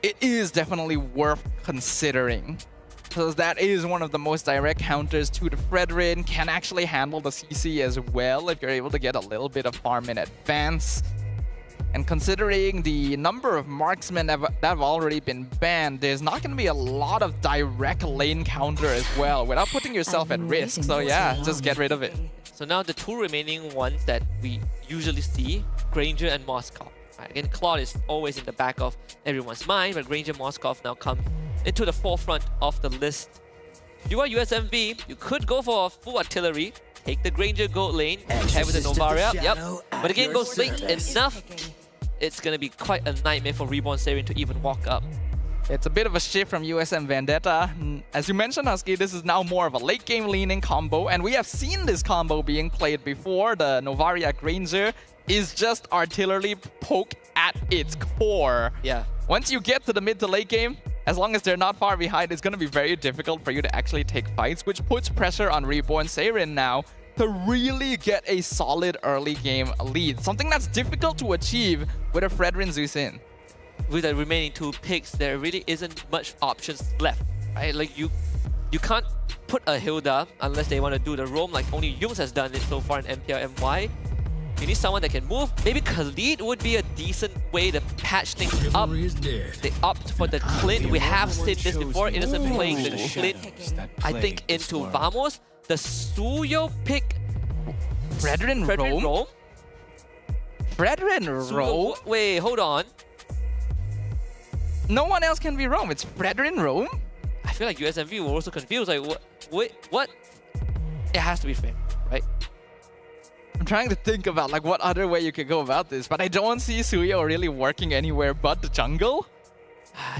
It is definitely worth considering, because that is one of the most direct counters to the Fredrin. Can actually handle the CC as well if you're able to get a little bit of farm in advance. And considering the number of marksmen that have already been banned, there's not going to be a lot of direct lane counter as well without putting yourself at risk. So yeah, just get rid of it. So now the two remaining ones that we usually see, Granger and Moskov. Right, again, Claude is always in the back of everyone's mind, but Granger Moskov now come into the forefront of the list. If you are USMV, you could go for a full artillery, take the Granger gold lane, head with the Novaria, but again, goes late enough. It's gonna be quite a nightmare for Reborn Sarian to even walk up. It's a bit of a shift from USM Vendetta. As you mentioned, Husky, this is now more of a late game leaning combo, and we have seen this combo being played before. The Novaria Granger is just artillery poke at its core. Yeah. Once you get to the mid to late game, as long as they're not far behind, it's going to be very difficult for you to actually take fights, which puts pressure on Reborn Sarian now to really get a solid early game lead. Something that's difficult to achieve with a Fredrin Zeus in. With the remaining two picks, there really isn't much options left, right? Like you can't put a Hilda unless they want to do the roam like only Jungs has done it so far in MPL MY. You need someone that can move. Maybe Khalid would be a decent way to patch things up. They opt for the Clint. We have seen this before. Innocent playing the Clint, I think, into Vamos. The Suyo pick. Fredrin Roam? Fredrin Roam? Wait, hold on. No one else can be Roam. It's Fredrin Roam? I feel like USMV were also confused. Like, what? It has to be fair, right? I'm trying to think about like what other way you could go about this, but I don't see Suyo really working anywhere but the jungle.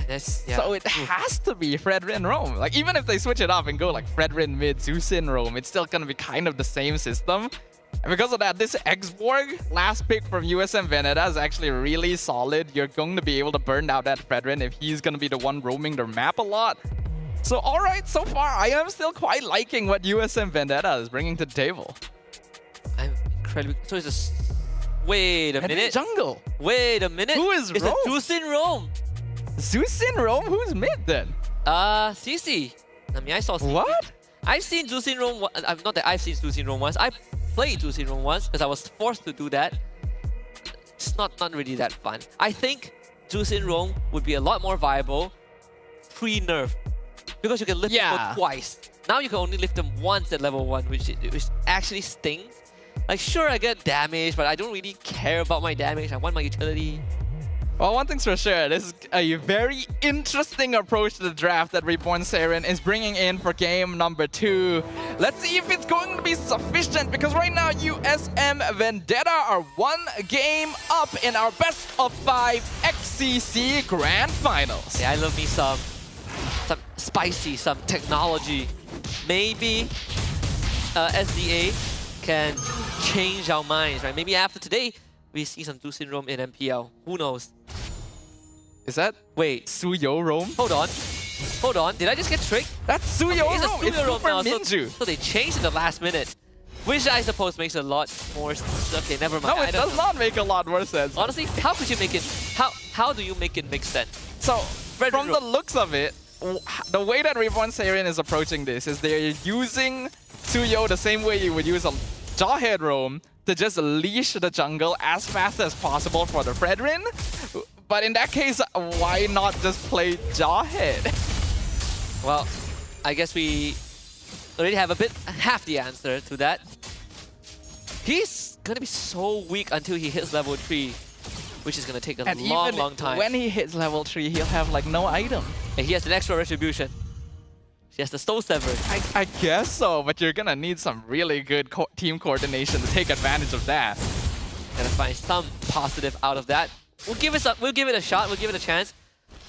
Yeah. So it has to be Fredrin Roam. Like even if they switch it up and go like Fredrin mid, Zeusin Roam, it's still gonna be kind of the same system. And because of that, this Exborg last pick from USM Vendetta is actually really solid. You're going to be able to burn out that Fredrin if he's going to be the one roaming the map a lot. So alright, so far I am still quite liking what USM Vendetta is bringing to the table. I'm incredibly... So it's a... Wait a minute. Jungle. Wait a minute. Who is It's Roam? a Zeusin Roam. Zeusin Roam? Who's mid then? CC. I mean, I saw CC. What? I've seen Zeusin Roam... Not that I've seen Zeusin Roam once. I played Zeusin Roam once because I was forced to do that. It's not really that fun. I think Zeusin Roam would be a lot more viable pre-nerf. Because you can lift them twice. Now you can only lift them once at level 1, which actually stings. Like, sure, I get damage, but I don't really care about my damage. I want my utility. Well, one thing's for sure, this is a very interesting approach to the draft that Reborn Sarian is bringing in for game number 2. Let's see if it's going to be sufficient, because right now USM Vendetta are 1 game up in our best of 5 XCC Grand Finals. Yeah, I love me some spicy, some technology. Maybe SDA can change our minds, right? Maybe after today, we see some Zeusin Roam in MPL. Who knows? Is that... Wait. Suyo Roam? Hold on. Hold on. Did I just get tricked? That's Suyo Roam. It's Suyo Roam now. Minju. So they changed in the last minute. Which I suppose makes a lot more sense. Okay, never mind. No, it does not make a lot more sense. Honestly, how could you make it... How do you make it make sense? So, from the looks of it, the way that Reborn Sarian is approaching this is they're using Suyo the same way you would use a Jawhead Roam to just leash the jungle as fast as possible for the Fredrin. But in that case, why not just play Jawhead? Well, I guess we already have a bit, half the answer to that. He's gonna be so weak until he hits level 3, which is gonna take a long time. When he hits level 3, he'll have like no item. And he has an extra retribution. He has the Soul Sever. I guess so, but you're gonna need some really good team coordination to take advantage of that. Gotta find some positive out of that. We'll give it a shot. We'll give it a chance.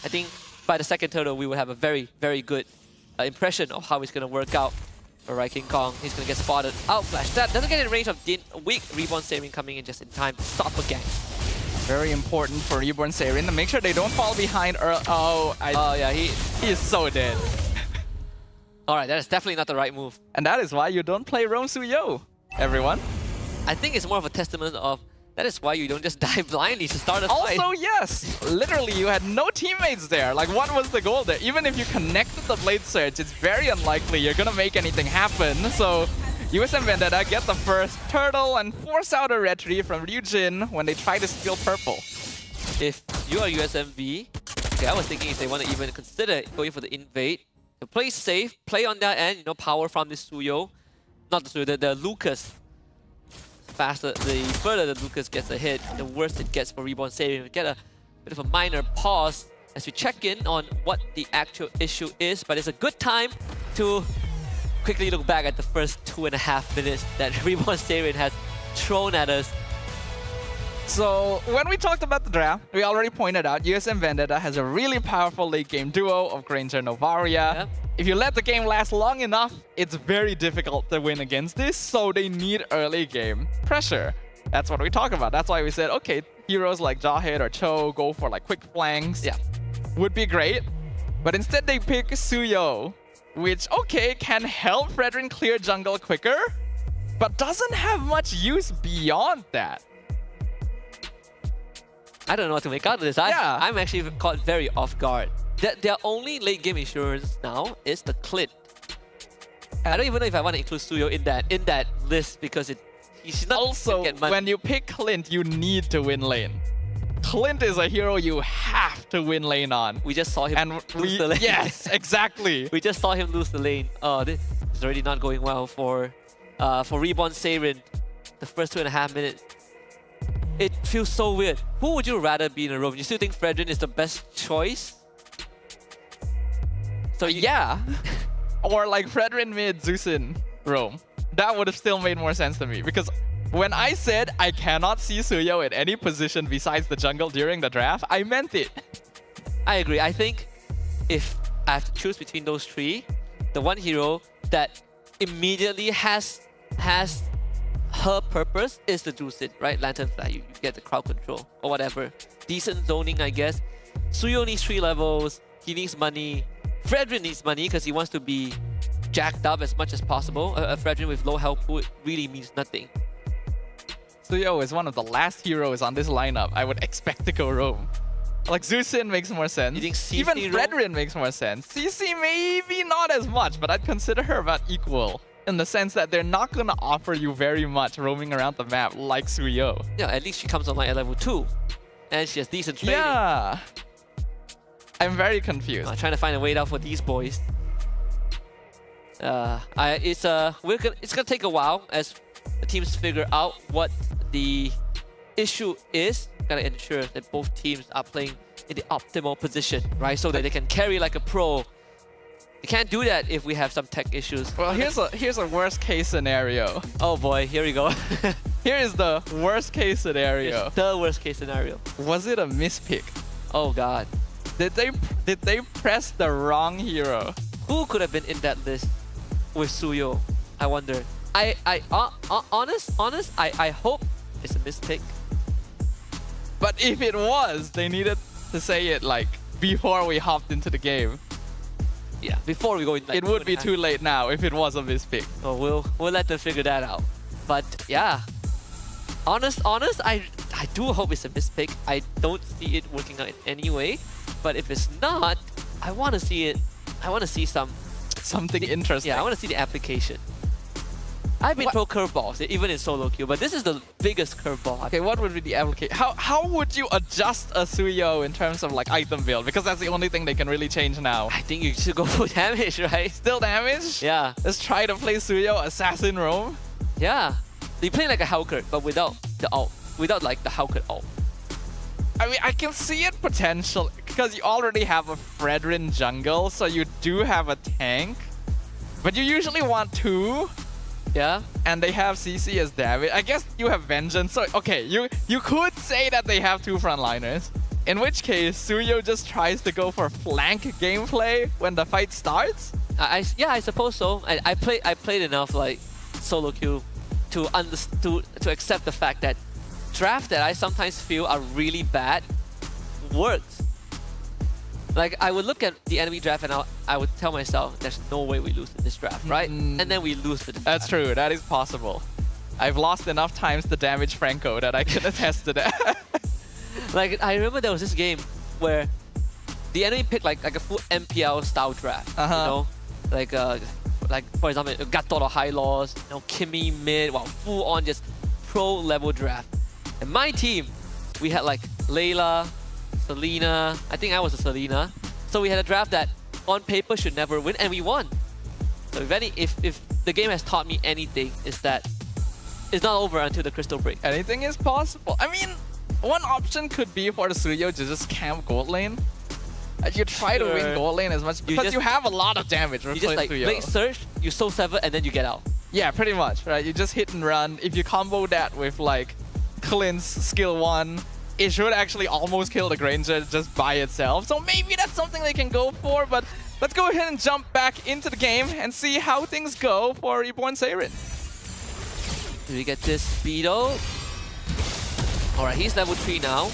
I think by the second turtle, we will have a very, very good impression of how it's gonna work out. Alright, King Kong, he's gonna get spotted. Outflash. That doesn't get in range of weak Reborn Saiyan coming in just in time to stop a gang. Very important for Reborn Saiyan to make sure they don't fall behind. Oh yeah, he is so dead. Alright, that is definitely not the right move. And that is why you don't play Rome Suyo, everyone. I think it's more of a testament of that is why you don't just die blindly to start a fight. Also, yes, literally you had no teammates there. Like, what was the goal there? Even if you connected the Blade Surge, it's very unlikely you're gonna make anything happen. So, USM Vendetta get the first turtle and force out a retreat from Ryujin when they try to steal purple. If you are USMV, okay, I was thinking if they want to even consider going for the invade, to play safe, play on their end, you know, power from this Suyo, not the Suyo, the Lucas. Faster, the further the Lucas gets a hit, the worse it gets for Reborn Saiyan. We get a bit of a minor pause as we check in on what the actual issue is, but it's a good time to quickly look back at the first 2.5 minutes that Reborn Saiyan has thrown at us. So, when we talked about the draft, we already pointed out USM Vendetta has a really powerful late game duo of Granger Novaria. Yeah. If you let the game last long enough, it's very difficult to win against this, so they need early game pressure. That's what we talk about. That's why we said, okay, heroes like Jawhead or Cho go for like quick flanks. Yeah. Would be great. But instead they pick Suyo, which, okay, can help Fredrin clear jungle quicker, but doesn't have much use beyond that. I don't know what to make out of this. I'm actually caught very off guard. Their only late game insurance now is the Clint. I don't even know if I want to include Suyo in that list because he's not also get money. When you pick Clint, you need to win lane. Clint is a hero you have to win lane on. We just saw him lose the lane. Yes, exactly. We just saw him lose the lane. Oh, this is already not going well for Reborn Saiyan. The first 2.5 minutes. It feels so weird. Who would you rather be in a room? You still think Fredrin is the best choice? So yeah. Or like Fredrin mid, Zeusin, Rome. That would have still made more sense to me. Because when I said I cannot see Suyo in any position besides the jungle during the draft, I meant it. I agree. I think if I have to choose between those three, the one hero that immediately has her purpose is the Zeusin, right? Lantern Fly, you get the crowd control or whatever. Decent zoning, I guess. Suyo needs 3 levels. He needs money. Fredrin needs money because he wants to be jacked up as much as possible. A Fredrin with low health pool really means nothing. Suyo is one of the last heroes on this lineup I would expect to go Rome. Like Zeusin makes more sense. You think CC even Fredrin makes more sense. CC maybe not as much, but I'd consider her about equal. In the sense that they're not going to offer you very much roaming around the map like Suyo. Yeah, at least she comes online at level 2. And she has decent training. Yeah. I'm very confused. I'm trying to find a way out for these boys. It's gonna take a while as the teams figure out what the issue is. Gotta ensure that both teams are playing in the optimal position, right? So that they can carry like a pro. You can't do that if we have some tech issues. Well, here's a worst case scenario. Oh boy, here we go. Here is the worst case scenario. Here's the worst case scenario. Was it a mispick? Oh god. Did they press the wrong hero? Who could have been in that list with Suyo? I wonder. I hope it's a mispick. But if it was, they needed to say it like before we hopped into the game. Yeah, before we go in. Like, it would be too late now if it was a mispick. Oh, we'll let them figure that out. But yeah, honest, I do hope it's a mispick. I don't see it working out in any way. But if it's not, I want to see it. I want to see something interesting. Yeah, I want to see the application. I've been throw curveballs, even in solo queue, but this is the biggest curveball. Okay, what would be the application? How would you adjust a Suyo in terms of like item build? Because that's the only thing they can really change now. I think you should go for damage, right? Still damage? Yeah. Let's try to play Suyo Assassin roam. Yeah. They play like a Howkert, but without the ult. Without like the Howkert ult. I mean, I can see it potential because you already have a Fredrin jungle, so you do have a tank. But you usually want 2. Yeah. And they have CC as damage. I guess you have Vengeance. So, okay, you could say that they have 2 frontliners. In which case, Suyo just tries to go for flank gameplay when the fight starts. Yeah, I suppose so. I played enough like solo queue to accept the fact that drafts that I sometimes feel are really bad works. Like, I would look at the enemy draft and I would tell myself, there's no way we lose in this draft, right? And then we lose to the draft. That's true. That is possible. I've lost enough times to damage Franco that I can attest to that. Like, I remember there was this game where the enemy picked like a full MPL style draft, you know? Like for example, Gatoro high loss, you know, Kimmy mid, well, full on just pro level draft. And my team, we had like Layla, Selena, I think I was a Selena. So we had a draft that on paper should never win, and we won. So if the game has taught me anything, is that it's not over until the crystal break. Anything is possible. I mean, one option could be for the Suyo to just camp gold lane. And you try to win gold lane as much because you have a lot of damage. You just like late surge, you soul 7, and then you get out. Yeah, pretty much, right? You just hit and run. If you combo that with like Clint's skill 1, it should actually almost kill the Granger just by itself. So maybe that's something they can go for, but let's go ahead and jump back into the game and see how things go for Reborn Seirin. Do we get this Speedo? Alright, he's level 3 now.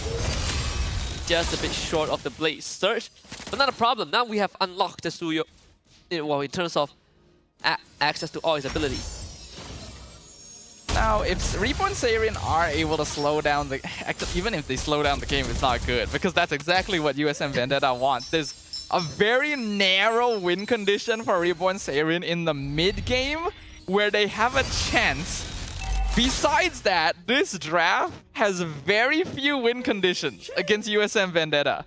Just a bit short of the Blade Surge. But not a problem. Now we have unlocked the Suyo, well, in terms of access to all his abilities. Now, if Reborn Seirin are able to slow down the... Even if they slow down the game, it's not good. Because that's exactly what USM Vendetta wants. There's a very narrow win condition for Reborn Seirin in the mid-game where they have a chance. Besides that, this draft has very few win conditions against USM Vendetta.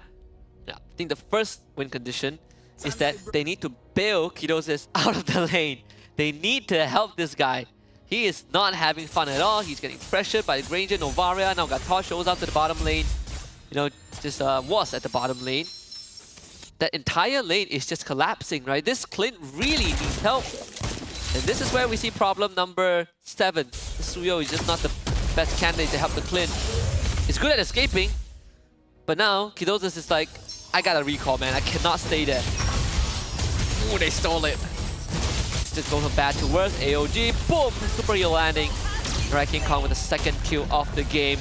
Yeah, I think the first win condition is that they need to bail Kidosis out of the lane. They need to help this guy. He is not having fun at all. He's getting pressured by the Granger, Novaria. Now Gator shows up to the bottom lane. You know, just was at the bottom lane. That entire lane is just collapsing, right? This Clint really needs help. And this is where we see problem number 7. Suyo is just not the best candidate to help the Clint. He's good at escaping. But now, Kidosis is like, I gotta recall, man. I cannot stay there. Ooh, they stole it. Just go from bad to worse. AOG, boom! Super heal landing. King Kong with the second kill of the game.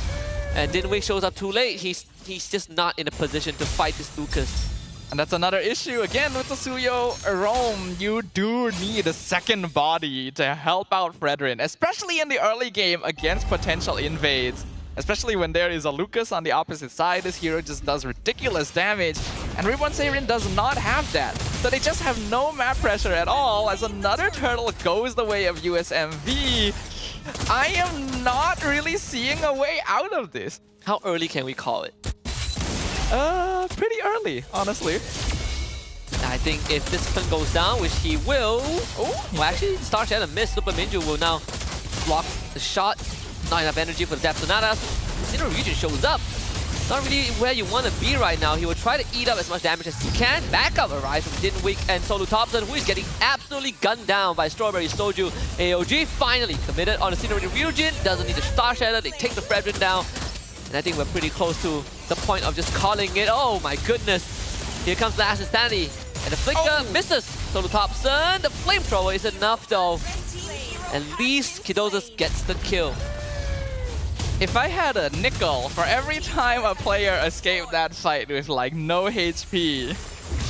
And Dinwick shows up too late. He's just not in a position to fight this Lucas. And that's another issue. Again, with the Suyo roam, you do need a second body to help out Fredrin, especially in the early game against potential invades. Especially when there is a Lucas on the opposite side, this hero just does ridiculous damage. And Reborn Seirin does not have that. So they just have no map pressure at all as another turtle goes the way of USMV. I am not really seeing a way out of this. How early can we call it? Pretty early, honestly. I think if this Clint goes down, which he will... Oh, well, actually, Star Shadow missed. Super Minju will now block the shot. Not enough energy for the Depth Sonata. Sinnoh Region shows up. Not really where you want to be right now. He will try to eat up as much damage as he can. Backup arrives from Dinwick and Solu Thompson, who is getting absolutely gunned down by Strawberry Soju. AOG finally committed on the Sinnoh Region. Doesn't need the Star Shadow. They take the Fredrin down. And I think we're pretty close to the point of just calling it. Oh my goodness. Here comes Last Insanity. And the Flicker misses. Solu Thompson. The Flamethrower is enough though. At least Kidosis gets the kill. If I had a nickel for every time a player escaped that fight with like no HP,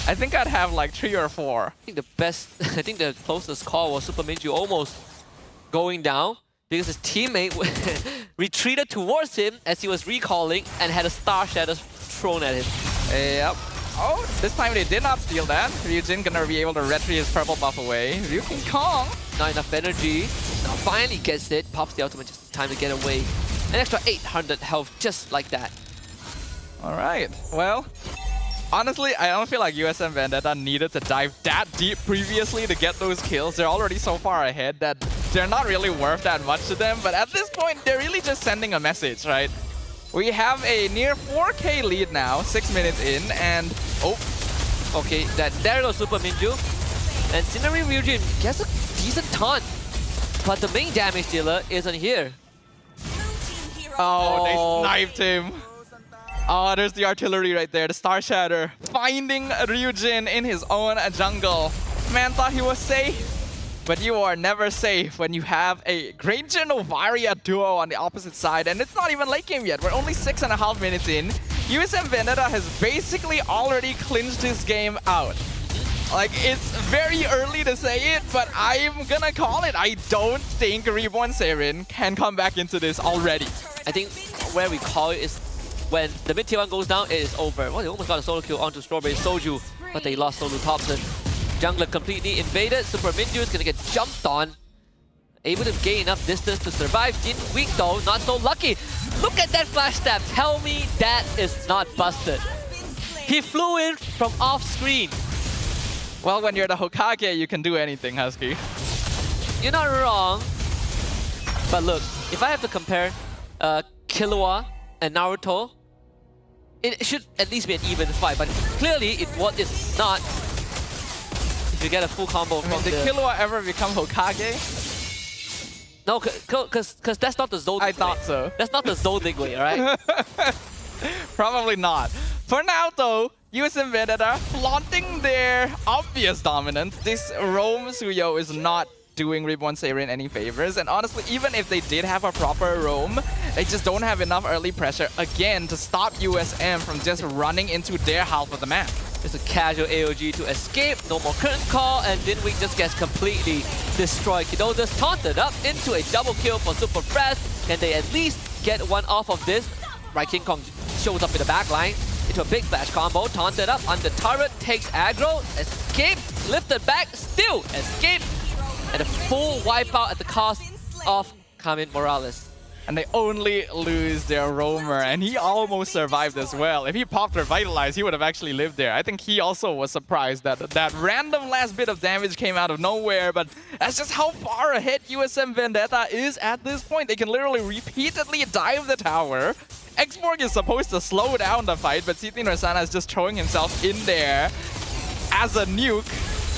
I think I'd have like 3 or 4. I think the closest call was Super Minju almost going down because his teammate retreated towards him as he was recalling and had a Star Shadow thrown at him. Yep. Oh, this time they did not steal that. Ryujin gonna be able to retry his purple buff away. King Kong. Not enough energy. Now finally gets it, pops the ultimate just in time to get away. An extra 800 health just like that. Alright, well, honestly, I don't feel like USM Vendetta needed to dive that deep previously to get those kills. They're already so far ahead that they're not really worth that much to them, but at this point, they're really just sending a message, right? We have a near 4K lead now, 6 minutes in, and oh. Okay, there goes Super Minju. And Scenery Ryujin gets a decent taunt, but the main damage dealer isn't here. Oh, they sniped him. Oh, there's the artillery right there, the Star Shatter. Finding Ryujin in his own jungle. Man thought he was safe, but you are never safe when you have a Granger Novaria duo on the opposite side, and it's not even late game yet. We're only 6.5 minutes in. USM Vendetta has basically already clinched this game out. Like, it's very early to say it, but I'm gonna call it. I don't think Reborn Saren can come back into this already. I think where we call it is when the mid tier 1 goes down, it is over. Well, they almost got a solo kill onto Strawberry Soju, but they lost Solu Thompson. Jungler completely invaded. Super Minju is gonna get jumped on. Able to gain enough distance to survive. Jin weak though, not so lucky. Look at that flash stab. Tell me that is not busted. He flew in from off screen. Well, when you're the Hokage, you can do anything, Husky. You're not wrong. But look, if I have to compare Killua and Naruto, it should at least be an even fight. But clearly, it's not. If you get a full combo from did Killua ever become Hokage? No, because that's not the Zoldyck way. I thought so. That's not the Zoldyck way, alright? Probably not. For now, though, USM Vendetta flaunting their obvious dominance. This roam Suyo is not doing Reborn Saren any favors, and honestly, even if they did have a proper roam, they just don't have enough early pressure again to stop USM from just running into their half of the map. It's a casual AOG to escape, no more current call, and Dinwick just gets completely destroyed. Kido just taunted up into a double kill for Super Fresh. Can they at least get one off of this? Right, King Kong shows up in the back line into a big flash combo, taunted up on the turret, takes aggro, escapes, lifted back, still escaped, and a full wipeout at the cost of Carmen Morales. And they only lose their roamer, and he almost survived as well. If he popped Revitalize, he would have actually lived there. I think he also was surprised that that random last bit of damage came out of nowhere, but that's just how far ahead USM Vendetta is at this point. They can literally repeatedly dive the tower. Xborg is supposed to slow down the fight, but Siti Norsana is just throwing himself in there as a nuke.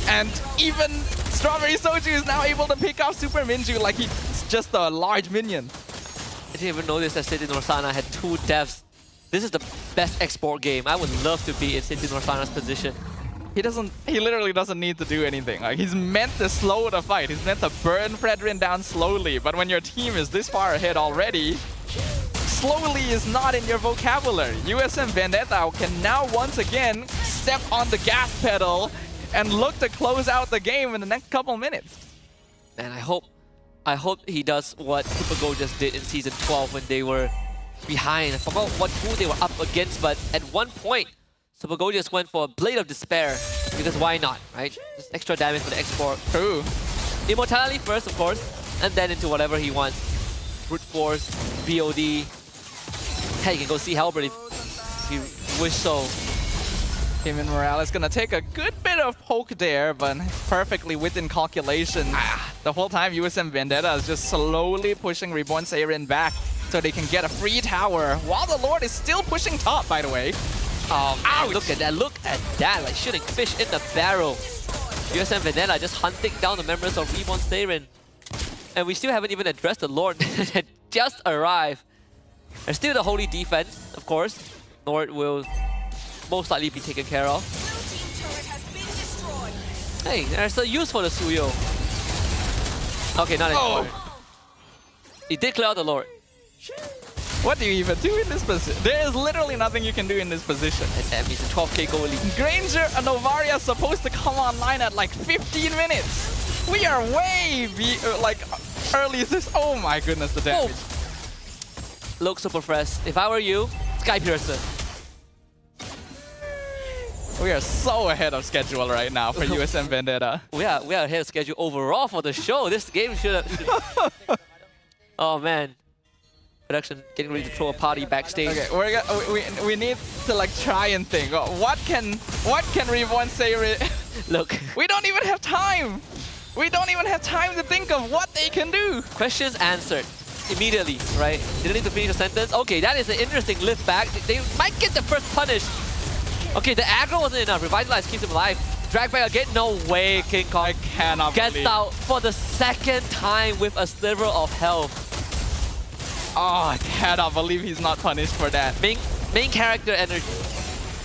And even Strawberry Soju is now able to pick off Super Minju like he's just a large minion. I didn't even notice that Siti Norsana had 2 deaths. This is the best export game. I would love to be in Siti Norsana's position. He literally doesn't need to do anything. Like, he's meant to slow the fight. He's meant to burn Fredrin down slowly. But when your team is this far ahead already, slowly is not in your vocabulary. USM Vendetta can now once again step on the gas pedal and look to close out the game in the next couple minutes. And I hope he does what Super Go just did in Season 12 when they were behind. I forgot who they were up against, but at one point, Super Go just went for a Blade of Despair, because why not, right? Just extra damage for the export. True. Immortality first, of course, and then into whatever he wants. Brute Force, BOD. Hey, you can go see Halberd if you wish so. Carmen Morales gonna take a good bit of poke there, but perfectly within calculation. The whole time USM Vendetta is just slowly pushing Reborn Saren back so they can get a free tower, while the Lord is still pushing top, by the way. Oh, man, look at that, like shooting fish in the barrel. USM Vendetta just hunting down the members of Reborn Saren. And we still haven't even addressed the Lord that just arrived. There's still the Holy Defense, of course. Lord will most likely be taken care of. Hey, there's a use for the Suyo. Okay, not anymore. He did clear out the Lord. What do you even do in this position? There is literally nothing you can do in this position. And that means a 12k goal lead. Granger and Novaria is supposed to come online at like 15 minutes. We are way early this. Oh my goodness, the damage. Look, Super Fresh, if I were you, Sky Piercer. We are so ahead of schedule right now for USM Vendetta. We are ahead of schedule overall for the show. This game should have... Oh man. Production getting ready to throw a party backstage. Okay, we need to like try and think. What can Reborn say? Look, we don't even have time. We don't even have time to think of what they can do. Questions answered immediately, right? Didn't need to finish a sentence. Okay, that is an interesting lift back. They might get the first punish. Okay, the aggro wasn't enough. Revitalize keeps him alive. Drag back again. No way, King Kong. I cannot gets believe. out for the second time with a sliver of health. Oh, I cannot believe he's not punished for that. Main character energy.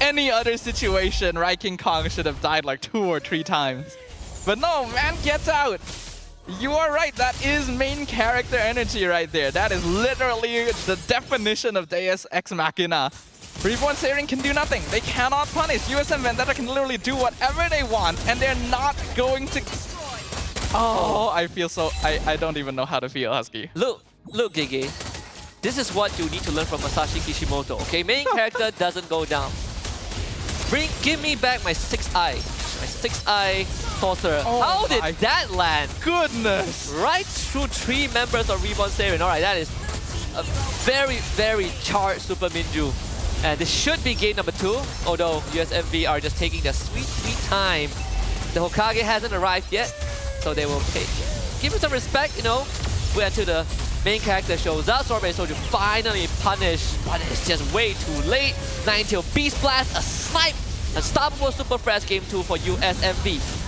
Any other situation, right? King Kong should have died like 2 or 3 times. But no, man gets out. You are right, that is main character energy right there. That is literally the definition of Deus Ex Machina. Reborn Seirin can do nothing. They cannot punish. USM Vendetta can literally do whatever they want, and they're not going to... Oh, I feel so... I don't even know how to feel, Husky. Look, Gege. This is what you need to learn from Masashi Kishimoto, okay? Main character doesn't go down. Give me back my 6-eye. My 6-eye sorcerer. Oh, how did that land? Goodness! Right through 3 members of Reborn Seirin. Alright, that is a very, very charged Super Minju. And this should be game number 2, although USMV are just taking their sweet, sweet time. The Hokage hasn't arrived yet, so they will give him some respect, you know, wait until the main character shows up. Sorbet Soldier finally punished, but it's just way too late. Ninetale Beast Blast, a snipe, unstoppable Super Fresh game 2 for USMV.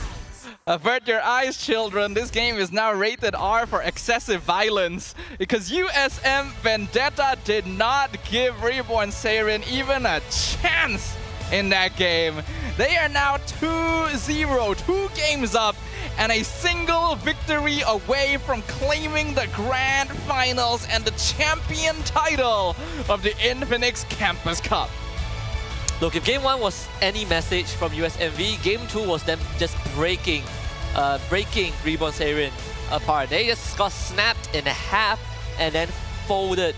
Avert your eyes, children. This game is now rated R for excessive violence because USM Vendetta did not give Reborn Seirin even a chance in that game. They are now 2-0, 2 games up, and a single victory away from claiming the grand finals and the champion title of the Infinix Campus Cup. Look, if game 1 was any message from USMV, game 2 was them just breaking Reborn Seirin apart. They just got snapped in half and then folded.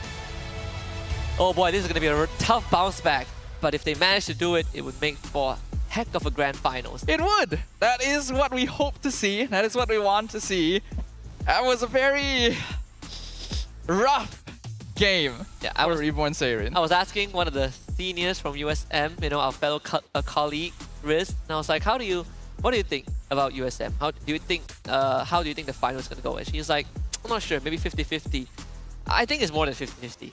Oh boy, this is going to be a tough bounce back. But if they manage to do it, it would make for a heck of a grand finals. It would. That is what we hope to see. That is what we want to see. That was a very rough game for Reborn Seirin. I was asking one of the seniors from USM, you know, our fellow colleague, Riz, and I was like, what do you think about USM? How do you think the final is going to go? And she's like, I'm not sure, maybe 50-50. I think it's more than 50-50.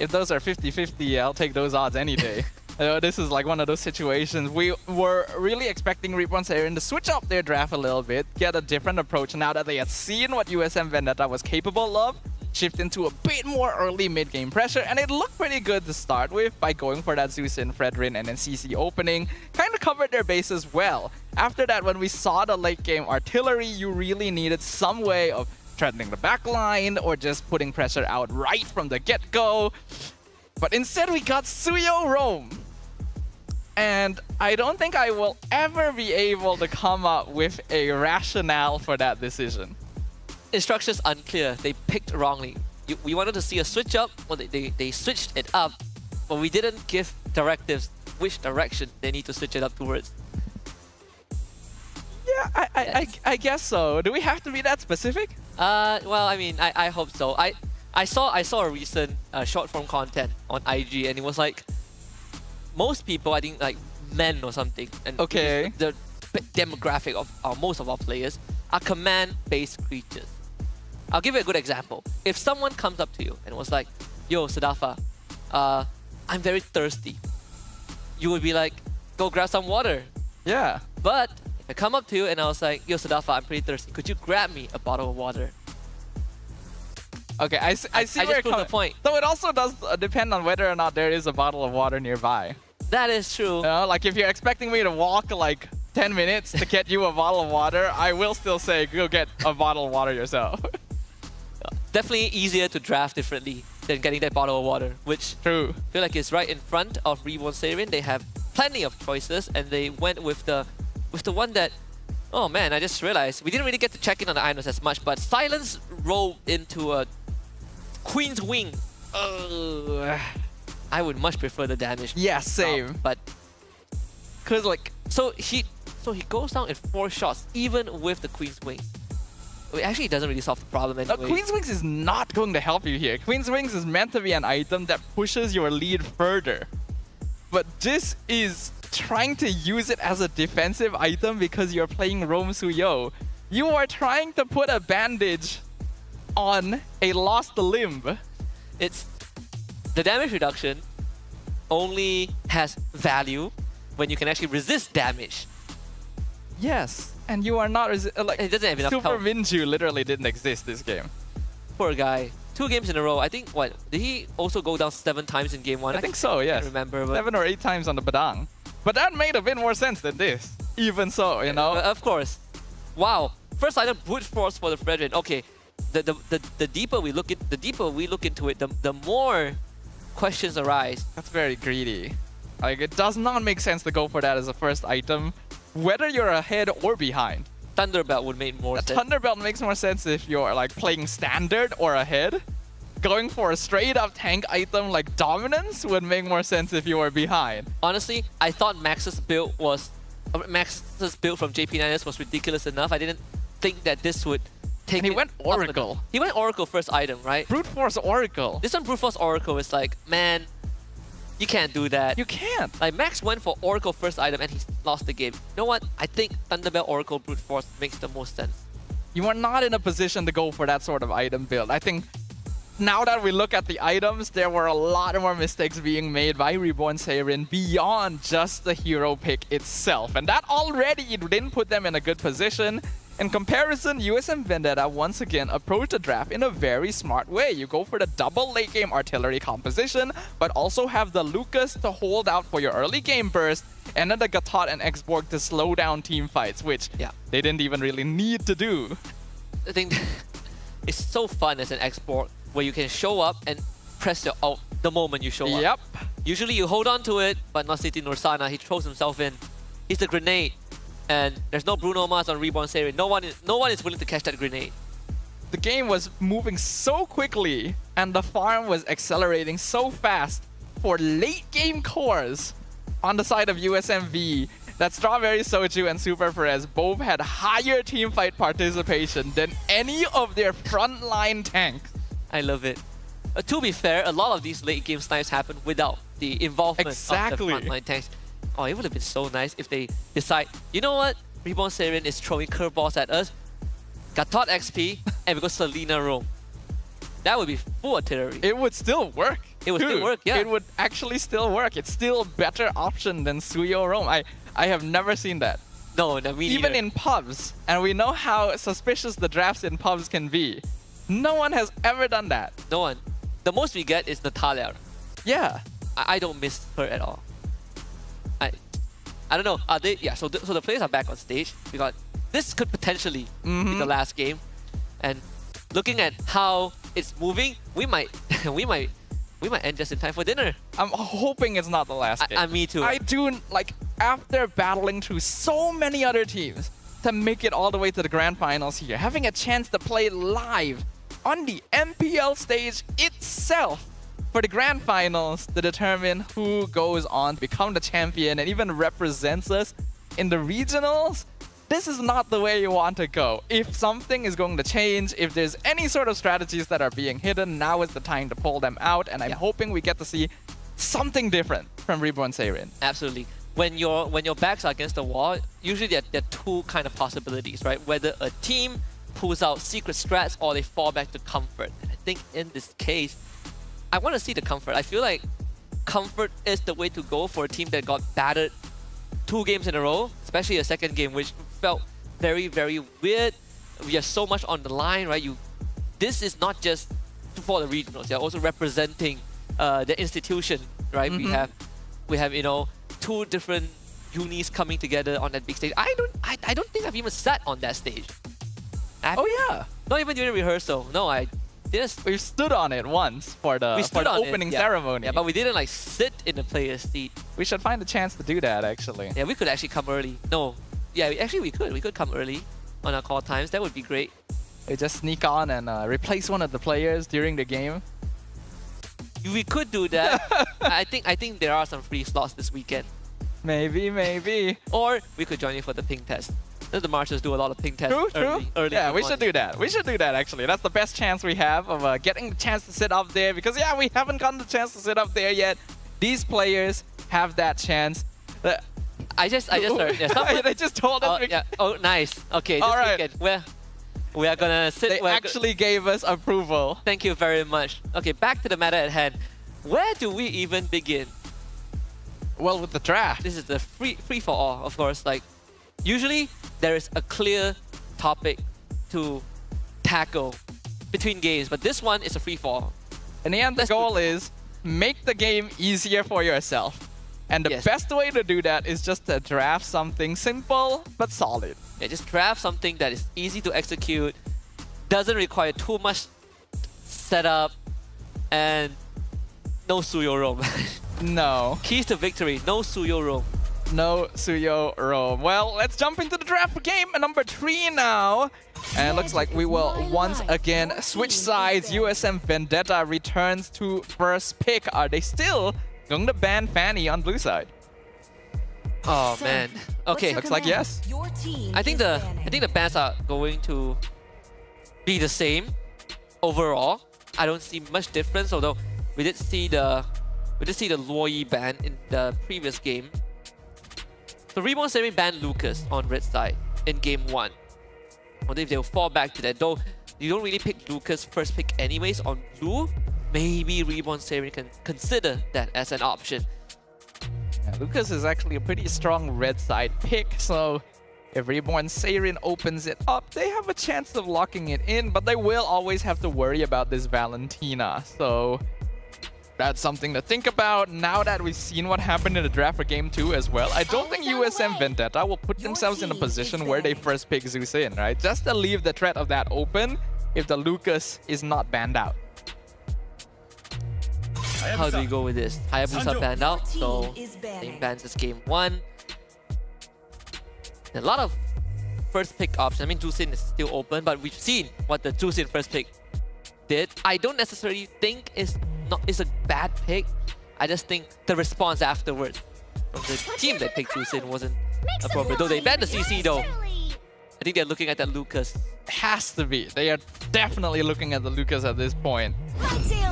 If those are 50-50, I'll take those odds any day. This is like one of those situations. We were really expecting Reborn Seirin to switch up their draft a little bit, get a different approach now that they had seen what USM Vendetta was capable of, shift into a bit more early mid-game pressure, and it looked pretty good to start with by going for that Zeusin, Fredrin, and then CC opening. Kind of covered their bases well. After that, when we saw the late-game artillery, you really needed some way of threatening the backline or just putting pressure out right from the get-go. But instead, we got Suyo Roam. And I don't think I will ever be able to come up with a rationale for that decision. Instructions unclear. They picked wrongly. We wanted to see a switch up. Well, they switched it up, but we didn't give directives which direction they need to switch it up towards. Yeah, I guess so. Do we have to be that specific? Well, I mean, I hope so. I saw a recent short form content on IG, and it was like most people, I think like men or something, and okay, the demographic of most of our players are command-based creatures. I'll give you a good example. If someone comes up to you and was like, "Yo, Sadafa, I'm very thirsty," you would be like, "Go grab some water." Yeah. But if I come up to you and I was like, "Yo, Sadafa, I'm pretty thirsty. Could you grab me a bottle of water?" Okay, I see where just proved the point. Though it also does depend on whether or not there is a bottle of water nearby. That is true. You know, like if you're expecting me to walk like 10 minutes to get you a bottle of water, I will still say go get a bottle of water yourself. Definitely easier to draft differently than getting that bottle of water, which true. I feel like is right in front of Reborn Seirin. They have plenty of choices, and they went with the one that, oh man, I just realized we didn't really get to check in on the items as much, but Silence rolled into a Queen's Wing. I would much prefer the damage. Yeah, same. But Because like, So he goes down in 4 shots, even with the Queen's Wing. It actually doesn't really solve the problem anyway. Queen's Wings is not going to help you here. Queen's Wings is meant to be an item that pushes your lead further. But this is trying to use it as a defensive item because you're playing Rome Suyo. You are trying to put a bandage on a lost limb. It's the damage reduction only has value when you can actually resist damage. Yes, and you are not like it doesn't have enough Super health. Minju literally didn't exist this game. Poor guy. 2 games in a row. I think what did he also go down 7 times in game 1? I think so. Yes. I can't remember. But 7 or 8 times on the Badang. But that made a bit more sense than this. Even so, you know. Of course. Wow. First item, brute force for the Fredrin. Okay. The deeper we look into it, the more questions arise. That's very greedy. Like, it does not make sense to go for that as a first item, whether you're ahead or behind. Thunderbelt would make more sense. Thunderbelt makes more sense if you're like playing standard or ahead. Going for a straight up tank item like Dominance would make more sense if you were behind. Honestly, I thought Max's build from JP9S was ridiculous enough. I didn't think that this would take. And he went Oracle. He went Oracle first item, right? Brute Force Oracle. This one Brute Force Oracle is like, man, you can't do that. You can't. Like Max went for Oracle first item and he lost the game. You know what? I think Thunderbelt Oracle Brute Force makes the most sense. You are not in a position to go for that sort of item build. I think now that we look at the items, there were a lot more mistakes being made by Reborn Seirin beyond just the hero pick itself. And that already didn't put them in a good position. In comparison, USM Vendetta once again approached the draft in a very smart way. You go for the double late game artillery composition, but also have the Lucas to hold out for your early game burst, and then the Gatot and Xborg to slow down team fights, which they didn't even really need to do. I think it's so fun as an export where you can show up and press your ult the moment you show up. Yep. Usually you hold on to it, but not City Nursana. He throws himself in. He's the grenade. And there's no Bruno Mars on Reborn Seirin. No one is willing to catch that grenade. The game was moving so quickly, and the farm was accelerating so fast for late game cores on the side of USMV that Strawberry Soju and Super Perez both had higher teamfight participation than any of their frontline tanks. I love it. To be fair, a lot of these late game snipes happen without the involvement of the frontline tanks. Oh, it would have been so nice if they decide, you know what? Reborn Seirin is throwing curveballs at us. Gatot XP, and we go Selena Rome. That would be full artillery. It would still work. It would still work, yeah. It would actually still work. It's still a better option than Suyo Rome. I have never seen that. No, me Even neither. in pubs, and we know how suspicious the drafts in pubs can be. No one has ever done that. No one. The most we get is Natalia. Yeah. I don't miss her at all. I don't know. Are they? Yeah. So the players are back on stage. We got this could potentially be the last game, and looking at how it's moving, we might end just in time for dinner. I'm hoping it's not the last game. Me too. I do like after battling through so many other teams to make it all the way to the grand finals here, having a chance to play live on the MPL stage itself for the grand finals to determine who goes on to become the champion and even represents us in the regionals. This is not the way you want to go. If something is going to change, if there's any sort of strategies that are being hidden, now is the time to pull them out, and I'm hoping we get to see something different from Reborn Seirin. Absolutely. When your backs are against the wall, usually there are 2 kind of possibilities, right? Whether a team pulls out secret strats or they fall back to comfort. And I think in this case, I want to see the comfort. I feel like comfort is the way to go for a team that got battered 2 games in a row, especially a second game, which felt very, very weird. We have so much on the line, right? This is not just for the regionals. You're also representing the institution, right? We have 2 different unis coming together on that big stage. I don't think I've even sat on that stage. Yeah. Not even during rehearsal. No, I didn't. We stood on it once for the opening ceremony. Yeah, but we didn't like sit in the player's seat. We should find a chance to do that actually. Yeah, we could actually come early. No. Yeah, actually we could. We could come early on our call times. That would be great. We just sneak on and replace one of the players during the game. We could do that. I think there are some free slots this weekend. Maybe. Or we could join you for the ping test. The Marshals do a lot of ping tests True. early Yeah, in we the should do that. We should do that, actually. That's the best chance we have of getting the chance to sit up there. Because, yeah, we haven't gotten the chance to sit up there yet. These players have that chance. I just heard. Yeah, they just told us. Oh, nice. Okay, this weekend, we are gonna sit. They actually gave us approval. Thank you very much. Okay, back to the matter at hand. Where do we even begin? Well, with the draft. This is the free for all, of course. Like, usually there is a clear topic to tackle between games, but this one is a free for all. In the end, the goal is make the game easier for yourself. And the best way to do that is just to draft something simple but solid. Yeah, just draft something that is easy to execute, doesn't require too much setup, and no Suyo roam. No. Keys to victory, no Suyo roam. No Suyo roam. Well, let's jump into the draft for game number 3 now. And it looks like we will once again switch sides. USM Vendetta returns to first pick. Are they still going to ban Fanny on blue side? Oh man. Okay. Looks like yes. I think the bans are going to be the same overall. I don't see much difference, although we did see the Luoyi ban in the previous game. So Reborn Series banned Lucas on red side in game 1. I wonder if they'll fall back to that. Though you don't really pick Lucas first pick anyways on blue. Maybe Reborn Series can consider that as an option. Yeah, Lucas is actually a pretty strong red side pick, so if Reborn Seirin opens it up, they have a chance of locking it in, but they will always have to worry about this Valentina. So that's something to think about now that we've seen what happened in the draft for game 2 as well. I don't think USM Vendetta will put themselves in a position where they first pick Zeus in, right? Just to leave the threat of that open if the Lucas is not banned out. How do we go with this? Hayabusa banned out, so same bans as game 1. A lot of first pick options. I mean, Jusin is still open, but we've seen what the Jusin first pick did. I don't necessarily think it's a bad pick. I just think the response afterwards from the team that picked Jusin wasn't appropriate. Though they banned the CC though. I think they're looking at that Lucas. Has to be. They are definitely looking at the Lucas at this point.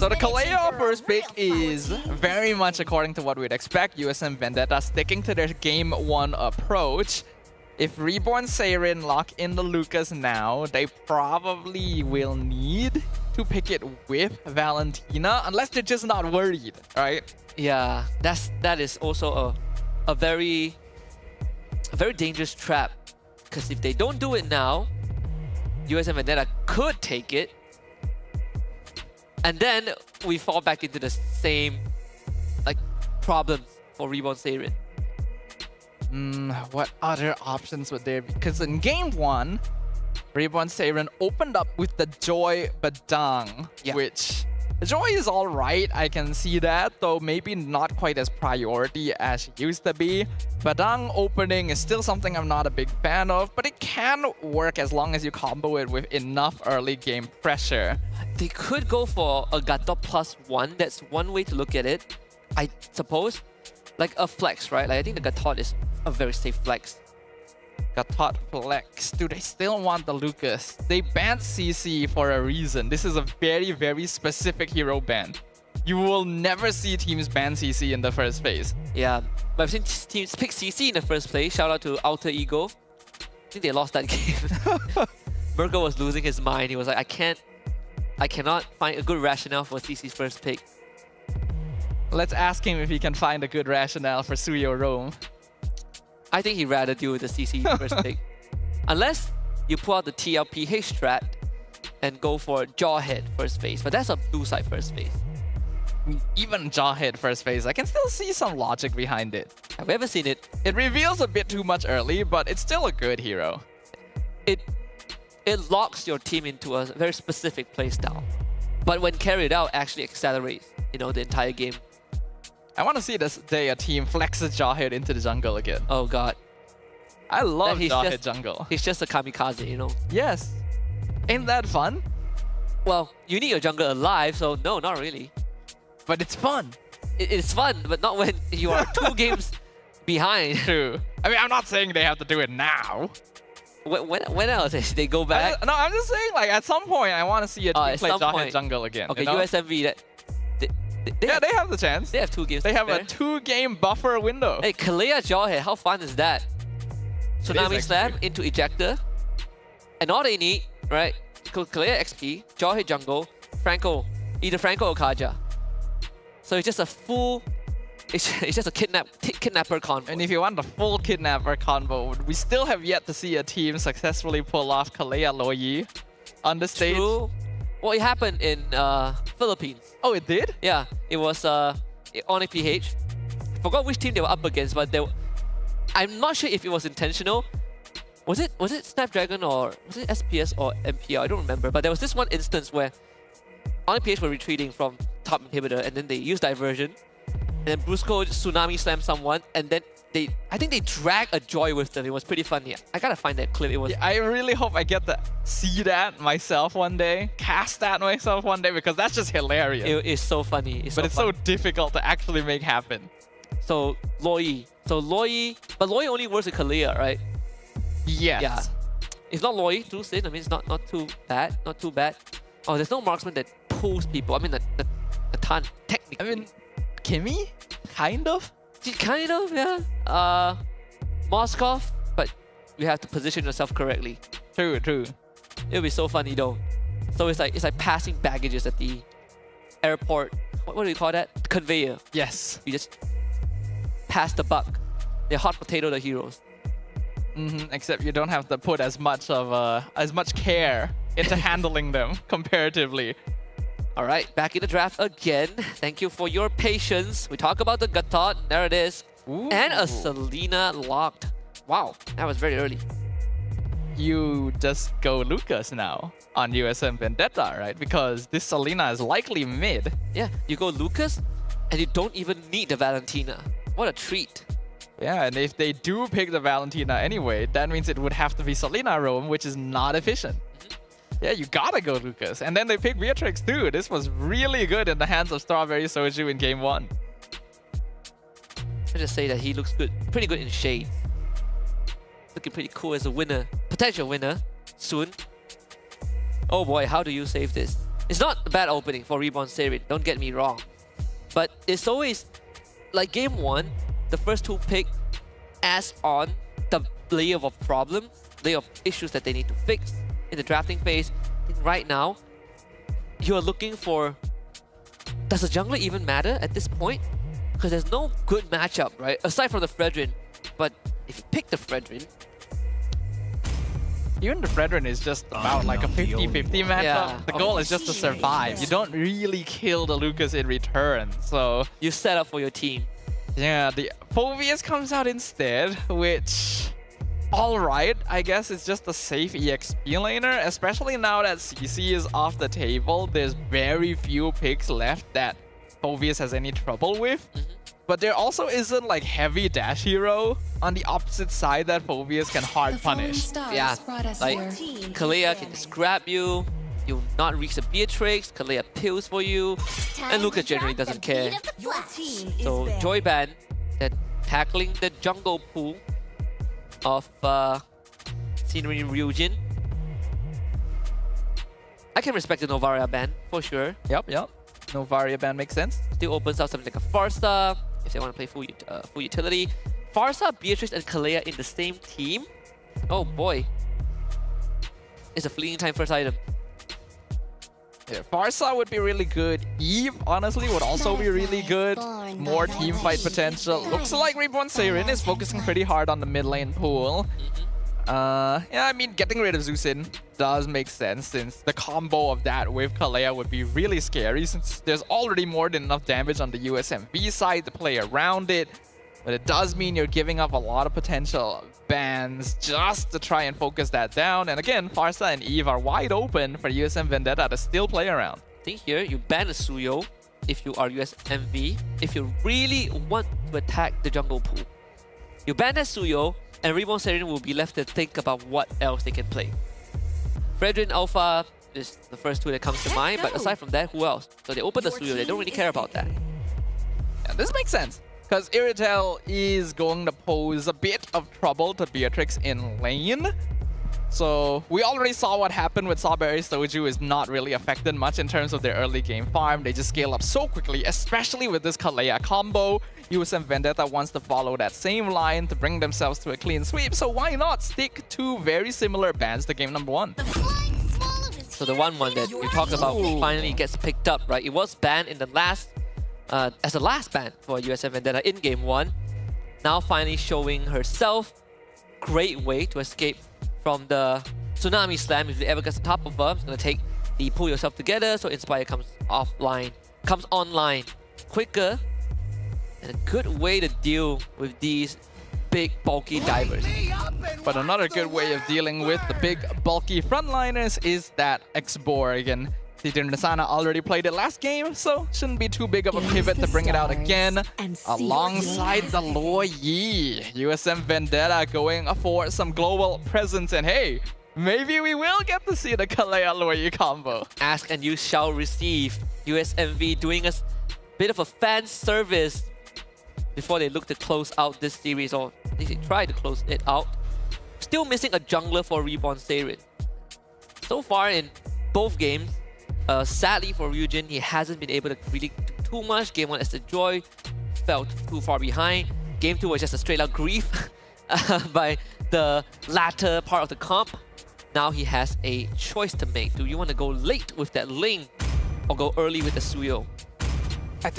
So the Kaleo first pick is very much according to what we'd expect. USM Vendetta sticking to their game 1 approach. If Reborn Seirin lock in the Lucas now, they probably will need to pick it with Valentina, unless they're just not worried, right? Yeah, that is also a very dangerous trap. Because if they don't do it now, USM Vendetta could take it. And then we fall back into the same problems for Reborn Seirin. What other options would there be? Because in game 1, Reborn Seirin opened up with the Joy Badang, which Joy is alright, I can see that, though maybe not quite as priority as it used to be. Badang opening is still something I'm not a big fan of, but it can work as long as you combo it with enough early game pressure. They could go for a Gato +1, that's one way to look at it, I suppose. Like a flex, right? Like I think the Gatot is a very safe flex. Gatot flex. Do they still want the Lucas? They banned CC for a reason. This is a very, very specific hero ban. You will never see teams ban CC in the first phase. Yeah, but I've seen teams pick CC in the first place. Shout out to Alter Ego. I think they lost that game. Merkel was losing his mind. He was like, I cannot find a good rationale for CC's first pick. Let's ask him if he can find a good rationale for Suyo Rome. I think he'd rather deal with the CC first pick. Unless you pull out the TLPH strat and go for Jawhead first phase. But that's a blue side first phase. Even Jawhead first phase, I can still see some logic behind it. We haven't seen it. It reveals a bit too much early, but it's still a good hero. It locks your team into a very specific playstyle. But when carried out, actually accelerates, the entire game. I want to see this day a team flexes Jawhead into the jungle again. Oh god. I love Jawhead jungle. He's just a kamikaze, Yes. Ain't that fun? Well, you need your jungle alive, so no, not really. But it's fun. It's fun, but not when you are 2 games behind. True. I mean, I'm not saying they have to do it now. When else they go back? No, I'm just saying, like, at some point, I want to see a team play Jahid jungle again. Okay, you know? USMV, they have the chance. They have 2 games. They have fair. a 2-game buffer window. Hey, Kalea Jawhead, how fun is that? Tsunami Slam actually. into Ejector. And all they need, right? Kalea XP, Jawhead jungle, Franco, either Franco or Kaja. So it's just a full... It's just a kidnapper convo. And if you want the full kidnapper combo, we still have yet to see a team successfully pull off Kalea Loyi on the stage. True. Well, it happened in Philippines. Oh, it did? Yeah, it was on APH. I forgot which team they were up against, but I'm not sure if it was intentional. Was it Snapdragon or was it SPS or MPR? I don't remember. But there was this one instance where on APH were retreating from top inhibitor, and then they used diversion. And then Brusco Tsunami slammed someone, and then I think they dragged a Joy with them. It was pretty funny. I gotta find that clip. It was. Yeah, I really hope I get to see that myself one day, cast that myself one day, because that's just hilarious. It is so funny. It's so difficult to actually make happen. So Loyi, but Loyi only works with Kalea, right? Yes. Yeah. It's not Loyi, true sin. I mean, it's not too bad. Not too bad. Oh, there's no marksman that pulls people. I mean, a ton technically. I mean, Kimmy, kind of. Kind of, yeah. Moskov, but you have to position yourself correctly. True. It'll be so funny though. So it's like passing baggages at the airport. What do you call that? Conveyor. Yes. You just pass the buck. They're hot potato the heroes. Except you don't have to put as much care into handling them comparatively. All right, back in the draft again. Thank you for your patience. We talk about the Gatot. There it is. Ooh. And a Selena locked. Wow, that was very early. You just go Lucas now on USM Vendetta, right? Because this Selena is likely mid. Yeah, you go Lucas, and you don't even need the Valentina. What a treat. Yeah, and if they do pick the Valentina anyway, that means it would have to be Selena roam, which is not efficient. Yeah, you gotta go Lucas. And then they pick Beatrix too. This was really good in the hands of Strawberry Soju in game 1. I just say that he looks good, pretty good in shades. Looking pretty cool as a winner, potential winner soon. Oh boy, how do you save this? It's not a bad opening for Reborn Serin, don't get me wrong. But it's always, like game 1, the first 2 pick adds on the layer of problems, layer of issues that they need to fix in the drafting phase. I think right now, you're looking for, does the jungler even matter at this point? Because there's no good matchup, right? Aside from the Fredrin. But if you pick the Fredrin, even the Fredrin is just about like a 50-50 matchup. Yeah. The goal is just to survive. You don't really kill the Lucas in return, so... You set up for your team. Yeah, the Phoveus comes out instead, which... Alright, I guess it's just a safe EXP laner, especially now that CC is off the table. There's very few picks left that Phoveus has any trouble with. But there also isn't like heavy dash hero on the opposite side that Phoveus can hard punish. Yeah, like Kalea can just grab you, you'll not reach the Beatrix, Kalea pills for you, and Lucas generally doesn't care. So Joyban, then tackling the jungle pool of Scenery Ryujin. I can respect the Novaria ban for sure. Yep. Novaria ban makes sense. Still opens up something like a Farsa if they want to play full utility. Farsa, Beatrix, and Kalea in the same team. Oh boy. It's a fleeting time first item. Yeah, Farsa would be really good. Eve, honestly, would also be really good. More team fight potential. Looks like Reborn Serin is focusing pretty hard on the mid lane pool. Yeah, I mean, getting rid of Zusin does make sense, since the combo of that with Kalea would be really scary, since there's already more than enough damage on the USMV side to play around it. But it does mean you're giving up a lot of potential bans just to try and focus that down. And again, Farsa and Eve are wide open for USM Vendetta to still play around. I think here, you ban a Suyo if you are USMV, if you really want to attack the jungle pool. You ban that Suyo, and Reborn Serin will be left to think about what else they can play. Fredrin Alpha is the first 2 that comes to mind, but aside from that, who else? So they open the Suyo, they don't really care about that. Yeah, this makes sense. because Iritel is going to pose a bit of trouble to Beatrix in lane. So we already saw what happened with Sawberry Soju is not really affected much in terms of their early game farm. They just scale up so quickly, especially with this Kalea combo. USM Vendetta wants to follow that same line to bring themselves to a clean sweep. So why not stick to very similar bans to game number 1? So the one that you talked about finally gets picked up, right? It was banned in the last, as the last ban for USM Vendetta in game 1. Now finally showing herself. Great way to escape from the Tsunami Slam. If it ever gets on top of her, it's going to take the pull yourself together, so Inspire comes online quicker. And a good way to deal with these big, bulky divers. But another good way of dealing with the big, bulky frontliners is that X-Bor again. Nasana already played it last game, so shouldn't be too big of a pivot to bring it out again. Alongside the Luo Yi. USM Vendetta going for some global presence, and hey, maybe we will get to see the Kalea Luo Yi combo. Ask and you shall receive. USMV doing a bit of a fan service before they look to close out this series, or they try to close it out. Still missing a jungler for Reborn Seirin. So far in both games, sadly for Ryujin, he hasn't been able to really do too much. Game 1 as the Joy fell too far behind. Game 2 was just a straight out grief by the latter part of the comp. Now he has a choice to make. Do you want to go late with that Ling or go early with the Suyo? I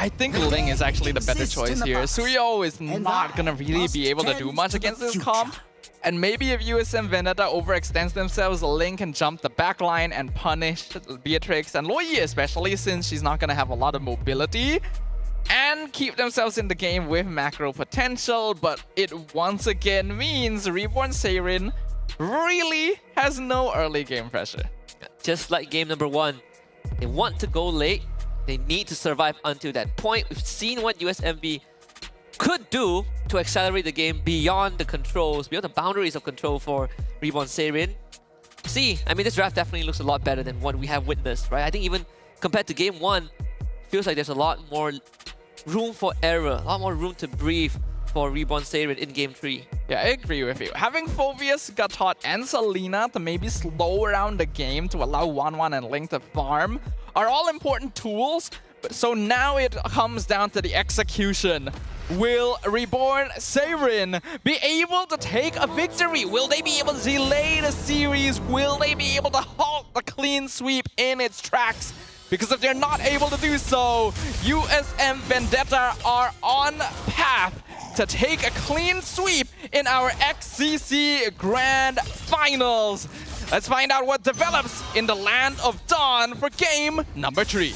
think Ling is actually the better choice here. Suyo is not gonna really be able to do much against this comp. And maybe if USM Vendetta overextends themselves, Ling can jump the backline and punish Beatrix and Luo Yi, especially since she's not gonna have a lot of mobility, and keep themselves in the game with macro potential. But it once again means Reborn Seirin really has no early game pressure. Just like game number 1, they want to go late. They need to survive until that point. We've seen what USMV could do to accelerate the game beyond the controls, beyond the boundaries of control for Reborn Seirin. See, I mean, this draft definitely looks a lot better than what we have witnessed, right? I think even compared to game 1, feels like there's a lot more room for error, a lot more room to breathe for Reborn Seirin in game 3. Yeah, I agree with you. Having Phoveus, Gatot, and Selena to maybe slow around the game to allow Wanwan and Ling to farm are all important tools. So now it comes down to the execution. Will Reborn Seirin be able to take a victory? Will they be able to delay the series? Will they be able to halt the clean sweep in its tracks? Because if they're not able to do so, USM Vendetta are on path to take a clean sweep in our XCC Grand Finals. Let's find out what develops in the Land of Dawn for game number 3.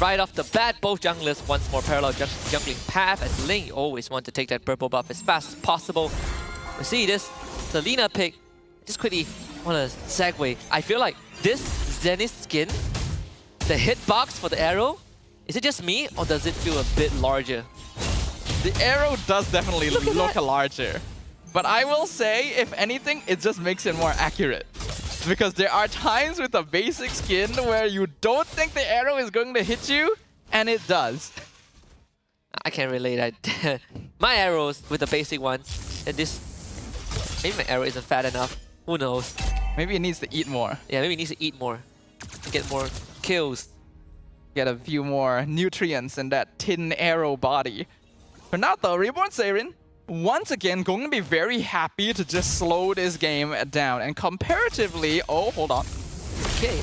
Right off the bat, both junglers once more parallel jungling path, as Ling always want to take that purple buff as fast as possible. We see this Selena pick. Just quickly want to segue. I feel like this Zenith skin, the hitbox for the arrow, is it just me or does it feel a bit larger? The arrow does definitely look larger. But I will say, if anything, it just makes it more accurate. Because there are times with a basic skin where you don't think the arrow is going to hit you, and it does. I can't relate. My arrows with the basic one, and this... Maybe my arrow isn't fat enough. Who knows? Maybe it needs to eat more. Yeah, maybe it needs to eat more. Get more kills. Get a few more nutrients in that tin arrow body. For now though, Reborn Seirin, once again, going to be very happy to just slow this game down. And comparatively... Oh, hold on. Okay.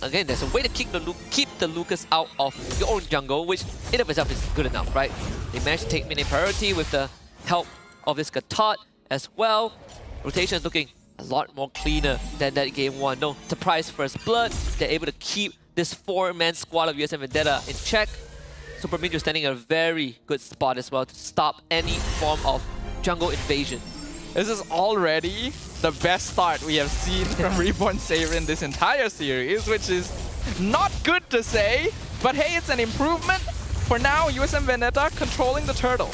Again, there's a way to keep the Lucas out of your own jungle, which in of itself is good enough, right? They managed to take mini priority with the help of this Gatot as well. Rotation is looking a lot more cleaner than that game 1. No surprise first blood. They're able to keep this 4-man squad of USM Vendetta in check. Super Minju standing in a very good spot as well to stop any form of jungle invasion. This is already the best start we have seen from Reborn Seirin this entire series, which is not good to say, but hey, it's an improvement. For now, USM Vendetta controlling the turtle.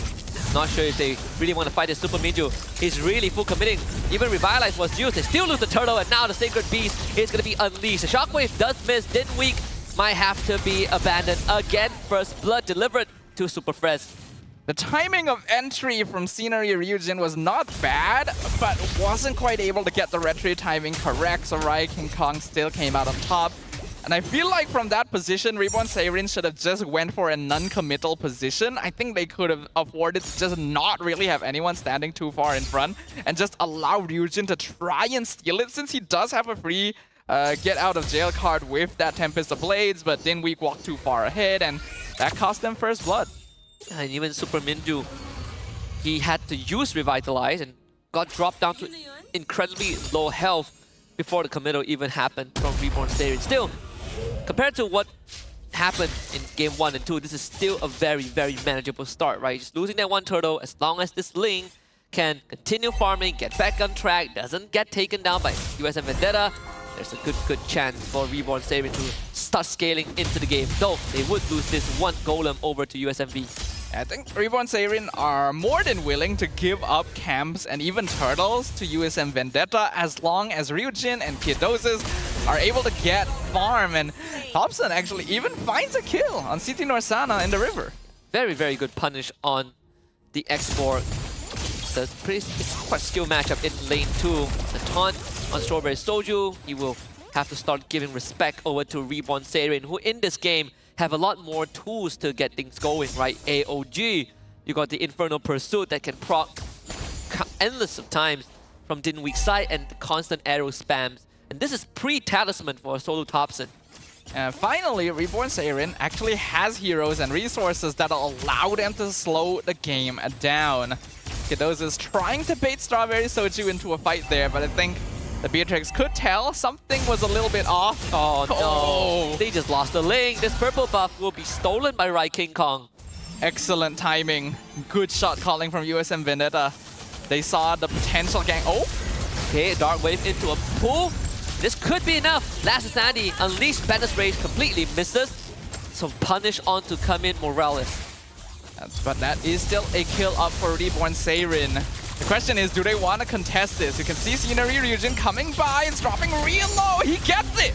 Not sure if they really want to fight this Super Minju. He's really full committing. Even Revitalize was used. They still lose the turtle, and now the Sacred Beast is going to be unleashed. The Shockwave does miss. Din Weak might have to be abandoned again. First blood delivered to Super Frez. The timing of entry from Scenery Ryujin was not bad, but wasn't quite able to get the retry timing correct, so King Kong still came out on top. And I feel like from that position, Reborn Seirin should have just went for a non-committal position. I think they could have afforded to just not really have anyone standing too far in front and just allow Ryujin to try and steal it, since he does have a free get out of jail card with that Tempest of Blades, but Dinweek walked too far ahead, and that cost them first blood. And even Super Minju, he had to use Revitalize and got dropped down to incredibly low health before the committal even happened from Reborn Seirin. Still, compared to what happened in game 1 and 2, this is still a very, very manageable start, right? Just losing that one turtle, as long as this Ling can continue farming, get back on track, doesn't get taken down by USM Vendetta, there's a good chance for Reborn Seirin to start scaling into the game, though they would lose this one golem over to USMV. I think Reborn Seirin are more than willing to give up camps and even turtles to USM Vendetta as long as Ryujin and Kidoses are able to get farm, and Thompson actually even finds a kill on CT Norsana in the river. Very, very good punish on the export. It's quite a skill matchup in lane 2. The taunt on Strawberry Soju, he will have to start giving respect over to Reborn Seirin, who in this game have a lot more tools to get things going, right? AOG, you got the Infernal Pursuit that can proc endless of times from Dinweek's side, and the constant arrow spams. And this is pre-talisman for Solo Thompson. Finally, Reborn Seirin actually has heroes and resources that'll allow them to slow the game down. Kiddos is trying to bait Strawberry Soju into a fight there, but I think the Beatrix could tell something was a little bit off. Oh no, they just lost the lane. This purple buff will be stolen by King Kong. Excellent timing. Good shot calling from USM Vendetta. They saw the potential gang. Oh! Okay, Dark Wave into a pool. This could be enough. Last Sandy, Unleash Bandit's Rage completely misses. So punish on to come in Morales. But that is still a kill up for Reborn Seirin. The question is, do they want to contest this? You can see Scenery Ryujin coming by. It's dropping real low. He gets it!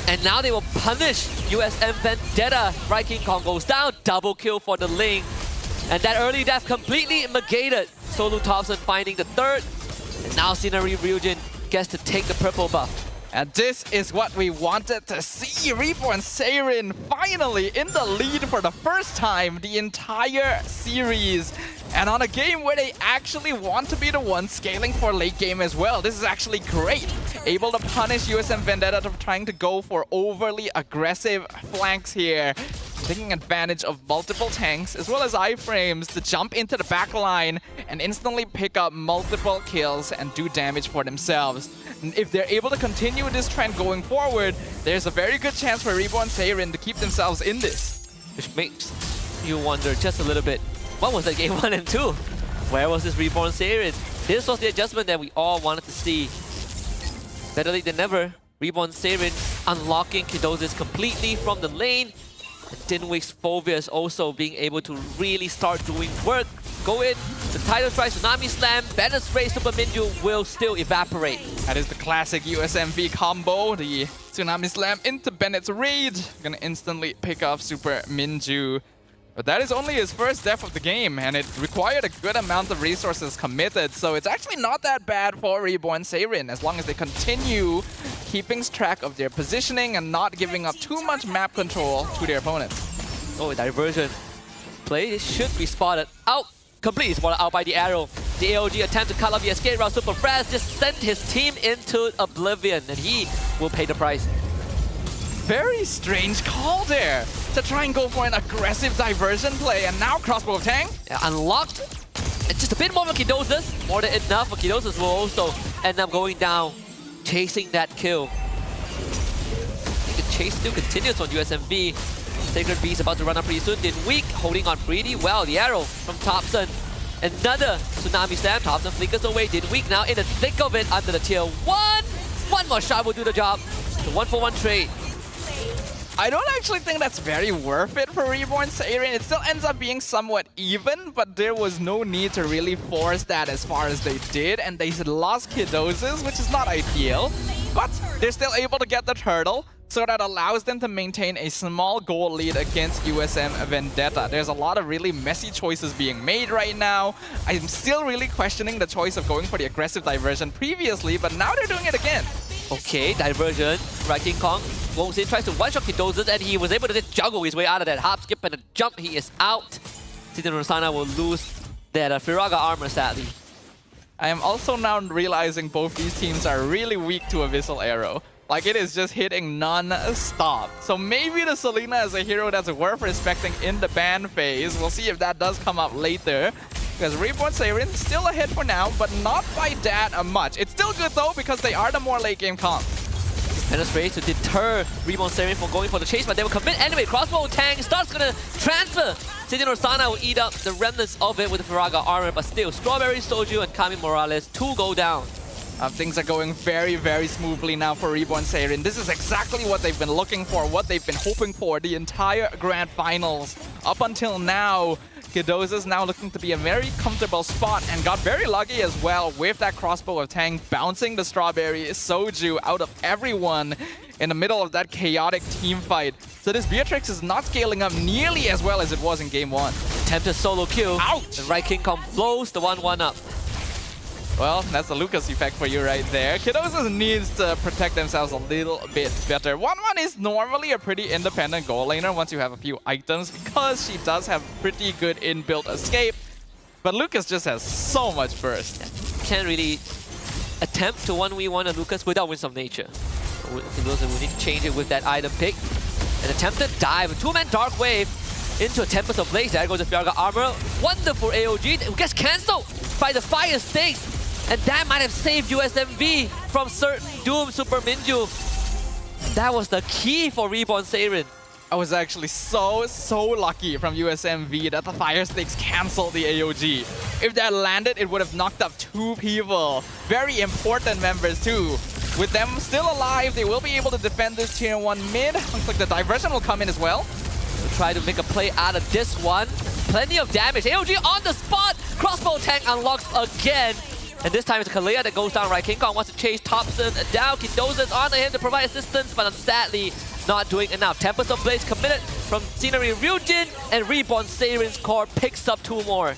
And now they will punish USM Vendetta. King Kong goes down. Double kill for the Ling. And that early death completely negated. Solo Thompson finding the third. And now Scenery Ryujin gets to take the purple buff. And this is what we wanted to see. Reborn Seirin finally in the lead for the first time the entire series. And on a game where they actually want to be the ones scaling for late game as well. This is actually great. Able to punish USM Vendetta for trying to go for overly aggressive flanks here. Taking advantage of multiple tanks as well as iframes to jump into the back line and instantly pick up multiple kills and do damage for themselves. And if they're able to continue this trend going forward, there's a very good chance for Reborn Seirin to keep themselves in this. Which makes you wonder just a little bit, what was that game 1 and 2? Where was this Reborn Seirin? This was the adjustment that we all wanted to see. Better late than never. Reborn Seirin unlocking Kidoses completely from the lane. And Dinweek's Phobias also being able to really start doing work. Go in, the Tidal Strike, Tsunami Slam, Bandit Spray, Super Minju will still evaporate. That is the classic USMV combo, the Tsunami Slam into Bandit's Rage. Gonna instantly pick off Super Minju. But that is only his first death of the game, and it required a good amount of resources committed, so it's actually not that bad for Reborn Seirin, as long as they continue keeping track of their positioning and not giving up too much map control to their opponents. Oh, diversion play should be spotted out. Completely spotted out by the arrow. The AOG attempt to cut off the escape route. Super Fresh just sent his team into oblivion, and he will pay the price. Very strange call there to try and go for an aggressive diversion play, and now Crossbow of Tang. Yeah, unlocked. And just a bit more for Kidoses. More than enough for Kidoses will also end up going down, chasing that kill. I think the chase still continues on USMV. Sacred Beast about to run up pretty soon. Dinweek holding on pretty well. The arrow from Thompson. Another Tsunami Slam. Thompson flickers away. Dinweek now in the thick of it under the tier 1. One more shot will do the job. The 1-for-1 trade. I don't actually think that's very worth it for Reborn Seirin. It still ends up being somewhat even, but there was no need to really force that as far as they did, and they lost Kidoses, which is not ideal, but they're still able to get the turtle. So that allows them to maintain a small goal lead against USM Vendetta. There's a lot of really messy choices being made right now. I'm still really questioning the choice of going for the aggressive diversion previously, but now they're doing it again. Okay, diversion. Right, King Kong goes in, tries to one-shot Kidozas, and he was able to just juggle his way out of that hop, skip, and a jump. He is out. City Rosana will lose that Firaga armor, sadly. I am also now realizing both these teams are really weak to Abyssal Arrow. Like, it is just hitting non-stop. So maybe the Selena is a hero that's worth respecting in the ban phase. We'll see if that does come up later. Because Reborn Siren still ahead for now, but not by that much. It's still good though, because they are the more late game comp. Penetrate to deter Reborn Siren from going for the chase, but they will commit anyway. Crossbow tank starts gonna transfer. City Rosana will eat up the remnants of it with the Firaga armor, but still, Strawberry Soju and Kami Morales, 2 go down. Things are going very, very smoothly now for Reborn Siren. This is exactly what they've been looking for, what they've been hoping for the entire Grand Finals. Up until now, Kidoza's now looking to be a very comfortable spot and got very lucky as well with that crossbow of Tang bouncing the Strawberry Soju out of everyone in the middle of that chaotic team fight. So this Beatrix is not scaling up nearly as well as it was in game 1. Attempted solo kill. Ouch! And right King Kong blows the 1-1 up. Well, that's the Lucas effect for you right there. Kidozas needs to protect themselves a little bit better. 1-1 is normally a pretty independent goal laner once you have a few items because she does have pretty good inbuilt escape. But Lucas just has so much burst. Can't really attempt to 1v1 a Lucas without Winds of Nature. Kidoza will need to change it with that item pick. An attempted dive, a 2-man Dark Wave into a Tempest of Blaze. There goes the Firaga armor. Wonderful AOG. It gets cancelled by the Fire Stakes. And that might have saved USMV from certain Doom Super Minju. That was the key for Reborn Siren. I was actually so lucky from USMV that the Fire Stakes cancelled the AOG. If that landed, it would have knocked up 2 people. Very important members too. With them still alive, they will be able to defend this tier 1 mid. Looks like the diversion will come in as well. We'll try to make a play out of this one. Plenty of damage. AOG on the spot. Crossbow tank unlocks again. And this time it's Kalea that goes down right. King Kong wants to chase Thompson down. Kidoza's on him to provide assistance, but sadly not doing enough. Tempest of Blaze committed from Scenery Ryujin, and Reborn Siren's core picks up 2 more.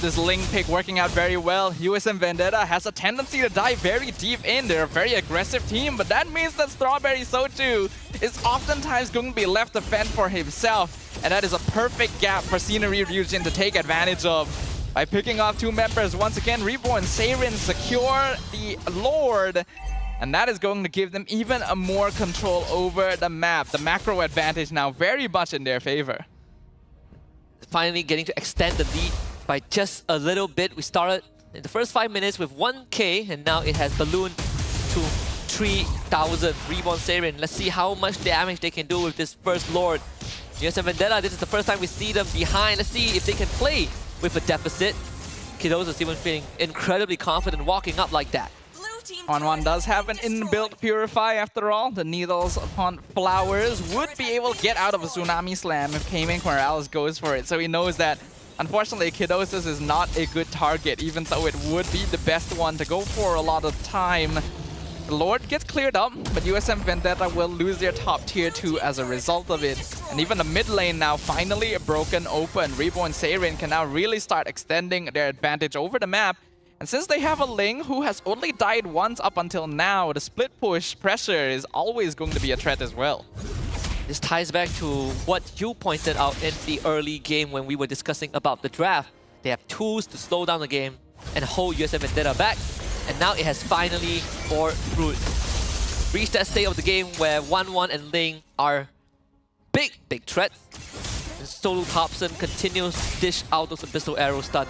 This Ling pick working out very well. USM Vendetta has a tendency to dive very deep in. They're a very aggressive team, but that means that Strawberry Soju is oftentimes going to be left to fend for himself. And that is a perfect gap for Scenery Ryujin to take advantage of. By picking off 2 members, once again, Reborn Siren secure the Lord. And that is going to give them even more control over the map. The macro advantage now very much in their favor. Finally getting to extend the lead by just a little bit. We started in the first 5 minutes with 1k, and now it has ballooned to 3,000. Reborn Siren, let's see how much damage they can do with this first Lord. USM Vendetta, this is the first time we see them behind. Let's see if they can play with a deficit. Kidoza's even feeling incredibly confident walking up like that. 1-1 does have an inbuilt Purify after all. The needles upon flowers would be able to get out of a Tsunami Slam if K-Mink Morales goes for it. So he knows that, unfortunately, Kidoza's is not a good target, even though it would be the best one to go for a lot of time. The Lord gets cleared up, but USM Vendetta will lose their top tier 2 as a result of it. And even the mid lane now finally broken open. Reborn Siren can now really start extending their advantage over the map. And since they have a Ling who has only died once up until now, the split push pressure is always going to be a threat as well. This ties back to what you pointed out in the early game when we were discussing about the draft. They have tools to slow down the game and hold USM Vendetta back. And now it has finally bore fruit. Reached that state of the game where 1-1 and Ling are big threats. And Solo Thompson continues to dish out those Abyssal Arrow stun.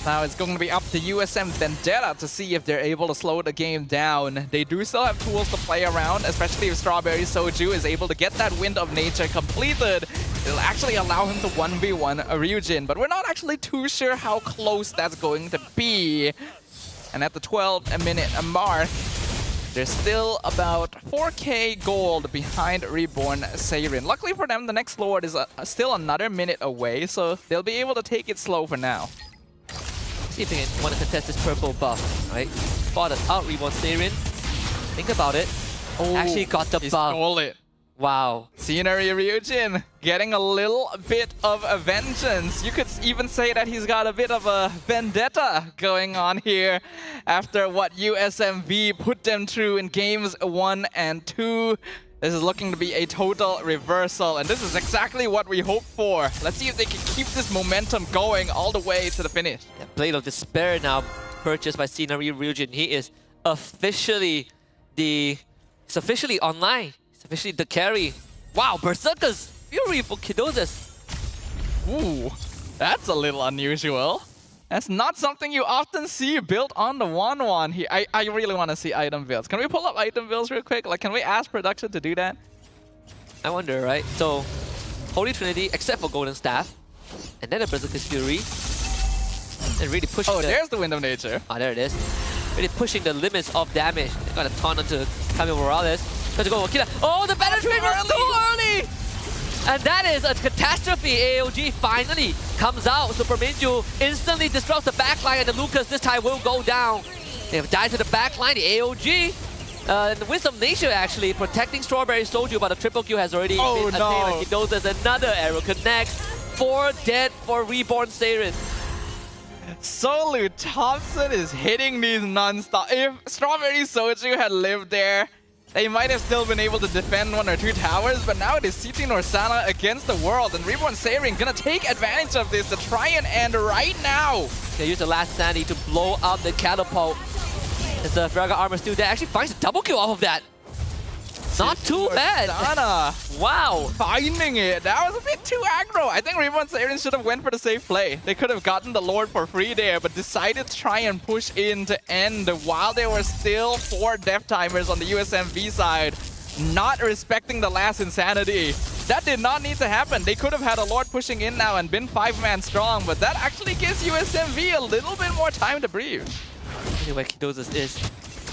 Now it's going to be up to USM Vendetta to see if they're able to slow the game down. They do still have tools to play around, especially if Strawberry Soju is able to get that Wind of Nature completed. It'll actually allow him to 1v1 a Ryujin, but we're not actually too sure how close that's going to be. And at the 12-minute mark, there's still about 4k gold behind Reborn Siren. Luckily for them, the next Lord is still another minute away, so they'll be able to take it slow for now. See if they want to contest this purple buff, right? Spotted out Reborn Siren. Think about it. Oh, actually got the he buff. stole it. Wow. Scenery Ryujin getting a little bit of a vengeance. You could even say that he's got a bit of a vendetta going on here after what USMV put them through in games 1 and 2. This is looking to be a total reversal, and this is exactly what we hoped for. Let's see if they can keep this momentum going all the way to the finish. Yeah, Blade of Despair now purchased by Scenery Ryujin. He is officially online. He's officially the carry. Wow, Berserker's Fury for Kidozis. Ooh, that's a little unusual. That's not something you often see built on the 1-1 here. I really want to see item builds. Can we pull up item builds real quick? Like, can we ask production to do that? I wonder, right? So, Holy Trinity, except for Golden Staff, and then the Berserker's Fury, and really pushing. Oh, there's the Wind of Nature. Ah, there it is. Really pushing the limits of damage. They got a ton onto Camille Morales. Got to go Wakita. Oh, the Battle Train was too early! And that is a catastrophe. AOG finally comes out. Super Minju instantly disrupts the backline, and the Lucas this time will go down. They have died to the backline. The AOG and the Wisdom Nature actually protecting Strawberry Soju, but the triple Q has already been attained. He knows there's another arrow connects. 4 dead for Reborn Seirin. Solu Thompson is hitting these non-stop. If Strawberry Soju had lived there, they might have still been able to defend 1 or 2 towers, but now it is CT Norsana against the world, and Reborn Seirin gonna take advantage of this to try and end right now. They use the last Sandy to blow up the catapult. As the Ferraga armor still there, actually finds a double kill off of that. Not too bad. Wow. Finding it. That was a bit too aggro. I think Reborn Seirin should have went for the safe play. They could have gotten the Lord for free there, but decided to try and push in to end while there were still 4 death timers on the USMV side. Not respecting the last insanity. That did not need to happen. They could have had a Lord pushing in now and been 5-man strong, but that actually gives USMV a little bit more time to breathe. Anyway, Kidozis is.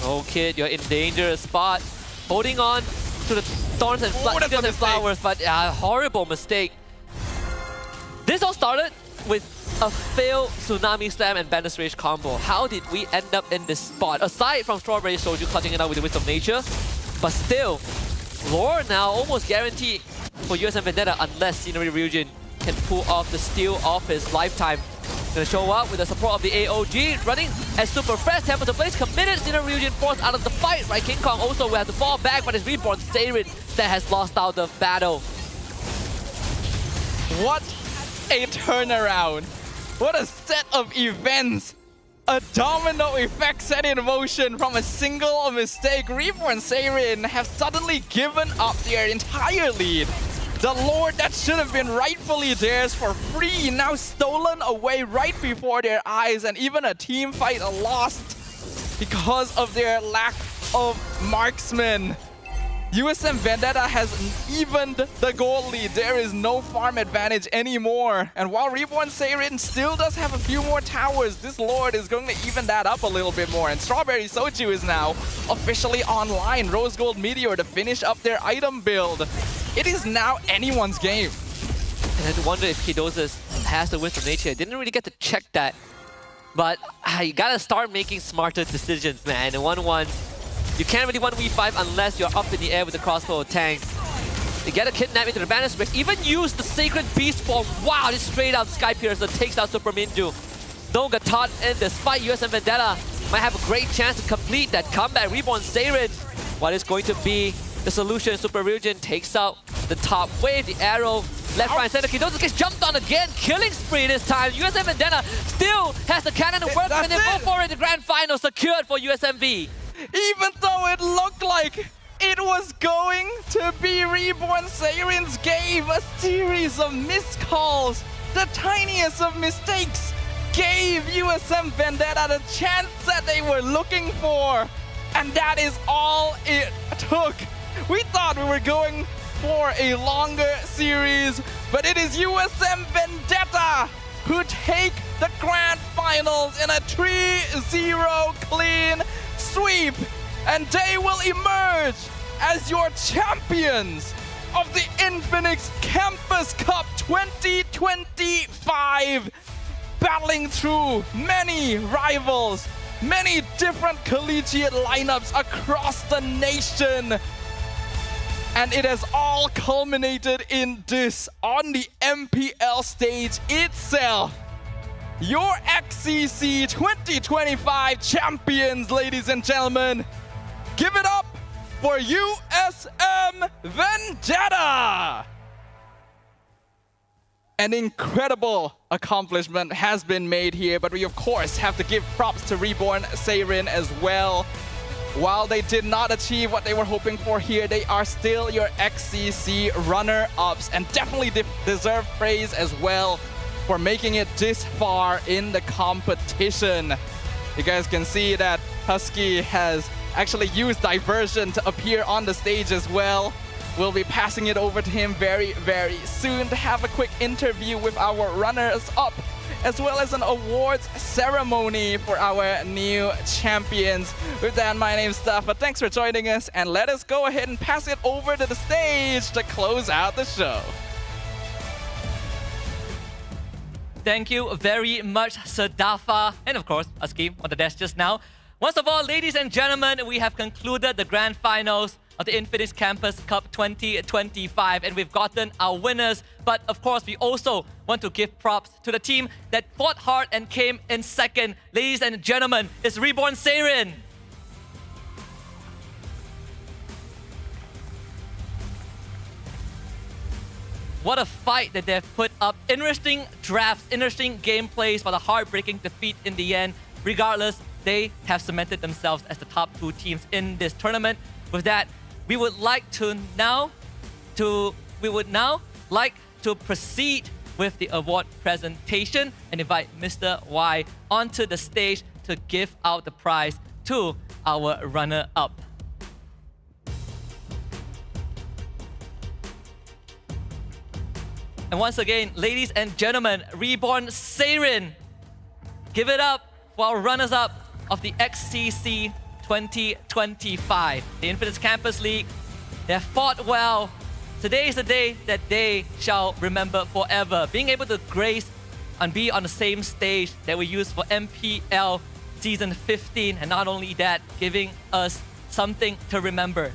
Oh, kid, you're in dangerous spot. Holding on to the thorns and flowers, but a horrible mistake. This all started with a failed Tsunami Slam and Bandit's Rage combo. How did we end up in this spot? Aside from Strawberry Soju clutching it out with the Wisdom of Nature, but still, lore now almost guaranteed for USM Vendetta unless Scenery Ryujin can pull off the steal of his lifetime. Gonna show up with the support of the AOG, running as super fresh, Temple to place, committed, Scenery Ryujin forced out of the fight, right? King Kong also will have to fall back, but it's Reborn Seirin that has lost out the battle. What a turnaround. What a set of events. A domino effect set in motion from a single mistake. Reborn Seirin have suddenly given up their entire lead. The Lord that should have been rightfully theirs for free, now stolen away right before their eyes, and even a team fight lost because of their lack of marksmen. USM Vendetta has evened the goal lead. There is no farm advantage anymore. And while Reborn Seirin still does have a few more towers, this Lord is going to even that up a little bit more. And Strawberry Soju is now officially online. Rose Gold Meteor to finish up their item build. It is now anyone's game. And I wonder if Kidozis has the Wisdom of Nature. I didn't really get to check that. But you gotta start making smarter decisions, man. In 1-1, you can't really 1v5 unless you're up in the air with the crossbow tank. They get a kidnap into the Bandit's Rage. Even use the Sacred Beast form. Wow, this straight out Sky Piercer takes out Super Minju. No Gatot in this fight. USM Vendetta might have a great chance to complete that comeback. Reborn Seirin, what is going to be the solution? Super Ryujin takes out the top wave, the arrow, left, right, center. Kidozis gets jumped on again, killing spree this time. USM Vendetta still has the cannon to work with, and they go for it. The grand final secured for USMV. Even though it looked like it was going to be Reborn Seirin's game, a series of missed calls, the tiniest of mistakes, gave USM Vendetta the chance that they were looking for. And that is all it took. We thought we were going for a longer series, but it is USM Vendetta who take the grand finals in a 3-0 clean sweep, and they will emerge as your champions of the Infinix Campus Cup 2025, battling through many rivals, many different collegiate lineups across the nation. And it has all culminated in this on the MPL stage itself. Your XCC 2025 champions, ladies and gentlemen. Give it up for USM Vendetta! An incredible accomplishment has been made here, but we of course have to give props to Reborn Seirin as well. While they did not achieve what they were hoping for here, they are still your XCC runner-ups and definitely deserve praise as well for making it this far in the competition. You guys can see that Husky has actually used diversion to appear on the stage as well. We'll be passing it over to him very, very soon to have a quick interview with our runners-up, as well as an awards ceremony for our new champions. With that, my name's Staffa. Thanks for joining us, and let us go ahead and pass it over to the stage to close out the show. Thank you very much, Sadafa, and of course, Husky on the desk just now. Once of all, ladies and gentlemen, we have concluded the grand finals of the Infinix Campus Cup 2025, and we've gotten our winners. But of course, we also want to give props to the team that fought hard and came in second. Ladies and gentlemen, it's Reborn Seirin. What a fight that they've put up. Interesting drafts, interesting gameplays, but a heartbreaking defeat in the end. Regardless, they have cemented themselves as the top 2 teams in this tournament. With that, we would now like to proceed with the award presentation and invite Mr. Y onto the stage to give out the prize to our runner-up. And once again, ladies and gentlemen, Reborn Seirin, give it up for our runners-up of the XCC 2025, the Infinix Campus League. They have fought well. Today is the day that they shall remember forever. Being able to grace and be on the same stage that we used for MPL Season 15, and not only that, giving us something to remember.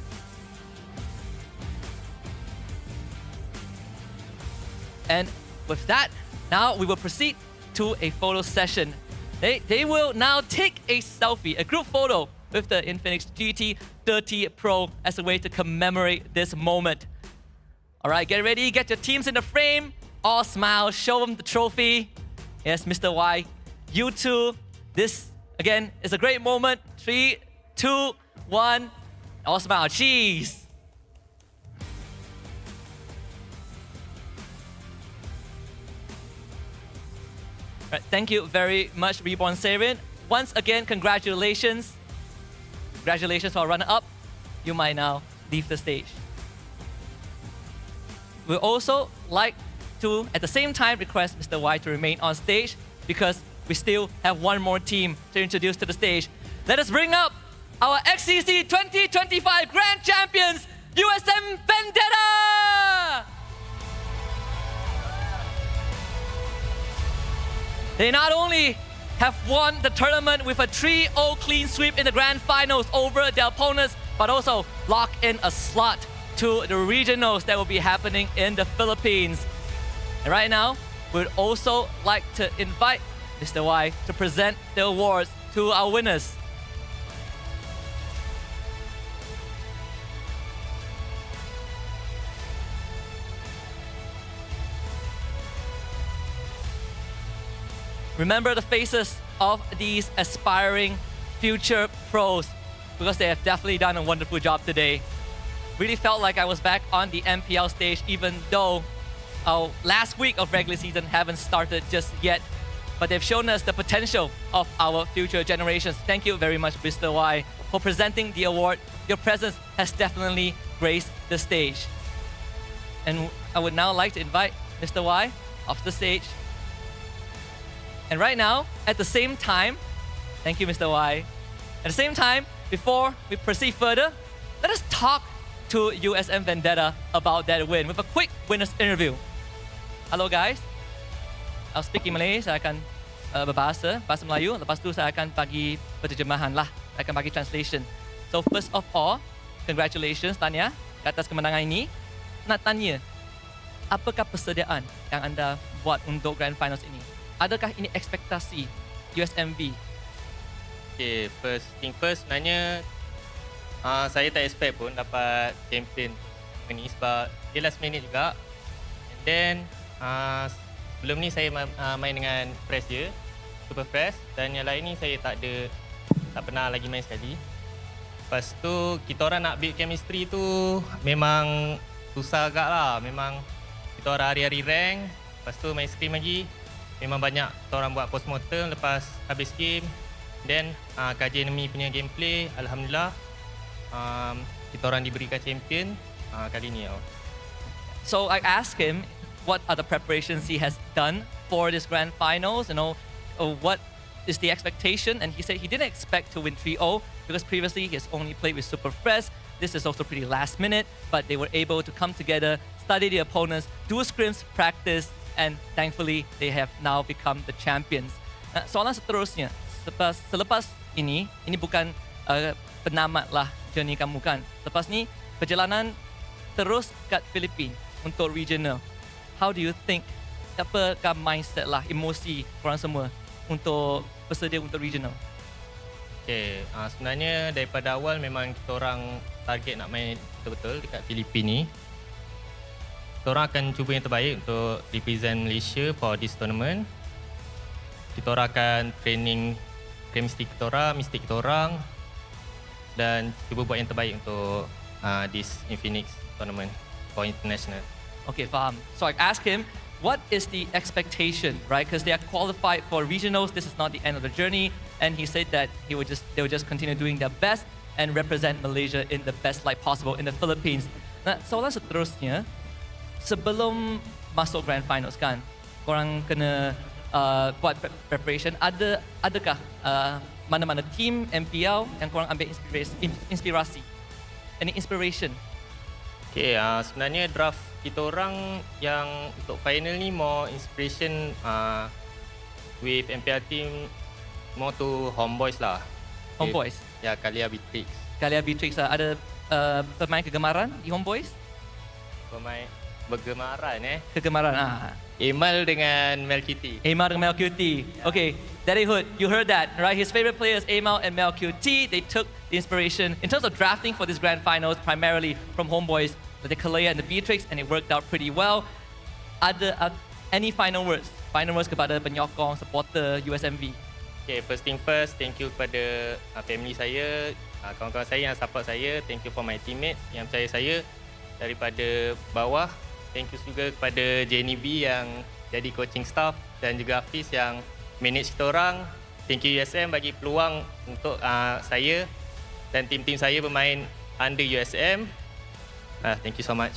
And with that, now we will proceed to a photo session. They will now take a selfie, a group photo with the Infinix GT30 Pro as a way to commemorate this moment. All right, get ready, get your teams in the frame. All smile, show them the trophy. Yes, Mr. Y, you too. This, again, is a great moment. 3, 2, 1. All smile, cheese. Right, thank you very much, Reborn Seirin. Once again, congratulations. Congratulations to our runner-up. You might now leave the stage. We'd also like to, at the same time, request Mr. Y to remain on stage because we still have one more team to introduce to the stage. Let us bring up our XCC 2025 Grand Champions, USM Vendetta! They not only have won the tournament with a 3-0 clean sweep in the grand finals over their opponents, but also lock in a slot to the regionals that will be happening in the Philippines. And right now, we'd also like to invite Mr. Y to present the awards to our winners. Remember the faces of these aspiring future pros because they have definitely done a wonderful job today. Really felt like I was back on the MPL stage even though our last week of regular season haven't started just yet. But they've shown us the potential of our future generations. Thank you very much, Mr. Y, for presenting the award. Your presence has definitely graced the stage. And I would now like to invite Mr. Y off the stage. And right now, at the same time, thank you, Mr. Y. At the same time, before we proceed further, let us talk to USM Vendetta about that win with a quick winner's interview. Hello guys, I'll speak in Malay, saya akan berbahasa Melayu, lepas tu saya akan bagi penterjemahan lah, saya akan bagi translation. So first of all, congratulations Tanya, ke atas kemenangan ini. Nak tanya, apakah persediaan yang anda buat untuk Grand Finals ini? Adakah ini ekspektasi USMV? Okay, first thing first, sebenarnya saya tak expect pun dapat champion ni sebab dia last minute juga. And then sebelum ni saya main dengan Fresh je, Super Fresh, dan yang lain ni saya tak pernah lagi main sekali. Lepas tu kita orang nak build chemistry tu memang susah agak lah. Memang kita orang hari-hari rank, lepas tu main scrim lagi. Memang banyak kita orang buat postmortem lepas habis game. Then kaji enemy punya gameplay, alhamdulillah kita orang diberikan champion kali ni. So I asked him what are the preparations he has done for this Grand Finals, what is the expectation, and he said he didn't expect to win 3-0 because previously he has only played with Super Fresh. This is also pretty last minute, but they were able to come together, study the opponents, do scrims, practice, and thankfully they have now become the champions. Soalan seterusnya, selepas ini bukan penamat lah journey kamu kan. Lepas ni perjalanan terus kat Filipina untuk regional. How do you think, apakah mindset lah, emosi korang semua untuk bersedia untuk regional? Okay, sebenarnya daripada awal memang kita orang target nak main betul-betul dekat Filipina ni. Kita orang akan cuba yang terbaik untuk represent Malaysia for this tournament. Kita orang akan training chemistry kita orang, mistik kita orang, dan cuba buat yang terbaik untuk this Infinix tournament for international. Okay, faham. So I asked him, what is the expectation, right? Because they are qualified for regionals. This is not the end of the journey, and he said that they will just continue doing their best and represent Malaysia in the best light possible in the Philippines. Nah, soalan seterusnya, sebelum masuk Grand Finals kan, korang kena buat preparation. Adakah mana-mana team MPL yang korang ambil inspirasi? Any inspiration? Okay, sebenarnya draft kita orang yang untuk final ni more inspiration with MPL team more to homeboys lah. Homeboys? Ya, Kalia Beatrix. Kalia Beatrix lah. Ada pemain kegemaran di Homeboys? Pemain bergemaran Kegemaran Emal dengan Melkiti. Emal dengan Melkiti. Okay, Daddy Hood, you heard that, right? His favorite players, Emal and Melkiti. They took the inspiration in terms of drafting for this Grand Finals primarily from Homeboys, the Kalia and the Beatrix, and it worked out pretty well. Ada any final words? Final words kepada penyokong, supporter USMV? Okay, first thing first, thank you kepada family saya, kawan-kawan saya yang support saya. Thank you for my teammates yang percaya saya daripada bawah. Thank you juga kepada Jenny B yang jadi coaching staff dan juga Hafiz yang manage kita orang. Thank you USM bagi peluang untuk saya dan tim-tim saya bermain under USM. Thank you so much.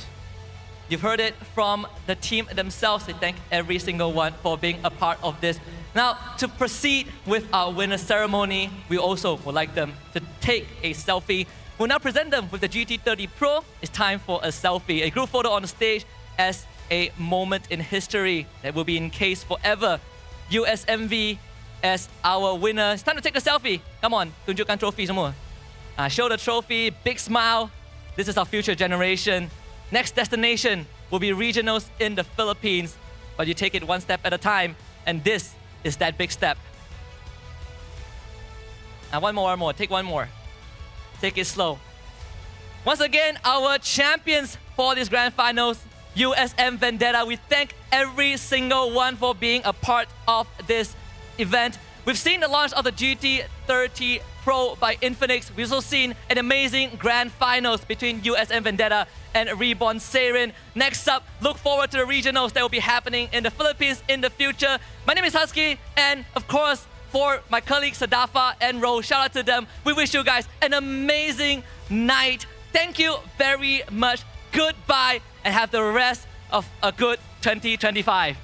You've heard it from the team themselves. They thank every single one for being a part of this. Now, to proceed with our winner ceremony, we also would like them to take a selfie. We'll now present them with the GT30 Pro. It's time for a selfie, a group photo on the stage as a moment in history that will be encased forever. USMV as our winner. It's time to take a selfie. Come on, tunjukkan trophy semua. Show the trophy, big smile. This is our future generation. Next destination will be regionals in the Philippines, but you take it one step at a time, and this is that big step. One more. Take one more. Take it slow. Once again, our champions for this Grand Finals, USM Vendetta. We thank every single one for being a part of this event. We've seen the launch of the GT30 Pro by Infinix. We've also seen an amazing Grand Finals between USM Vendetta and Reborn Seirin. Next up, look forward to the regionals that will be happening in the Philippines in the future. My name is Husky, and of course, for my colleagues Sadafa and Ro, shout out to them. We wish you guys an amazing night. Thank you very much. Goodbye, and have the rest of a good 2025.